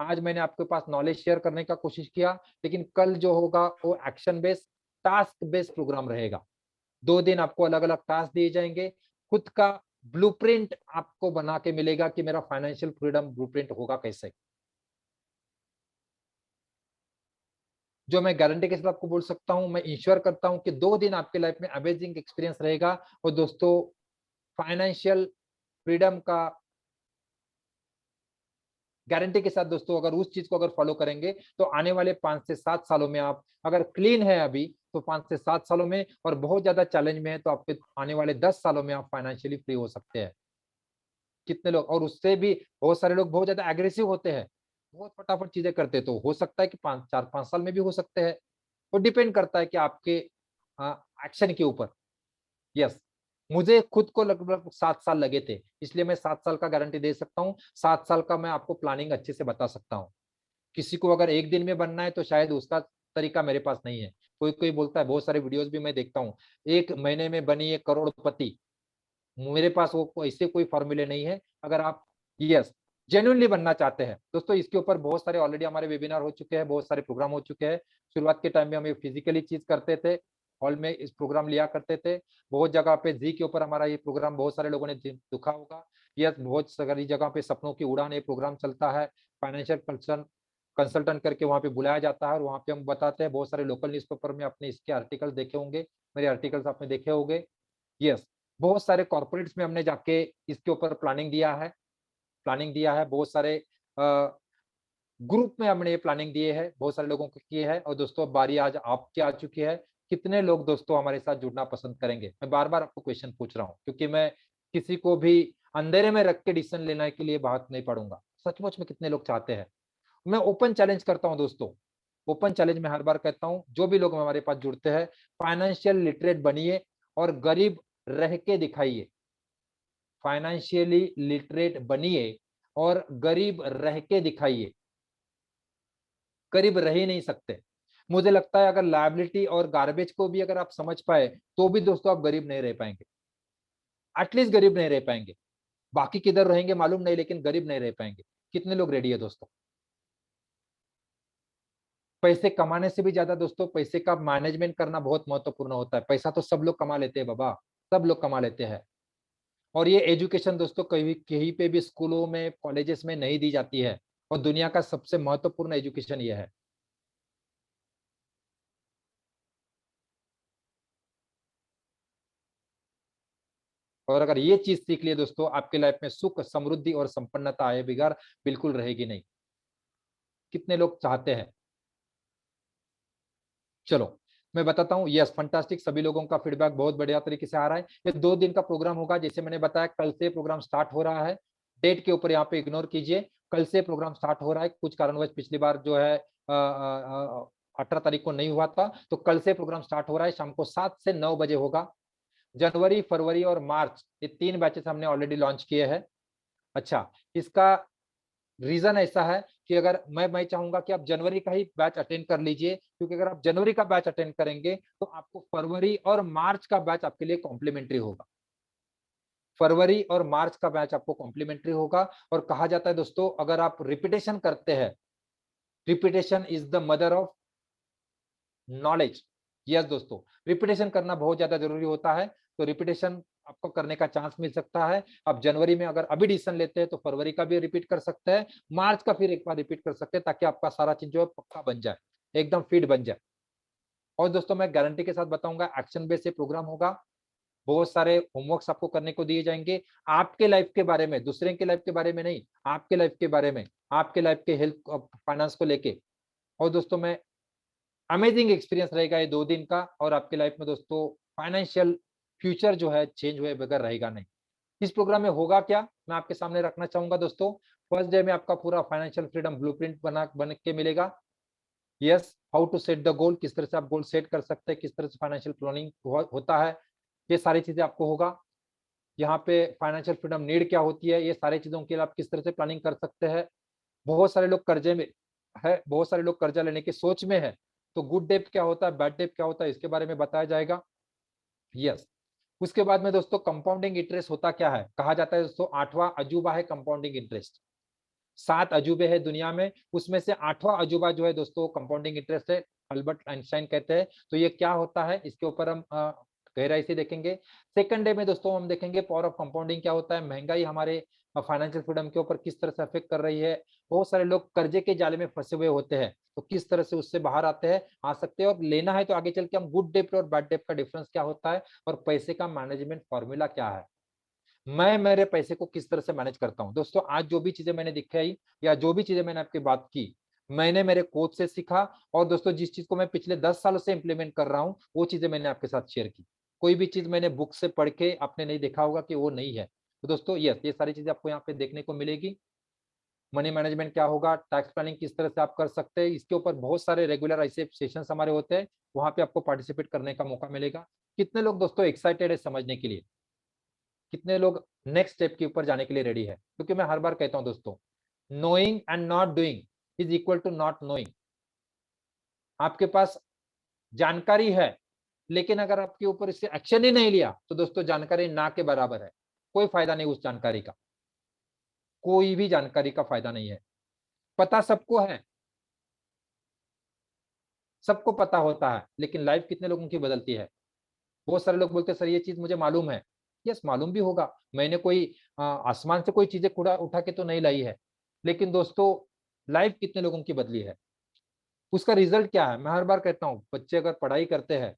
आज मैंने आपके पास नॉलेज शेयर करने का कोशिश किया, लेकिन कल जो होगा वो action based, task based programme रहेगा। 2 दिन आपको अलग अलग टास्क दिए जाएंगे, खुद का ब्लूप्रिंट आपको बना के मिलेगा कि मेरा फाइनेंशियल फ्रीडम ब्लूप्रिंट होगा कैसे। जो मैं गारंटी के साथ आपको बोल सकता हूं, मैं इंश्योर करता हूं कि 2 दिन आपके लाइफ में अमेजिंग एक्सपीरियंस रहेगा। और दोस्तों फाइनेंशियल फ्रीडम का गारंटी के साथ दोस्तों, अगर उस चीज को अगर फॉलो करेंगे तो आने वाले 5 से 7 सालों में, आप अगर क्लीन है अभी तो 5 से 7 सालों में, और बहुत ज्यादा चैलेंज में है तो आपके आने वाले 10 सालों में आप फाइनेंशियली फ्री हो सकते हैं। कितने लोग, और उससे भी बहुत सारे लोग बहुत ज्यादा एग्रेसिव होते हैं, बहुत फटाफट चीजें करते हैं, तो हो सकता है कि 4-5 साल में भी हो सकते हैं। वो डिपेंड करता है कि आपके एक्शन के ऊपर। यस, मुझे खुद को लगभग 7 साल लगे थे, इसलिए मैं 7 साल का गारंटी दे सकता हूँ। 7 साल का मैं आपको प्लानिंग अच्छे से बता सकता हूँ। किसी को अगर एक दिन में बनना है तो शायद उसका तरीका मेरे पास नहीं है। कोई कोई बोलता है, बहुत सारे वीडियोस भी मैं देखता हूँ, 1 महीने में बनी एक करोड़पति। मेरे पास वो ऐसे कोई फॉर्मूले नहीं है। अगर आप यस जेन्युइनली बनना चाहते हैं दोस्तों, इसके ऊपर बहुत सारे ऑलरेडी हमारे वेबिनार हो चुके हैं, बहुत सारे प्रोग्राम हो चुके हैं। शुरुआत के टाइम में हम ये फिजिकली चीज करते थे, हॉल में इस प्रोग्राम लिया करते थे। बहुत जगह पे जी के ऊपर हमारा ये प्रोग्राम बहुत सारे लोगों ने दुखा होगा। यस, बहुत सारी जगह पे सपनों की उड़ान ये प्रोग्राम चलता है। फाइनेंशियल कंसल्टेंट करके वहाँ पे बुलाया जाता है और वहाँ पे हम बताते हैं। बहुत सारे लोकल न्यूज़पेपर में आपने इसके आर्टिकल देखे होंगे, मेरे आर्टिकल्स आपने देखे होंगे। यस, बहुत सारे कॉर्पोरेट्स में हमने जाके इसके ऊपर प्लानिंग दिया है। बहुत सारे ग्रुप में हमने ये प्लानिंग दिए है, बहुत सारे लोगों को किए है। और दोस्तों अब बारी आज आपकी आ चुकी है। कितने लोग दोस्तों हमारे साथ जुड़ना पसंद करेंगे? मैं बार बार आपको क्वेश्चन पूछ रहा हूँ, क्योंकि मैं किसी को भी अंधेरे में रख के डिसीजन लेने के लिए बात नहीं पढ़ूंगा। सचमुच में कितने लोग चाहते हैं? मैं ओपन चैलेंज करता हूं दोस्तों, ओपन चैलेंज में हर बार कहता हूं, जो भी लोग हमारे पास जुड़ते हैं, फाइनेंशियल लिटरेट बनिए और गरीब रह के दिखाइए। फाइनेंशियली लिटरेट बनिए और गरीब रह के दिखाइए। गरीब रह ही नहीं सकते। मुझे लगता है अगर लायबिलिटी और गार्बेज को भी अगर आप समझ पाए तो भी दोस्तों आप गरीब नहीं रह पाएंगे। एटलीस्ट गरीब नहीं रह पाएंगे। बाकी किधर रहेंगे मालूम नहीं, लेकिन गरीब नहीं रह पाएंगे। कितने लोग रेडी है दोस्तों? पैसे कमाने से भी ज्यादा दोस्तों पैसे का मैनेजमेंट करना बहुत महत्वपूर्ण होता है। पैसा तो सब लोग कमा लेते हैं बाबा, सब लोग कमा लेते हैं। और ये एजुकेशन दोस्तों कहीं कहीं पे भी स्कूलों में, कॉलेजेस में नहीं दी जाती है, और दुनिया का सबसे महत्वपूर्ण एजुकेशन ये है। और अगर ये चीज सीख लिए दोस्तों, आपके लाइफ में सुख, समृद्धि और संपन्नता आए बिगाड़ बिल्कुल रहेगी नहीं। कितने लोग चाहते हैं? चलो मैं बताता हूँ। यस, फंटास्टिक, सभी लोगों का फीडबैक बहुत बढ़िया तरीके से आ रहा है। ये 2 दिन का प्रोग्राम होगा, जैसे मैंने बताया कल से प्रोग्राम स्टार्ट हो रहा है। डेट के ऊपर यहाँ पे इग्नोर कीजिए, कल से प्रोग्राम स्टार्ट हो रहा है। कुछ कारणवश पिछली बार जो है 18 तारीख को नहीं हुआ था, तो कल से प्रोग्राम स्टार्ट हो रहा है। शाम को 7 से 9 बजे होगा। जनवरी, फरवरी और मार्च, ये 3 बैचेस हमने ऑलरेडी लॉन्च किए हैं। अच्छा, इसका रीजन ऐसा है कि अगर मैं चाहूंगा कि आप जनवरी का ही बैच अटेंड कर लीजिए, क्योंकि अगर आप जनवरी का बैच अटेंड करेंगे तो आपको फरवरी और मार्च का बैच आपके लिए कॉम्प्लीमेंट्री होगा। फरवरी और मार्च का बैच आपको कॉम्प्लीमेंट्री होगा। और कहा जाता है दोस्तों, अगर आप रिपीटेशन करते हैं, repetition is the mother of knowledge. Yes दोस्तों, रिपीटेशन करना बहुत ज्यादा जरूरी होता है। तो रिपीटेशन आपको करने का चांस मिल सकता है। आप जनवरी में अगर अभी डिसीजन लेते हैं तो फरवरी का भी रिपीट कर सकते हैं, मार्च का फिर एक बार रिपीट कर सकते हैं, ताकि आपका सारा चीज जो है पक्का बन जाए, एकदम फिट बन जाए। और दोस्तों मैं गारंटी के साथ बताऊंगा, एक्शन बेस्ड प्रोग्राम होगा। बहुत सारे होमवर्क्स आपको करने को दिए जाएंगे, आपके लाइफ के बारे में, दूसरे के लाइफ के बारे में नहीं, आपके लाइफ के बारे में, आपके लाइफ के हेल्थ फाइनेंस को लेके। और दोस्तों मैं अमेजिंग एक्सपीरियंस रहेगा ये 2 दिन का, और आपके लाइफ में दोस्तों फाइनेंशियल फ्यूचर जो है चेंज हुए बगैर रहेगा नहीं। इस प्रोग्राम में होगा क्या, मैं आपके सामने रखना चाहूंगा दोस्तों। फर्स्ट डे में आपका पूरा फाइनेंशियल फ्रीडम ब्लूप्रिंट बन के मिलेगा। Yes, how to set the goal, किस तरह से आप गोल सेट कर सकते हैं, किस तरह से फाइनेंशियल प्लानिंग होता है, ये सारी चीजें आपको होगा। यहाँ पे फाइनेंशियल फ्रीडम नीड क्या होती है, ये सारी चीजों के लिए आप किस तरह से प्लानिंग कर सकते हैं। बहुत सारे लोग कर्जे में है, बहुत सारे लोग कर्जा लेने की सोच में है, तो गुड डेप क्या होता है, बैड डेप क्या होता है, इसके बारे में बताया जाएगा। यस, उसके बाद में दोस्तों कंपाउंडिंग इंटरेस्ट होता क्या है, कहा जाता है दोस्तों 8वां अजूबा है कंपाउंडिंग इंटरेस्ट। 7 अजूबे है दुनिया में, उसमें से 8वां अजूबा जो है दोस्तों कंपाउंडिंग इंटरेस्ट है, अल्बर्ट आइंस्टाइन कहते हैं। तो ये क्या होता है, इसके ऊपर हम गहराई से देखेंगे। सेकंड डे में दोस्तों हम देखेंगे पावर ऑफ कंपाउंडिंग क्या होता है, महंगाई हमारे फाइनेंशियल फ्रीडम के ऊपर किस तरह से अफेक्ट कर रही है। बहुत सारे लोग कर्जे के जाले में फंसे हुए होते हैं, तो किस तरह से उससे बाहर आते हैं, आ सकते हैं। और लेना है तो आगे चल के हम गुड डेप्ट और बैड डेप्ट का डिफरेंस क्या होता है, और पैसे का मैनेजमेंट फॉर्मूला क्या है, मैं मेरे पैसे को किस तरह से मैनेज करता हूं। दोस्तों आज जो भी चीजें मैंने दिखाई, या जो भी चीजें मैंने आपकी बात की, मैंने मेरे कोच से सीखा। और दोस्तों जिस चीज को मैं पिछले 10 सालों से इंप्लीमेंट कर रहा हूँ, वो चीजें मैंने आपके साथ शेयर की। कोई भी चीज मैंने बुक से पढ़ के आपने नहीं देखा होगा कि वो नहीं है। तो दोस्तों यस, ये सारी चीजें आपको यहाँ पे देखने को मिलेगी। मनी मैनेजमेंट क्या होगा, टैक्स प्लानिंग किस तरह से आप कर सकते हैं, इसके ऊपर बहुत सारे रेगुलर ऐसे सेशंस हमारे होते हैं, वहां पे आपको पार्टिसिपेट करने का मौका मिलेगा। कितने लोग दोस्तों एक्साइटेड है समझने के लिए, कितने लोग नेक्स्ट स्टेप के ऊपर जाने के लिए रेडी है। क्योंकि मैं हर बार कहता हूं दोस्तों, knowing and not doing is equal to not knowing. आपके पास जानकारी है, लेकिन अगर आपके ऊपर इससे एक्शन ही नहीं लिया, तो दोस्तों जानकारी ना के बराबर है, कोई फायदा नहीं उस जानकारी का, कोई भी जानकारी का फायदा नहीं है। पता सबको है, सबको पता होता है, लेकिन लाइफ कितने लोगों की बदलती है। बहुत सारे लोग बोलते हैं सर ये चीज मुझे मालूम है। यस, मालूम भी होगा, मैंने कोई आसमान से कोई चीजें कूड़ा उठा के तो नहीं लाई है। लेकिन दोस्तों लाइफ कितने लोगों की बदली है, उसका रिजल्ट क्या है। मैं हर बार कहता हूँ, बच्चे अगर पढ़ाई करते हैं,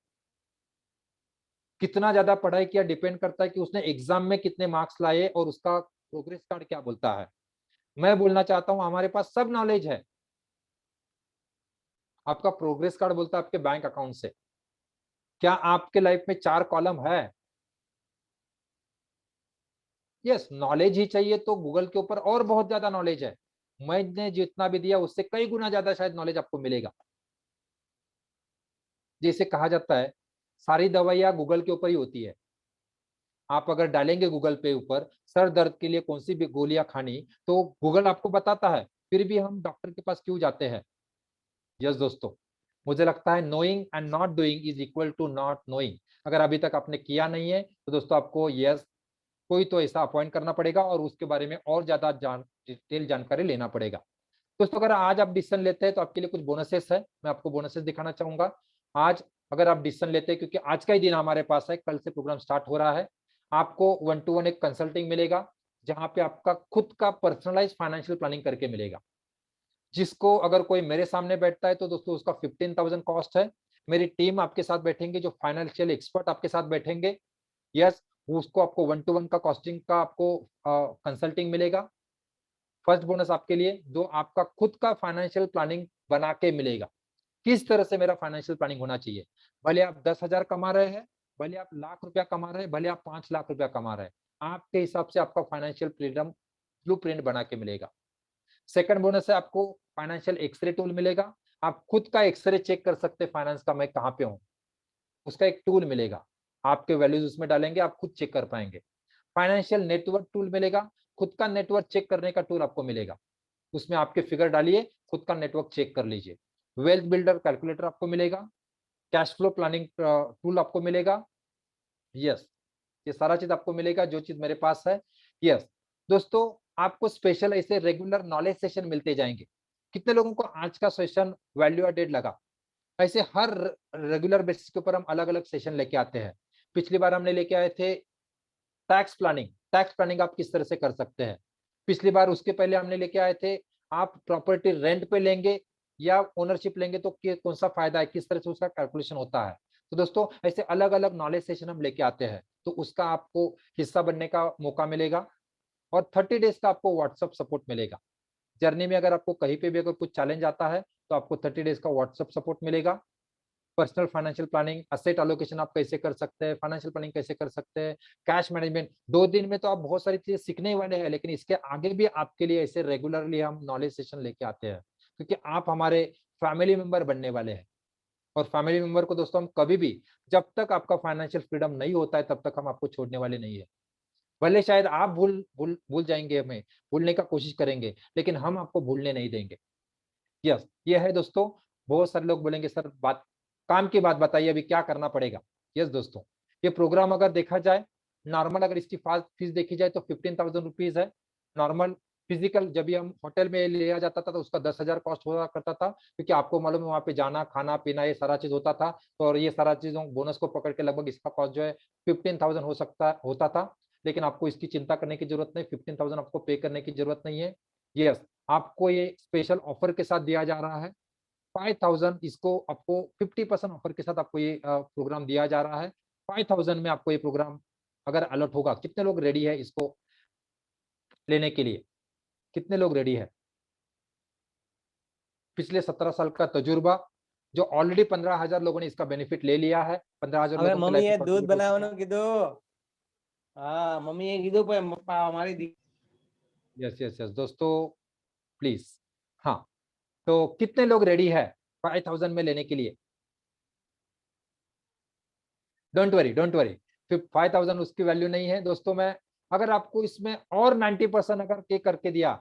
कितना ज्यादा पढ़ाई किया डिपेंड करता है कि उसने एग्जाम में कितने मार्क्स लाए, और उसका प्रोग्रेस कार्ड क्या बोलता है। मैं बोलना चाहता हूँ हमारे पास सब नॉलेज है, आपका प्रोग्रेस कार्ड बोलता है आपके बैंक अकाउंट से। क्या आपके लाइफ में 4 कॉलम है। यस, नॉलेज ही चाहिए तो गूगल के ऊपर और बहुत ज्यादा नॉलेज है। मैंने जितना भी दिया उससे कई गुना ज्यादा शायद नॉलेज आपको मिलेगा। जैसे कहा जाता है सारी दवाइयां गूगल के ऊपर ही होती है। आप अगर डालेंगे गूगल पे ऊपर सर दर्द के लिए कौन सी भी गोलियां खानी, तो गूगल आपको बताता है, फिर भी हम डॉक्टर के पास क्यों जाते हैं। यस दोस्तों, मुझे लगता है knowing and not doing is equal to not knowing. अगर अभी तक आपने किया नहीं है तो दोस्तों आपको यस कोई तो ऐसा अपॉइंट करना पड़ेगा, और उसके बारे में और ज्यादा डिटेल जानकारी लेना पड़ेगा। दोस्तों अगर आज आप डिसीजन लेते हैं तो आपके लिए कुछ बोनसेस है, मैं आपको बोनसेस दिखाना चाहूंगा। आज अगर आप डिसीजन लेते हैं, क्योंकि आज का ही दिन हमारे पास है, कल से प्रोग्राम स्टार्ट हो रहा है, आपको 1-to-1 एक कंसल्टिंग मिलेगा, जहां पे आपका खुद का पर्सनलाइज फाइनेंशियल प्लानिंग करके मिलेगा। जिसको अगर कोई मेरे सामने बैठता है तो दोस्तों उसका 15,000 कॉस्ट है। मेरी टीम आपके साथ बैठेंगे, जो फाइनेंशियल एक्सपर्ट आपके साथ बैठेंगे। यस, उसको आपको 1-to-1 का कॉस्टिंग का आपको कंसल्टिंग मिलेगा। फर्स्ट बोनस आपके लिए, जो आपका खुद का फाइनेंशियल प्लानिंग बना के मिलेगा, किस तरह से मेरा फाइनेंशियल प्लानिंग होना चाहिए। भले आप 10,000 कमा रहे हैं, भले आप लाख रुपया कमा रहे हैं, भले आप 5 लाख रुपया कमा रहे हैं, आपके हिसाब से आपका फाइनेंशियल फ्रीडम ब्लू प्रिंट बना के मिलेगा। सेकंड बोनस है आपको फाइनेंशियल एक्सरे टूल मिलेगा। आप खुद का एक्सरे चेक कर सकते हैं फाइनेंस का, मैं कहाँ पे हूँ, उसका एक टूल मिलेगा। आपके वैल्यूज उसमें डालेंगे, आप खुद चेक कर पाएंगे। फाइनेंशियल नेटवर्क टूल मिलेगा, खुद का नेटवर्क चेक करने का टूल आपको मिलेगा। उसमें आपके फिगर डालिए, खुद का नेटवर्क चेक कर लीजिए। वेल्थ बिल्डर कैलकुलेटर आपको मिलेगा। कैश फ्लो प्लानिंग टूल आपको मिलेगा। यस, ये सारा चीज आपको मिलेगा जो चीज मेरे पास है। यस दोस्तों, आपको स्पेशल ऐसे रेगुलर नॉलेज सेशन मिलते जाएंगे। कितने लोगों को आज का सेशन वैल्यू एडेड लगा? ऐसे हर रेगुलर बेसिस के ऊपर हम अलग अलग सेशन लेके आते हैं। पिछली बार हमने लेके आए थे टैक्स प्लानिंग। टैक्स प्लानिंग आप किस तरह से कर सकते हैं। पिछली बार उसके पहले हमने लेके आए थे आप प्रॉपर्टी रेंट पे लेंगे या ओनरशिप लेंगे तो कौन सा फायदा है, किस तरह से उसका कैलकुलेशन होता है। तो दोस्तों ऐसे अलग अलग नॉलेज सेशन हम लेके आते हैं, तो उसका आपको हिस्सा बनने का मौका मिलेगा। और 30 डेज का आपको व्हाट्सएप सपोर्ट मिलेगा। जर्नी में अगर आपको कहीं पे भी अगर कुछ चैलेंज आता है तो आपको 30 डेज का व्हाट्सएप सपोर्ट मिलेगा। Personal financial planning, asset allocation आप कैसे कर सकते हैं, फाइनेंशियल प्लानिंग कैसे कर सकते हैं, कैश मैनेजमेंट। 2 दिन में तो आप बहुत सारी चीजें सीखने ही वाले हैं, लेकिन इसके आगे भी आपके लिए ऐसे रेगुलरली हम नॉलेज सेशन लेके आते हैं, क्योंकि आप हमारे फैमिली मेंबर बनने वाले हैं। और फैमिली मेंबर को दोस्तों हम कभी भी, जब तक आपका फाइनेंशियल फ्रीडम नहीं होता है तब तक हम आपको छोड़ने वाले नहीं है। भले शायद आप भूल भूल भूल जाएंगे, हमें भूलने का कोशिश करेंगे, लेकिन हम आपको भूलने नहीं देंगे। यस ये है दोस्तों। बहुत सारे लोग बोलेंगे सर बात काम की बात बताइए, अभी क्या करना पड़ेगा। यस दोस्तों, ये प्रोग्राम अगर देखा जाए, नॉर्मल अगर इसकी फीस देखी जाए तो 15,000 रुपीज है नॉर्मल। फिजिकल जब भी हम होटल में लिया जाता था तो उसका 10,000 कॉस्ट हुआ करता था, क्योंकि आपको मालूम है वहाँ पे जाना खाना पीना ये सारा चीज होता था। तो और ये सारा चीजों बोनस को पकड़ के लगभग इसका कॉस्ट जो है 15,000 हो सकता होता था। लेकिन आपको इसकी चिंता करने की जरूरत नहीं, 15,000 आपको पे करने की जरूरत नहीं है। यस आपको ये स्पेशल ऑफर के साथ दिया जा रहा है। 5,000 इसको आपको 50% ऑफर के साथ आपको ये प्रोग्राम दिया जा रहा है। 5,000 में आपको ये प्रोग्राम अगर अलर्ट होगा, कितने लोग रेडी है इसको लेने के लिए? कितने लोग रेडी है? पिछले 17 साल का तजुर्बा, जो ऑलरेडी 15,000 लोगों ने इसका बेनिफिट ले लिया है। 15,000 હવે लोगों के મમ્મીએ लाइफ में દૂધ कंट्रीब्यूट हो चुका है। બનાવવાનું કીધું. હા મમ્મીએ કીધું પણ પપ્પા અમારી यस यस यस दोस्तों प्लीज। हाँ तो कितने लोग रेडी है 5,000 में लेने के लिए? डोंट वरी डोंट वरी, फिर 5,000 उसकी वैल्यू नहीं है दोस्तों। मैं अगर आपको इसमें और 90% अगर पे करके दिया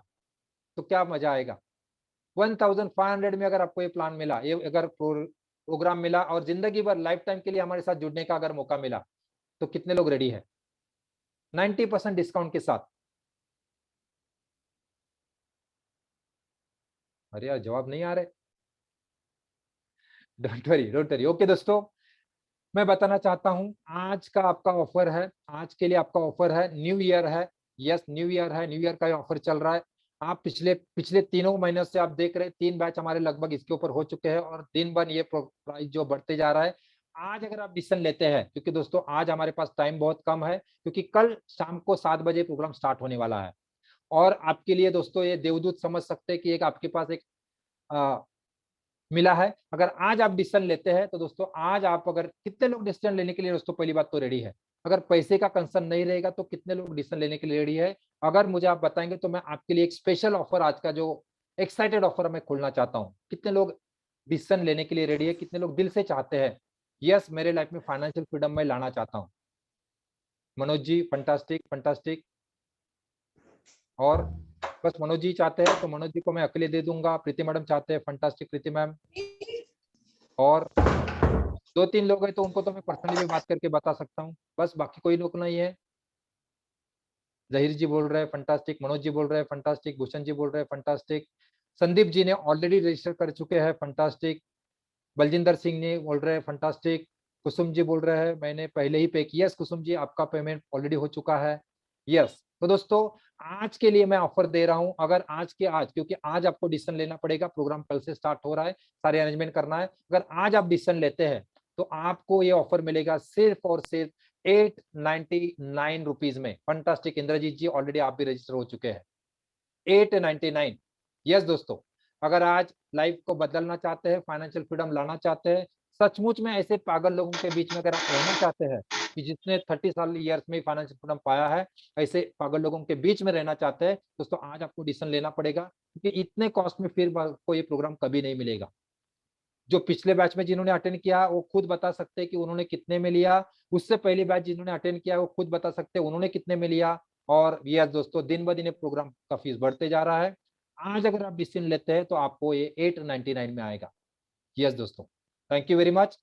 तो क्या मजा आएगा। 1,500 में अगर आपको ये प्लान मिला, ये अगर प्रोग्राम मिला और जिंदगी भर लाइफ टाइम के लिए हमारे साथ जुड़ने का अगर मौका मिला, तो कितने लोग रेडी है 90% डिस्काउंट के साथ? अरे यार जवाब नहीं आ रहे। डोंट वरी ओके दोस्तों, मैं बताना चाहता हूं आज का आपका ऑफर है। आज के लिए आपका ऑफर है, न्यू ईयर है। यस न्यू ईयर है, न्यू ईयर का ऑफर चल रहा है। आप पिछले पिछले 3 महीनों से आप देख रहे हैं, 3 बैच हमारे लगभग इसके ऊपर हो चुके हैं और दिन भर ये प्राइस जो बढ़ते जा रहा है। आज अगर आप डिसीजन लेते हैं, क्योंकि दोस्तों आज हमारे पास टाइम बहुत कम है, क्योंकि कल शाम को 7 बजे प्रोग्राम स्टार्ट होने वाला है। और आपके लिए दोस्तों ये देवदूत समझ सकते हैं कि एक आपके पास एक मिला है। अगर आज आप डिसीजन लेते हैं तो दोस्तों आज आप, अगर कितने लोग डिसीजन लेने के लिए दोस्तों पहली बात तो रेडी है? अगर पैसे का कंसर्न नहीं रहेगा तो कितने लोग डिसीजन लेने के लिए रेडी है? अगर मुझे आप बताएंगे तो मैं आपके लिए एक स्पेशल ऑफर, आज का जो एक्साइटेड ऑफर मैं खोलना चाहता हूँ। कितने लोग डिसीजन लेने के लिए रेडी है? कितने लोग दिल से चाहते हैं यस मेरे लाइफ में फाइनेंशियल फ्रीडम मैं लाना चाहता हूँ? Manoj ji fantastic fantastic. और बस मनोज जी चाहते हैं तो मनोज जी को मैं अकेले दे दूंगा। प्रीति मैडम चाहते हैं, फंटास्टिक प्रीति मैम। और 2-3 लोग हैं तो उनको तो मैं पर्सनली भी बात करके बता सकता हूँ, बस बाकी कोई लोग नहीं है। जहीर जी बोल रहे हैं फंटास्टिक, मनोज जी बोल रहे हैं फंटास्टिक, भूषण जी बोल रहे हैं फंटास्टिक, संदीप जी ने ऑलरेडी रजिस्टर कर चुके हैं फंटास्टिक, बलजिंदर सिंह ने बोल रहे हैं फंटास्टिक, कुसुम जी बोल रहे हैं मैंने पहले ही पे किया। यस कुसुम जी आपका पेमेंट ऑलरेडी हो चुका है। यस तो दोस्तों आज के लिए मैं ऑफर दे रहा हूं, अगर आज के आज, क्योंकि आज आपको डिसीजन लेना पड़ेगा, प्रोग्राम कल से स्टार्ट हो रहा है, सारे अरेंजमेंट करना है। अगर आज आप डिसीजन लेते हैं तो आपको ये ऑफर मिलेगा सिर्फ और सिर्फ 899 रुपीज में। फंटास्टिक इंद्रजीत जी ऑलरेडी आप भी रजिस्टर हो चुके हैं 899। यस दोस्तों अगर आज लाइफ को बदलना चाहते हैं, फाइनेंशियल फ्रीडम लाना चाहते हैं, सचमुच में ऐसे पागल लोगों के बीच में अगर आप रहना चाहते हैं कि जिसने 30 साल ईयर्स में फाइनेंशियल फ्रीडम पाया है, ऐसे पागल लोगों के बीच में रहना चाहते हैं दोस्तों, आज आपको डिसीजन लेना पड़ेगा, क्योंकि इतने कॉस्ट में फिर आपको ये प्रोग्राम कभी नहीं मिलेगा। जो पिछले बैच में जिन्होंने अटेंड किया वो खुद बता सकते हैं कि उन्होंने कितने में लिया। उससे पहली बैच जिन्होंने अटेंड किया वो खुद बता सकते हैं उन्होंने कितने में लिया। और यस दोस्तों दिन ब दिन प्रोग्राम का फीस बढ़ते जा रहा है। आज अगर आप डिसीजन लेते हैं तो आपको ये 899 में आएगा। यस दोस्तों thank you very much.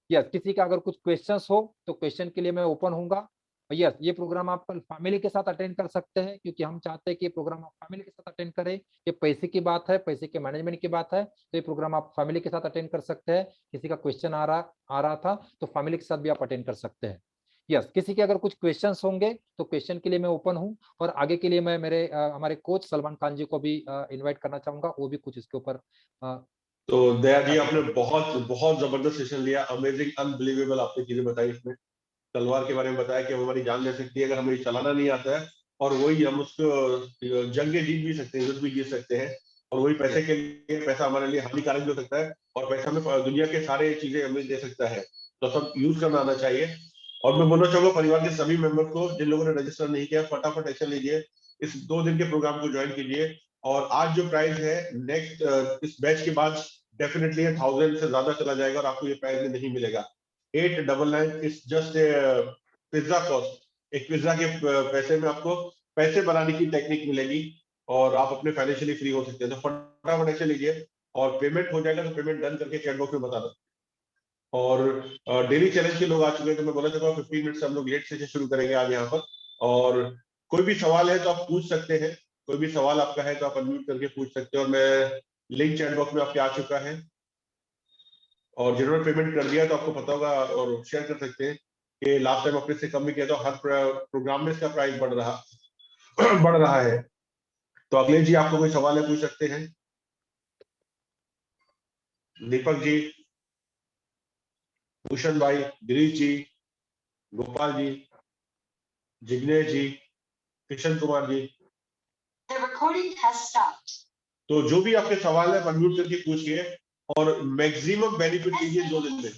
Yes किसी का अगर कुछ क्वेश्चंस हो तो क्वेश्चन के लिए मैं ओपन हूँगा। यस, ये प्रोग्राम आप कल फैमिली के साथ अटेंड कर सकते हैं, क्योंकि हम चाहते हैं कि ये प्रोग्राम आप फैमिली के साथ अटेंड करें। ये पैसे की बात है, पैसे के मैनेजमेंट की बात है, तो ये प्रोग्राम आप फैमिली के साथ अटेंड कर सकते हैं। किसी का क्वेश्चन आ रहा था तो फैमिली के साथ भी आप अटेंड कर सकते हैं। यस, किसी के अगर कुछ क्वेश्चंस होंगे तो क्वेश्चन के लिए मैं ओपन हूँ, और आगे के लिए मैं मेरे हमारे कोच सलमान खान जी को भी इनवाइट करना चाहूंगा, वो भी कुछ इसके ऊपर तो दया जी, आपने बहुत बहुत जबरदस्त सेशन लिया, अमेजिंग, अनबिलीवेबल आपने चीजें बताई इसमें। तलवार के बारे में बताया कि हमारी जान ले सकती है अगर हमें चलाना नहीं आता है, और वही हम उसको जंगे जीत भी सकते हैं, युद्ध भी जीत सकते हैं, और वही पैसे के लिए, पैसा हमारे लिए हानिकारक भी हो सकता है, और पैसा हमें दुनिया के सारे चीजें हमें दे सकता है, तो सब यूज करना आना चाहिए। और मैं बोलना चाहूंगा परिवार के सभी मेंबर को, जिन लोगों ने रजिस्टर नहीं किया, फटाफट एक्शन लीजिए, इस 2 दिन के प्रोग्राम को ज्वाइन कीजिए। और आज जो प्राइस है नेक्स्ट इस बैच के बाद डेफिनेटली 1000 से ज्यादा चला जाएगा, और आपको ये प्राइस में नहीं मिलेगा। 899 इज जस्ट पिज्जा कॉस्ट। एक पिज्जा के पैसे में आपको पैसे बनाने की टेक्निक मिलेगी, और आप अपने फाइनेंशियली फ्री हो सकते हैं। तो फटाफट एक्शन लीजिए, और पेमेंट हो जाएगा तो पेमेंट डन करके चैट बॉक्स में बता दो। और डेली चैलेंज के लोग आ चुके हैं, तो मैं बोला चाहूंगा 15 मिनट से हम लोग लेट से शुरू करेंगे आज यहाँ पर। और कोई भी सवाल है तो आप पूछ सकते हैं, कोई भी सवाल आपका है तो आप अनम्यूट करके पूछ सकते हैं, और मैं लिंक चैट बॉक्स में आपके आ चुका है, और जिन्होंने पेमेंट कर दिया तो आपको पता होगा, और शेयर कर सकते हैं कि लास्ट टाइम अपने से कम भी किया, तो हर प्रोग्राम में इसका प्राइस बढ़ रहा है। तो अखिलेश जी, आपको कोई सवाल है पूछ सकते हैं। दीपक जी, भूषण भाई, गिरीश जी, गोपाल जी, जिग्नेश जी, Kishan Kumar ji. The recording has stopped. तो जो भी आपके सवाल है अनम्यूट करके पूछिए, और मैक्सिमम बेनिफिट लीजिए 2 दिन में।